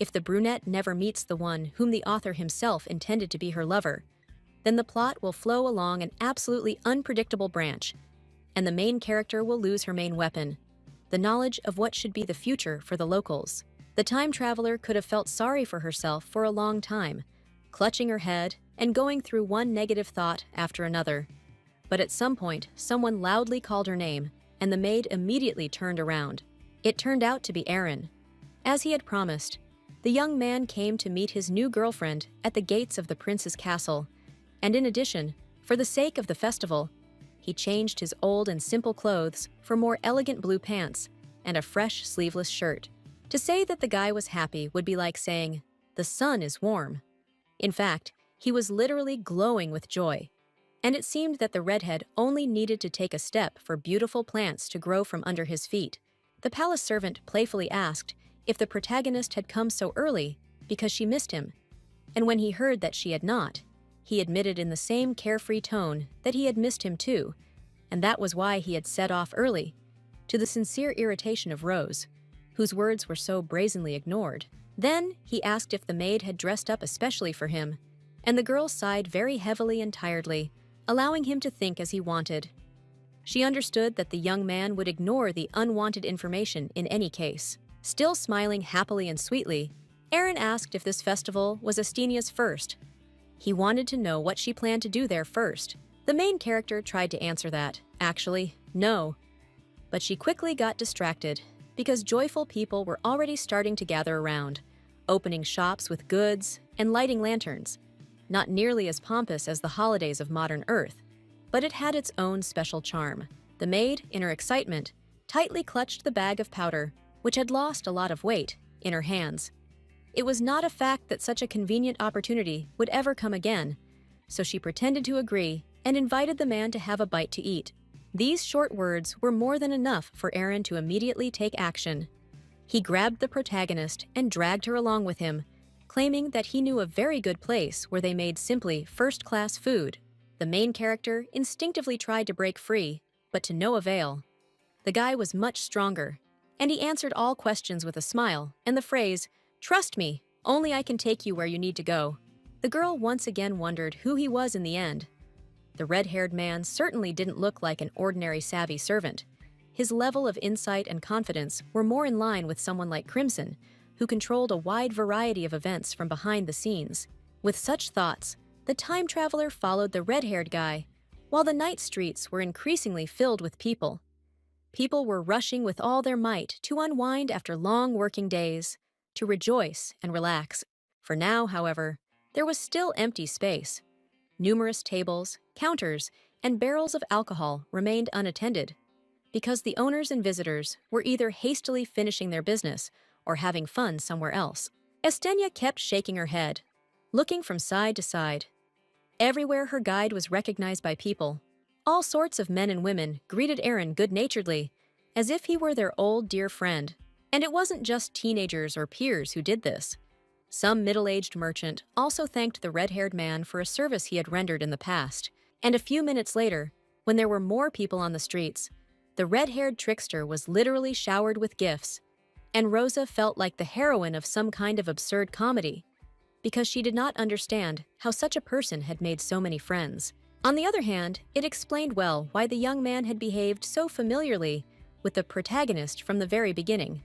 if the brunette never meets the one whom the author himself intended to be her lover, then the plot will flow along an absolutely unpredictable branch, and the main character will lose her main weapon, the knowledge of what should be the future for the locals. The time traveler could have felt sorry for herself for a long time, clutching her head and going through one negative thought after another. But at some point, someone loudly called her name, and the maid immediately turned around. It turned out to be Aaron. As he had promised, the young man came to meet his new girlfriend at the gates of the prince's castle, and in addition, for the sake of the festival, he changed his old and simple clothes for more elegant blue pants and a fresh sleeveless shirt. To say that the guy was happy would be like saying, the sun is warm. In fact, he was literally glowing with joy, and it seemed that the redhead only needed to take a step for beautiful plants to grow from under his feet. The palace servant playfully asked if the protagonist had come so early because she missed him, and when he heard that she had not, he admitted in the same carefree tone that he had missed him too, and that was why he had set off early, to the sincere irritation of Rose, whose words were so brazenly ignored. Then he asked if the maid had dressed up especially for him, and the girl sighed very heavily and tiredly, allowing him to think as he wanted. She understood that the young man would ignore the unwanted information in any case. Still smiling happily and sweetly, Aaron asked if this festival was Estenia's first. He wanted to know what she planned to do there first. The main character tried to answer that. Actually, no. But she quickly got distracted, because joyful people were already starting to gather around, opening shops with goods and lighting lanterns. Not nearly as pompous as the holidays of modern Earth, but it had its own special charm. The maid, in her excitement, tightly clutched the bag of powder, which had lost a lot of weight, in her hands. It was not a fact that such a convenient opportunity would ever come again, so she pretended to agree and invited the man to have a bite to eat. These short words were more than enough for Aaron to immediately take action. He grabbed the protagonist and dragged her along with him, claiming that he knew a very good place where they made simply first-class food. The main character instinctively tried to break free, but to no avail. The guy was much stronger, and he answered all questions with a smile and the phrase, "Trust me, only I can take you where you need to go." The girl once again wondered who he was in the end. The red-haired man certainly didn't look like an ordinary savvy servant. His level of insight and confidence were more in line with someone like Crimson, who controlled a wide variety of events from behind the scenes. With such thoughts, the time traveler followed the red-haired guy, while the night streets were increasingly filled with people. People were rushing with all their might to unwind after long working days, to rejoice and relax. For now, however, there was still empty space. Numerous tables, counters, and barrels of alcohol remained unattended, because the owners and visitors were either hastily finishing their business or having fun somewhere else. Estenia kept shaking her head, looking from side to side. Everywhere her guide was recognized by people. All sorts of men and women greeted Aaron good-naturedly, as if he were their old dear friend. And it wasn't just teenagers or peers who did this. Some middle-aged merchant also thanked the red-haired man for a service he had rendered in the past. And a few minutes later, when there were more people on the streets, the red-haired trickster was literally showered with gifts, and Rosa felt like the heroine of some kind of absurd comedy, because she did not understand how such a person had made so many friends. On the other hand, it explained well why the young man had behaved so familiarly with the protagonist from the very beginning.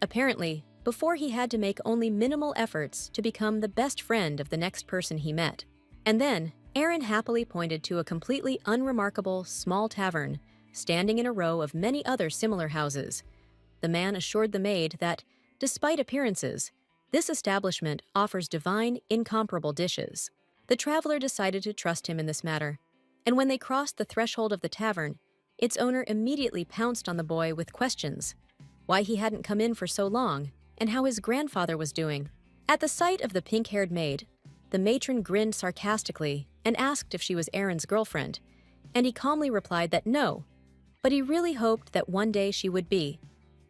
Apparently, before he had to make only minimal efforts to become the best friend of the next person he met. And then, Aaron happily pointed to a completely unremarkable small tavern standing in a row of many other similar houses. The man assured the maid that, despite appearances, this establishment offers divine, incomparable dishes. The traveler decided to trust him in this matter, and when they crossed the threshold of the tavern, its owner immediately pounced on the boy with questions: why he hadn't come in for so long, and how his grandfather was doing. At the sight of the pink-haired maid, the matron grinned sarcastically and asked if she was Aaron's girlfriend, and he calmly replied that no, but he really hoped that one day she would be,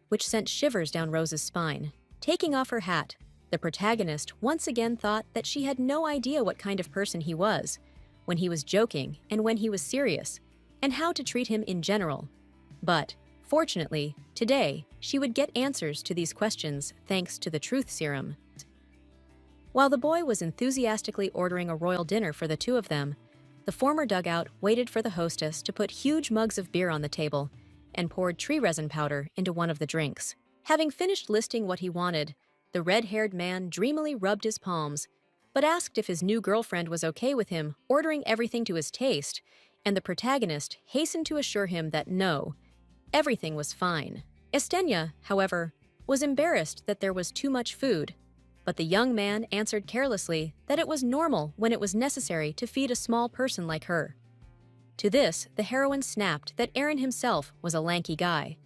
which sent shivers down Rose's spine. Taking off her hat, the protagonist once again thought that she had no idea what kind of person he was, when he was joking and when he was serious, and how to treat him in general. But, fortunately, today, she would get answers to these questions thanks to the truth serum. While the boy was enthusiastically ordering a royal dinner for the two of them, the former dugout waited for the hostess to put huge mugs of beer on the table and poured tree resin powder into one of the drinks. Having finished listing what he wanted, the red-haired man dreamily rubbed his palms, but asked if his new girlfriend was okay with him ordering everything to his taste, and the protagonist hastened to assure him that no, everything was fine. Estenia, however, was embarrassed that there was too much food, but the young man answered carelessly that it was normal when it was necessary to feed a small person like her. To this, the heroine snapped that Aaron himself was a lanky guy,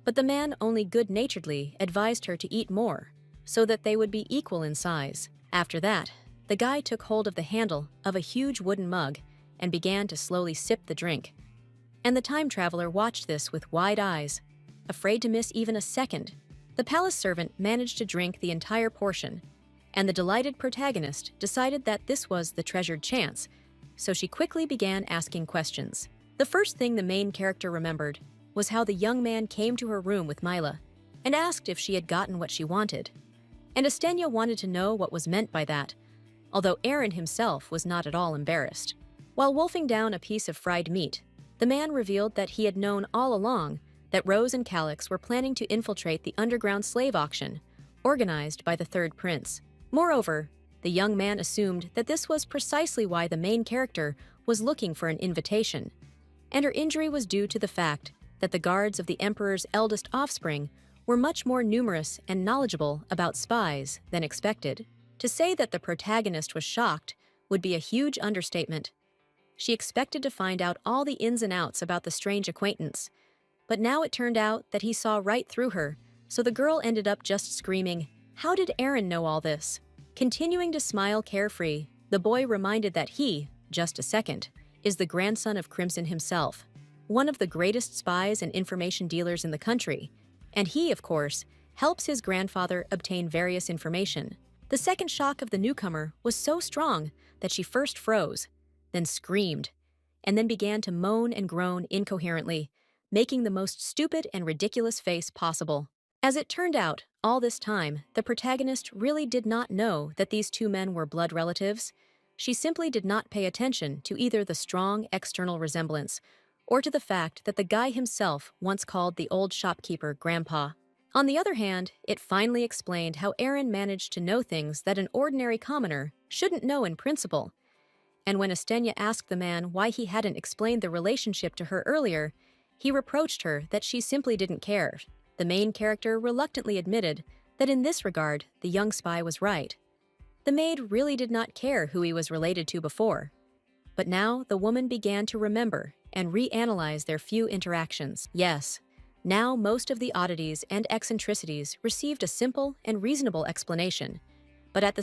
but the man only good-naturedly advised her to eat more, so that they would be equal in size. After that, the guy took hold of the handle of a huge wooden mug and began to slowly sip the drink. And the time traveler watched this with wide eyes, afraid to miss even a second. The palace servant managed to drink the entire portion, and the delighted protagonist decided that this was the treasured chance, so she quickly began asking questions. The first thing the main character remembered was how the young man came to her room with Mila and asked if she had gotten what she wanted. And Estenia wanted to know what was meant by that, although Aaron himself was not at all embarrassed. While wolfing down a piece of fried meat, the man revealed that he had known all along that Rose and Calix were planning to infiltrate the underground slave auction, organized by the Third Prince. Moreover, the young man assumed that this was precisely why the main character was looking for an invitation, and her injury was due to the fact that the guards of the Emperor's eldest offspring were much more numerous and knowledgeable about spies than expected. To say that the protagonist was shocked would be a huge understatement. She expected to find out all the ins and outs about the strange acquaintance, but now it turned out that he saw right through her, so the girl ended up just screaming, "How did Aaron know all this?" Continuing to smile carefree, the boy reminded that he, just a second, is the grandson of Crimson himself, one of the greatest spies and information dealers in the country, and he, of course, helps his grandfather obtain various information. The second shock of the newcomer was so strong that she first froze, then screamed, and then began to moan and groan incoherently, making the most stupid and ridiculous face possible. As it turned out, all this time, the protagonist really did not know that these two men were blood relatives. She simply did not pay attention to either the strong external resemblance or to the fact that the guy himself once called the old shopkeeper Grandpa. On the other hand, it finally explained how Aaron managed to know things that an ordinary commoner shouldn't know in principle. And when Estenya asked the man why he hadn't explained the relationship to her earlier, he reproached her that she simply didn't care. The main character reluctantly admitted that in this regard, the young spy was right. The maid really did not care who he was related to before. But now the woman began to remember and reanalyze their few interactions. Yes, now most of the oddities and eccentricities received a simple and reasonable explanation. But at the